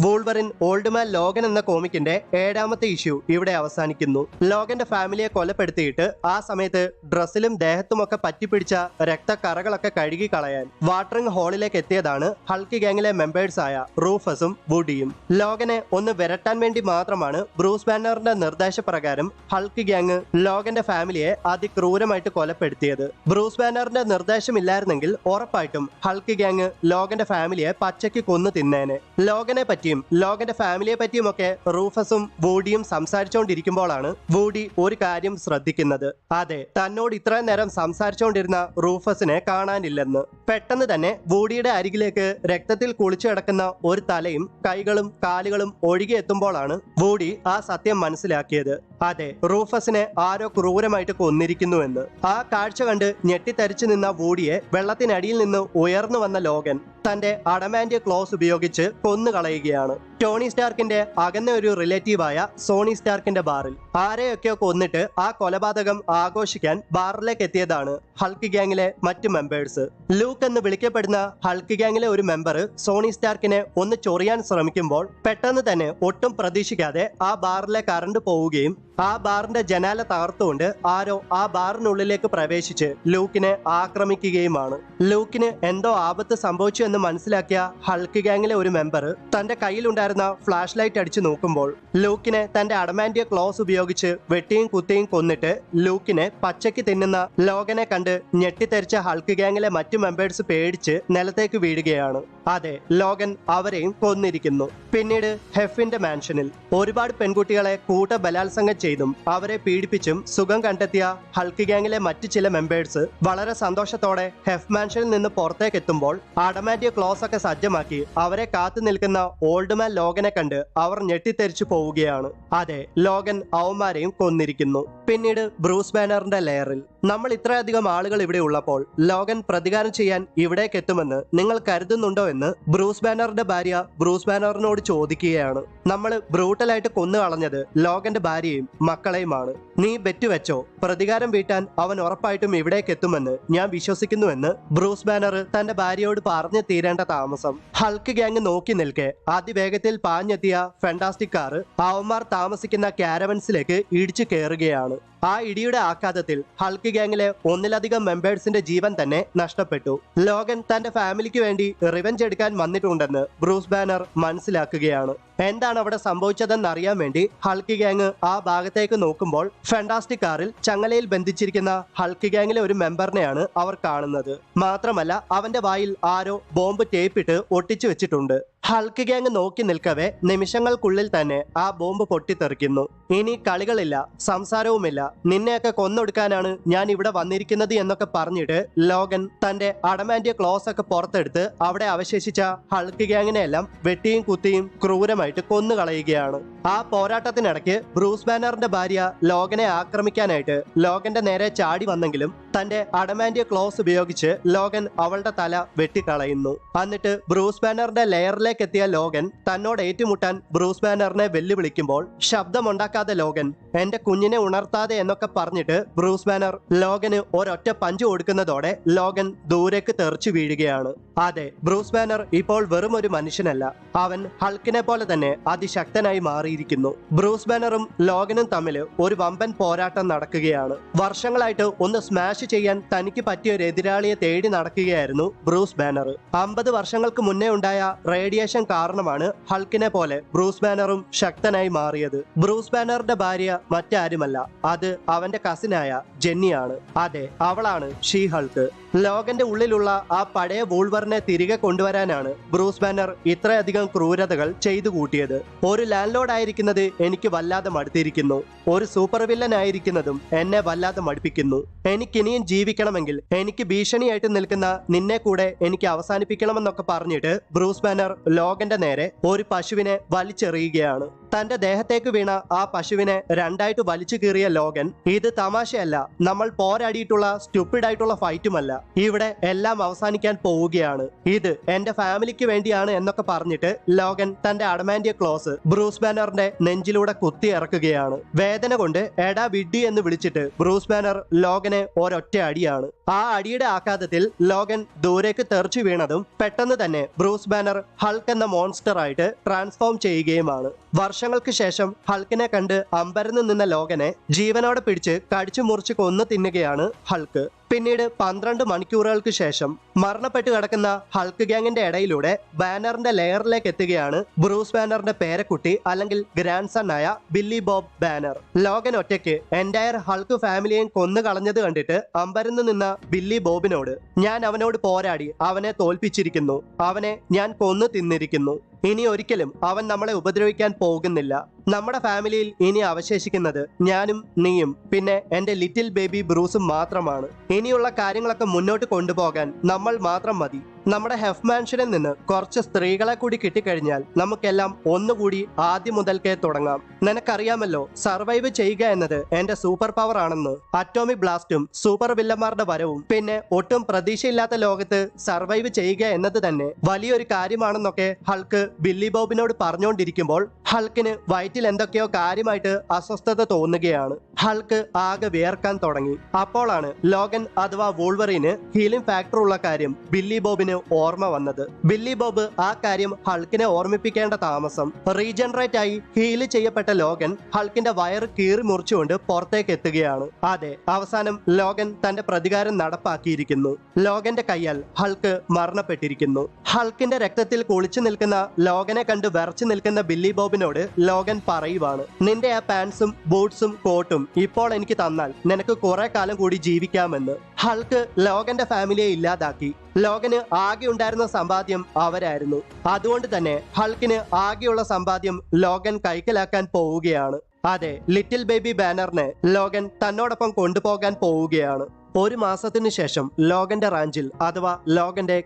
വൂൾവറിൻ ഓൾഡ് മാൻ ലോഗൻ എന്ന കോമിക്കിന്റെ 7ാമത്തെ ഇഷ്യൂ ഇവിടെ അവസാനിക്കുന്നു. ലോഗന്റെ ഫാമിലിയെ കൊലപ്പെടുത്തിയിട്ട് ആ സമയത്ത് ഡ്രസ്സിലും ദേഹത്തുമൊക്കെ പറ്റിപ്പിടിച്ച രക്തക്കറകളൊക്കെ കഴുകി കളയാൻ വാട്ടറിംഗ് ഹോളിലേക്ക് എത്തിയതാണ് ഹൾക്ക് ഗാങ്ങിലെ മെമ്പേഴ്സ് ആയ റൂഫസും വുഡിയും. ലോഗനെ ഒന്ന് വിരട്ടാൻ വേണ്ടി മാത്രമാണ് ബ്രൂസ് ബാനറിന്റെ നിർദ്ദേശപ്രകാരം ഹൾക്ക് ഗാങ് ലോഗന്റെ ഫാമിലിയെ അതിക്രൂരമായിട്ട് കൊലപ്പെടുത്തിയത്. ബ്രൂസ് ബാനറിന്റെ നിർദ്ദേശമില്ലായിരുന്നെങ്കിൽ ഉറപ്പായിട്ടും ഹൾക്ക് ഗാങ് ലോഗന്റെ ഫാമിലിയെ പച്ചയ്ക്ക് കൊന്നു തിന്നേനെ. ലോഗനെ പറ്റിയും ലോഗന്റെ ഫാമിലിയെ പറ്റിയും ഒക്കെ റൂഫസും വൂഡിയും സംസാരിച്ചുകൊണ്ടിരിക്കുമ്പോഴാണ് വൂഡി ഒരു കാര്യം ശ്രദ്ധിക്കുന്നത്. അതെ, തന്നോട് ഇത്രയും നേരം സംസാരിച്ചുകൊണ്ടിരുന്ന റൂഫസിനെ കാണാനില്ലെന്ന്. പെട്ടെന്ന് തന്നെ വൂഡിയുടെ അരികിലേക്ക് രക്തത്തിൽ കുളിച്ചു കിടക്കുന്ന ഒരു തലയും കൈകളും കാലുകളും ഒഴുകി എത്തുമ്പോഴാണ് വൂഡി ആ സത്യം മനസ്സിലാക്കിയത്. അതെ, റൂഫസിനെ ആരോ ക്രൂരമായിട്ട് കൊന്നിരിക്കുന്നുവെന്ന്. ആ കാഴ്ച കണ്ട് ഞെട്ടിത്തരിച്ചു നിന്ന വൂഡിയെ വെള്ളത്തിനടിയിൽ നിന്ന് ഉയർന്നു വന്ന ലോഗൻ തന്റെ അഡമാൻഡിയ ക്ലോസ് ഉപയോഗിച്ച് കൊന്നുകളയുകയാണ്. ടോണി സ്റ്റാർക്കിന്റെ അകന്ന ഒരു റിലേറ്റീവായ സോണി സ്റ്റാർക്കിന്റെ ബാറിൽ ആരെയൊക്കെയോ കൊന്നിട്ട് ആ കൊലപാതകം ആഘോഷിക്കാൻ ബാറിലേക്ക് എത്തിയതാണ് ഹൾക്ക് ഗ്യാങ്ങിലെ മറ്റു മെമ്പേഴ്സ്. ലൂക്ക് എന്ന് വിളിക്കപ്പെടുന്ന ഹൾക്ക് ഗ്യാങ്ങിലെ ഒരു മെമ്പർ സോണി സ്റ്റാർക്കിനെ ഒന്ന് ചൊറിയാൻ ശ്രമിക്കുമ്പോൾ പെട്ടെന്ന് തന്നെ ഒട്ടും പ്രതീക്ഷിക്കാതെ ആ ബാറിലെ കറണ്ട് പോവുകയും ആ ബാറിന്റെ ജനാല തകർത്തുകൊണ്ട് ആരോ ആ ബാറിനുള്ളിലേക്ക് പ്രവേശിച്ച് ലൂക്കിനെ ആക്രമിക്കുകയുമാണ്. ലൂക്കിന് എന്തോ ആപത്ത് സംഭവിച്ചു എന്ന് മനസ്സിലാക്കിയ ഹൾക്ക് ഗ്യാങ്ങിലെ ഒരു മെമ്പർ തന്റെ കയ്യിലുണ്ടായിരുന്ന ഫ്ലാഷ് ലൈറ്റ് അടിച്ചു നോക്കുമ്പോൾ ലൂക്കിനെ തന്റെ അഡമാൻഡിയ ക്ലോസ് ഉപയോഗിച്ച് വെട്ടിയും കുത്തിയും കൊന്നിട്ട് ലൂക്കിനെ പച്ചയ്ക്ക് തിന്നുന്ന ലോഗനെ കണ്ട് ഞെട്ടിത്തെറിച്ച ഹൾക്ക് ഗ്യാങ്ങിലെ മറ്റു മെമ്പേഴ്സ് പേടിച്ച് നിലത്തേക്ക് വീഴുകയാണ്. അതെ, ലോഗൻ അവരെയും കൊന്നിരിക്കുന്നു. പിന്നീട് ഹെഫിന്റെ മാൻഷനിൽ ഒരുപാട് പെൺകുട്ടികളെ കൂട്ട ബലാത്സംഗം ചെയ്തും അവരെ പീഡിപ്പിച്ചും സുഖം കണ്ടെത്തിയ ഹൾക്ക് ഗ്യാങ്ങിലെ മറ്റു ചില മെമ്പേഴ്സ് വളരെ സന്തോഷത്തോടെ ഹെഫ് മാൻഷനിൽ നിന്ന് പുറത്തേക്ക് എത്തുമ്പോൾ അഡമാൻഡിയ ക്ലോസ് ഒക്കെ സജ്ജമാക്കി അവരെ കാത്തു നിൽക്കുന്ന ഓൾഡ് മാൻ ലോഗനെ കണ്ട് അവർ ഞെട്ടിത്തെറിച്ചു പോവുകയാണ്. അതെ, ലോഗൻ അവന്മാരെയും കൊന്നിരിക്കുന്നു. പിന്നീട് ബ്രൂസ് ബാനറിന്റെ ലെയറിൽ നമ്മൾ ഇത്രയധികം ആളുകൾ ഇവിടെ ഉള്ളപ്പോൾ ലോഗൻ പ്രതികാരം ചെയ്യാൻ ഇവിടേക്ക് എത്തുമെന്ന് നിങ്ങൾ കരുതുന്നുണ്ടോ എന്ന് ബ്രൂസ് ബാനറിന്റെ ഭാര്യ ബ്രൂസ് ബാനറിനോട് ചോദിക്കുകയാണ്. നമ്മൾ ബ്രൂട്ടലായിട്ട് കൊന്നു കളഞ്ഞത് ലോഗന്റെ ഭാര്യയും മക്കളെയുമാണ്. നീ ബെറ്റ് വെച്ചോ, പ്രതികാരം വീട്ടാൻ അവൻ ഉറപ്പായിട്ടും ഇവിടേക്ക് എത്തുമെന്ന് ഞാൻ വിശ്വസിക്കുന്നുവെന്ന് ബ്രൂസ് ബാനർ തന്റെ ഭാര്യയോട് പറഞ്ഞു തീരേണ്ട താമസം ഹൾക്ക് ഗ്യാങ് നോക്കി നിൽക്കെ അതിവേഗത്തിൽ പാഞ്ഞെത്തിയ ഫെന്റാസ്റ്റിക് കാർ അവന്മാർ താമസിക്കുന്ന ക്യാരവൻസിലേക്ക് ഇടിച്ചു കയറുകയാണ്. ആ ഇടിയുടെ ആഘാതത്തിൽ ഹൾക്ക് ഗ്യാങ്ങിലെ ഒന്നിലധികം മെമ്പേഴ്സിന്റെ ജീവൻ തന്നെ നഷ്ടപ്പെട്ടു. ലോഗൻ തന്റെ ഫാമിലിക്ക് വേണ്ടി റിവെഞ്ച് എടുക്കാൻ വന്നിട്ടുണ്ടെന്ന് ബ്രൂസ് ബാനർ മനസ്സിലാക്കുകയാണ്. എന്താണ് അവിടെ സംഭവിച്ചതെന്ന് അറിയാൻ വേണ്ടി ഹൾക്ക് ഗ്യാങ് ആ ഭാഗത്തേക്ക് നോക്കുമ്പോൾ ഫെന്റാസ്റ്റിക് കാറിൽ ചങ്ങലയിൽ ബന്ധിച്ചിരിക്കുന്ന ഹൾക്ക് ഗ്യാങ്ങിലെ ഒരു മെമ്പറിനെയാണ് അവർ കാണുന്നത്. മാത്രമല്ല അവന്റെ വായിൽ ആരോ ബോംബ് ടേപ്പിട്ട് ഒട്ടിച്ചു വെച്ചിട്ടുണ്ട്. ഹൾക്ക് ഗ്യാങ് നോക്കി നിൽക്കവേ നിമിഷങ്ങൾക്കുള്ളിൽ തന്നെ ആ ബോംബ് പൊട്ടിത്തെറിക്കുന്നു. ഇനി കളികളില്ല, സംസാരവുമില്ല, നിന്നെയൊക്കെ കൊന്നൊടുക്കാനാണ് ഞാൻ ഇവിടെ വന്നിരിക്കുന്നത് എന്നൊക്കെ പറഞ്ഞിട്ട് ലോഗൻ തന്റെ അഡമാൻഡിയ ക്ലോസ് ഒക്കെ പുറത്തെടുത്ത് അവിടെ അവശേഷിച്ച ഹൾക്ക് ഗ്യാങ്ങിനെ എല്ലാം വെട്ടിയും കുത്തിയും ക്രൂരമായിട്ട് കൊന്നുകളയുകയാണ്. ആ പോരാട്ടത്തിനിടയ്ക്ക് ബ്രൂസ് ബാനറിന്റെ ഭാര്യ ലോഗനെ ആക്രമിക്കാനായിട്ട് ലോഗന്റെ നേരെ ചാടി വന്നെങ്കിലും തന്റെ അഡമാൻഡിയ ക്ലോസ് ഉപയോഗിച്ച് ലോഗൻ അവളുടെ തല വെട്ടിക്കളയുന്നു. എന്നിട്ട് ബ്രൂസ് ബാനറിന്റെ ലെയറിലേക്ക് എത്തിയ ലോഗൻ തന്നോട് ഏറ്റുമുട്ടാൻ ബ്രൂസ് ബാനറിനെ വെല്ലുവിളിക്കുമ്പോൾ ശബ്ദമുണ്ടാക്കാതെ ലോഗൻ എന്റെ കുഞ്ഞിനെ ഉണർത്താതെ എന്നൊക്കെ പറഞ്ഞിട്ട് ബ്രൂസ് ബാനർ ലോഗന് ഒരൊറ്റ പഞ്ച് കൊടുക്കുന്നതോടെ ലോഗൻ ദൂരേക്ക് തെറിച്ചു വീഴുകയാണ്. അതെ, ബ്രൂസ് ബാനർ ഇപ്പോൾ വെറും ഒരു മനുഷ്യനല്ല, അവൻ ഹൾക്കിനെ പോലെ തന്നെ അതിശക്തനായി മാറിയിരിക്കുന്നു. ബ്രൂസ് ബാനറും ലോഗനും തമ്മിൽ ഒരു വമ്പൻ പോരാട്ടം നടക്കുകയാണ്. വർഷങ്ങളായിട്ട് ഒന്ന് സ്മാഷ് ചെയ്യാൻ തനിക്ക് പറ്റിയ ഒരു എതിരാളിയെ തേടി നടക്കുകയായിരുന്നു ബ്രൂസ് ബാനർ. 50 വർഷങ്ങൾക്ക് മുന്നേ ഉണ്ടായ റേഡിയേഷൻ കാരണമാണ് ഹൾക്കിനെ പോലെ ബ്രൂസ് ബാനറും ശക്തനായി മാറിയത്. ബ്രൂസ് ബാനറിന്റെ ഭാര്യ മറ്റാരുമല്ല, അത് അവന്റെ കസിനായ ജെന്നിയാണ്. അതെ, അവളാണ് ഷീ ഹൾക്ക്. ലോഗന്റെ ഉള്ളിലുള്ള ആ പഴയ വൂൾവറിനെ തിരികെ കൊണ്ടുവരാനാണ് ബ്രൂസ് ബാനർ ഇത്രയധികം ക്രൂരതകൾ ചെയ്തു കൂട്ടിയത്. ഒരു ലാൻഡ് ലോഡ് ആയിരിക്കുന്നത് എനിക്ക് വല്ലാതെ മടുത്തിരിക്കുന്നു. ഒരു സൂപ്പർ വില്ലൻ ആയിരിക്കുന്നതും എന്നെ വല്ലാതെ മടുപ്പിക്കുന്നു. എനിക്കിനിയും ജീവിക്കണമെങ്കിൽ എനിക്ക് ഭീഷണിയായിട്ട് നിൽക്കുന്ന നിന്നെ കൂടെ എനിക്ക് അവസാനിപ്പിക്കണമെന്നൊക്കെ പറഞ്ഞിട്ട് ബ്രൂസ് ബാനർ ലോഗന്റെ നേരെ ഒരു പശുവിനെ വലിച്ചെറിയുകയാണ്. തന്റെ ദേഹത്തേക്ക് വീണ ആ പശുവിനെ രണ്ടായിട്ട് വലിച്ചു കീറിയ ലോഗൻ ഇത് തമാശയല്ല, നമ്മൾ പോരാടിയിട്ടുള്ള സ്റ്റുപ്പിഡായിട്ടുള്ള ഫൈറ്റുമല്ല, ഇവിടെ എല്ലാം അവസാനിക്കാൻ പോവുകയാണ്, ഇത് എന്റെ ഫാമിലിക്ക് വേണ്ടിയാണ് എന്നൊക്കെ പറഞ്ഞിട്ട് ലോഗൻ തന്റെ അഡമാൻഡിയ ക്ലോസ് ബ്രൂസ് ബാനറിന്റെ നെഞ്ചിലൂടെ കുത്തി ഇറക്കുകയാണ്. വേദന കൊണ്ട് എടാ വിഡ്ഡി എന്ന് വിളിച്ചിട്ട് ബ്രൂസ് ബാനർ ലോഗനെ ഒരൊറ്റ അടിയാണ്. ആ അടിയുടെ ആഘാതത്തിൽ ലോഗൻ ദൂരേക്ക് തെറിച്ചു വീണതും പെട്ടെന്ന് തന്നെ ബ്രൂസ് ബാനർ ഹൾക്ക് എന്ന മോൺസ്റ്റർ ആയിട്ട് ട്രാൻസ്ഫോം ചെയ്യുകയുമാണ്. വർഷങ്ങൾക്ക് ശേഷം ഹൾക്കിനെ കണ്ട് അമ്പരന്ന് നിന്ന ലോഗനെ ജീവനോടെ പിടിച്ച് കടിച്ചു മുറിച്ച് കൊന്നു തിന്നുകയാണ് ഹൾക്ക്. പിന്നീട് 12 മണിക്കൂറുകൾക്ക് ശേഷം മരണപ്പെട്ട് കിടക്കുന്ന ഹൾക്ക് ഗ്യാങ്ങിന്റെ ഇടയിലൂടെ ബാനറിന്റെ ലെയറിലേക്ക് എത്തുകയാണ് ബ്രൂസ് ബാനറിന്റെ പേരക്കുട്ടി അല്ലെങ്കിൽ ഗ്രാൻഡ് സൺ ആയ ബില്ലി ബോബ് ബാനർ. ലോഗൻ ഒറ്റയ്ക്ക് എൻറ്റയർ ഹൾക്ക് ഫാമിലിയെയും കൊന്നു കളഞ്ഞത് കണ്ടിട്ട് അമ്പരന്ന് നിന്ന ബില്ലി ബോബിനോട് ഞാൻ അവനോട് പോരാടി അവനെ തോൽപ്പിച്ചിരിക്കുന്നു, അവനെ ഞാൻ കൊന്നു തിന്നിരിക്കുന്നു, ഇനി ഒരിക്കലും അവൻ നമ്മളെ ഉപദ്രവിക്കാൻ പോകുന്നില്ല, നമ്മുടെ ഫാമിലിയിൽ ഇനി അവശേഷിക്കുന്നത് ഞാനും നീയും പിന്നെ എന്റെ ലിറ്റിൽ ബേബി ബ്രൂസും മാത്രമാണ്. ഇനിയുള്ള കാര്യങ്ങളൊക്കെ മുന്നോട്ട് കൊണ്ടുപോകാൻ നമ്മൾ മാത്രം മതി. നമ്മുടെ ഹെഫ് മാൻഷനിൽ നിന്ന് കുറച്ച് സ്ത്രീകളെ കൂടി കിട്ടിക്കഴിഞ്ഞാൽ നമുക്കെല്ലാം ഒന്നുകൂടി ആദ്യം മുതൽക്കേ തുടങ്ങാം. നിനക്കറിയാമല്ലോ, സർവൈവ് ചെയ്യുക എന്നത് എന്റെ സൂപ്പർ പവർ ആണെന്ന്. അറ്റോമിക് ബ്ലാസ്റ്റും സൂപ്പർ വില്ലന്മാരുടെ വരവും പിന്നെ ഒട്ടും പ്രതീക്ഷയില്ലാത്ത ലോകത്ത് സർവൈവ് ചെയ്യുക എന്നത് തന്നെ വലിയൊരു കാര്യമാണെന്നൊക്കെ ഹൾക്ക് ബില്ലി ബോബിനോട് പറഞ്ഞുകൊണ്ടിരിക്കുമ്പോൾ ഹൾക്കിന് വയറ്റിൽ എന്തൊക്കെയോ കാര്യമായിട്ട് അസ്വസ്ഥത തോന്നുകയാണ്. ഹൾക്ക് ആകെ വിയർക്കാൻ തുടങ്ങി. അപ്പോഴാണ് ലോഗൻ അഥവാ വോൾവറിന് ഹീലിംഗ് ഫാക്ടർ ഉള്ള കാര്യം ബില്ലി ബോബിന് ഓർമ്മ വന്നത്. ബില്ലി ബോബ് ആ കാര്യം ഹൾക്കിനെ ഓർമ്മിപ്പിക്കേണ്ട താമസം. റീജനറേറ്റ് ആയി ഹീൽ ചെയ്യപ്പെട്ട ലോഗൻ ഹൾക്കിന്റെ വയറ് കീറി മുറിച്ചുകൊണ്ട് പുറത്തേക്ക് എത്തുകയാണ്. അതെ, അവസാനം ലോഗൻ തന്റെ പ്രതികാരം നടപ്പാക്കിയിരിക്കുന്നു. ലോഗന്റെ കയ്യാൽ ഹൾക്ക് മരണപ്പെട്ടിരിക്കുന്നു. ഹൾക്കിന്റെ രക്തത്തിൽ കുളിച്ചു നിൽക്കുന്ന ലോഗനെ കണ്ട് വിറച്ചു നിൽക്കുന്ന ബില്ലി ബോബിനോട് ലോഗൻ പറയുവാണ്, നിന്റെ ആ പാൻസും ബൂട്ട്സും കോട്ടും ഇപ്പോൾ എനിക്ക് തന്നാൽ നിനക്ക് കുറെ കാലം കൂടി ജീവിക്കാമെന്ന്. ഹൾക്ക് ലോഗന്റെ ഫാമിലിയെ ഇല്ലാതാക്കി. ലോഗന് ആകെ ഉണ്ടായിരുന്ന സമ്പാദ്യം അവരായിരുന്നു. അതുകൊണ്ട് തന്നെ ഹൾക്കിന് ആകെയുള്ള സമ്പാദ്യം ലോഗൻ കൈക്കലാക്കാൻ പോവുകയാണ്. അതെ, ലിറ്റിൽ ബേബി ബാനറിനെ ലോഗൻ തന്നോടൊപ്പം കൊണ്ടുപോകാൻ പോവുകയാണ്. ഒരു മാസത്തിനു ശേഷം ലോഗന്റെ റാഞ്ചിൽ അഥവാ ലോഗന്റെ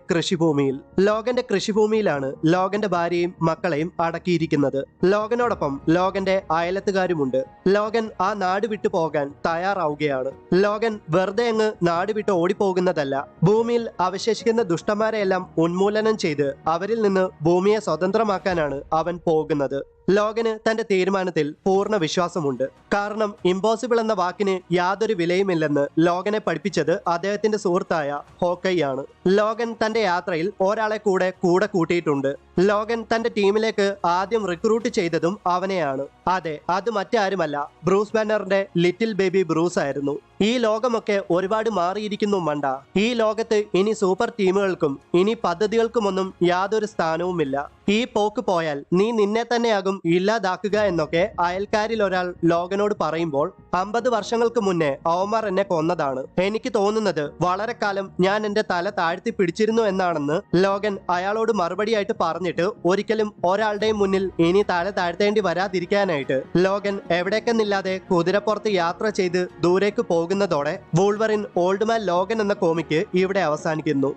കൃഷിഭൂമിയിലാണ് ലോഗന്റെ ഭാര്യയും മക്കളെയും അടക്കിയിരിക്കുന്നത്. ലോഗനോടൊപ്പം ലോഗന്റെ അയലത്തുകാരുമുണ്ട്. ലോഗൻ ആ നാട് വിട്ടു പോകാൻ തയ്യാറാവുകയാണ്. ലോഗൻ വെറുതെ അങ്ങ് നാട് വിട്ട് ഓടിപ്പോകുന്നതല്ല. ഭൂമിയിൽ അവശേഷിക്കുന്ന ദുഷ്ടന്മാരെയെല്ലാം ഉന്മൂലനം ചെയ്ത് അവരിൽ നിന്ന് ഭൂമിയെ സ്വതന്ത്രമാക്കാനാണ് അവൻ പോകുന്നത്. ലോഗന് തന്റെ തീരുമാനത്തിൽ പൂർണ്ണ വിശ്വാസമുണ്ട്. കാരണം ഇമ്പോസിബിൾ എന്ന വാക്കിന് യാതൊരു വിലയുമില്ലെന്ന് ലോഗനെ പഠിപ്പിച്ചത് അദ്ദേഹത്തിന്റെ സുഹൃത്തായ ഹോക്കൈയാണ്. ലോഗൻ തന്റെ യാത്രയിൽ ഒരാളെ കൂടെ കൂട്ടിയിട്ടുണ്ട്. ലോഗൻ തന്റെ ടീമിലേക്ക് ആദ്യം റിക്രൂട്ട് ചെയ്തതും അവനെയാണ്. അതെ, അത് മറ്റാരുമല്ല, ബ്രൂസ് ബാനറിന്റെ ലിറ്റിൽ ബേബി ബ്രൂസ് ആയിരുന്നു. ഈ ലോകമൊക്കെ ഒരുപാട് മാറിയിരിക്കുന്നു മണ്ട. ഈ ലോകത്ത് ഇനി സൂപ്പർ ടീമുകൾക്കും ഇനി പദ്ധതികൾക്കുമൊന്നും യാതൊരു സ്ഥാനവുമില്ല. ഈ പോക്ക് പോയാൽ നീ നിന്നെ തന്നെയാകും ഇല്ലാതാക്കുക എന്നൊക്കെ അയൽക്കാരിൽ ഒരാൾ ലോഗനോട് പറയുമ്പോൾ 50 വർഷങ്ങൾക്ക് മുന്നേ അവന്മാർ എന്നെ കൊന്നതാണ്. എനിക്ക് തോന്നുന്നത് വളരെ കാലം ഞാൻ എന്റെ തല താഴ്ത്തി പിടിച്ചിരുന്നു എന്നാണെന്ന് ലോഗൻ അയാളോട് മറുപടിയായിട്ട് പറഞ്ഞിട്ട് ഒരിക്കലും ഒരാളുടെയും മുന്നിൽ ഇനി തല താഴ്ത്തേണ്ടി വരാതിരിക്കാനായിട്ട് ലോഗൻ എവിടേക്കെന്നില്ലാതെ കുതിരപ്പുറത്ത് യാത്ര ചെയ്ത് ദൂരേക്ക് പോകുന്നതോടെ വോൾവറിൻ ഓൾഡ് മാൻ ലോഗൻ എന്ന കോമിക്ക് ഇവിടെ അവസാനിക്കുന്നു.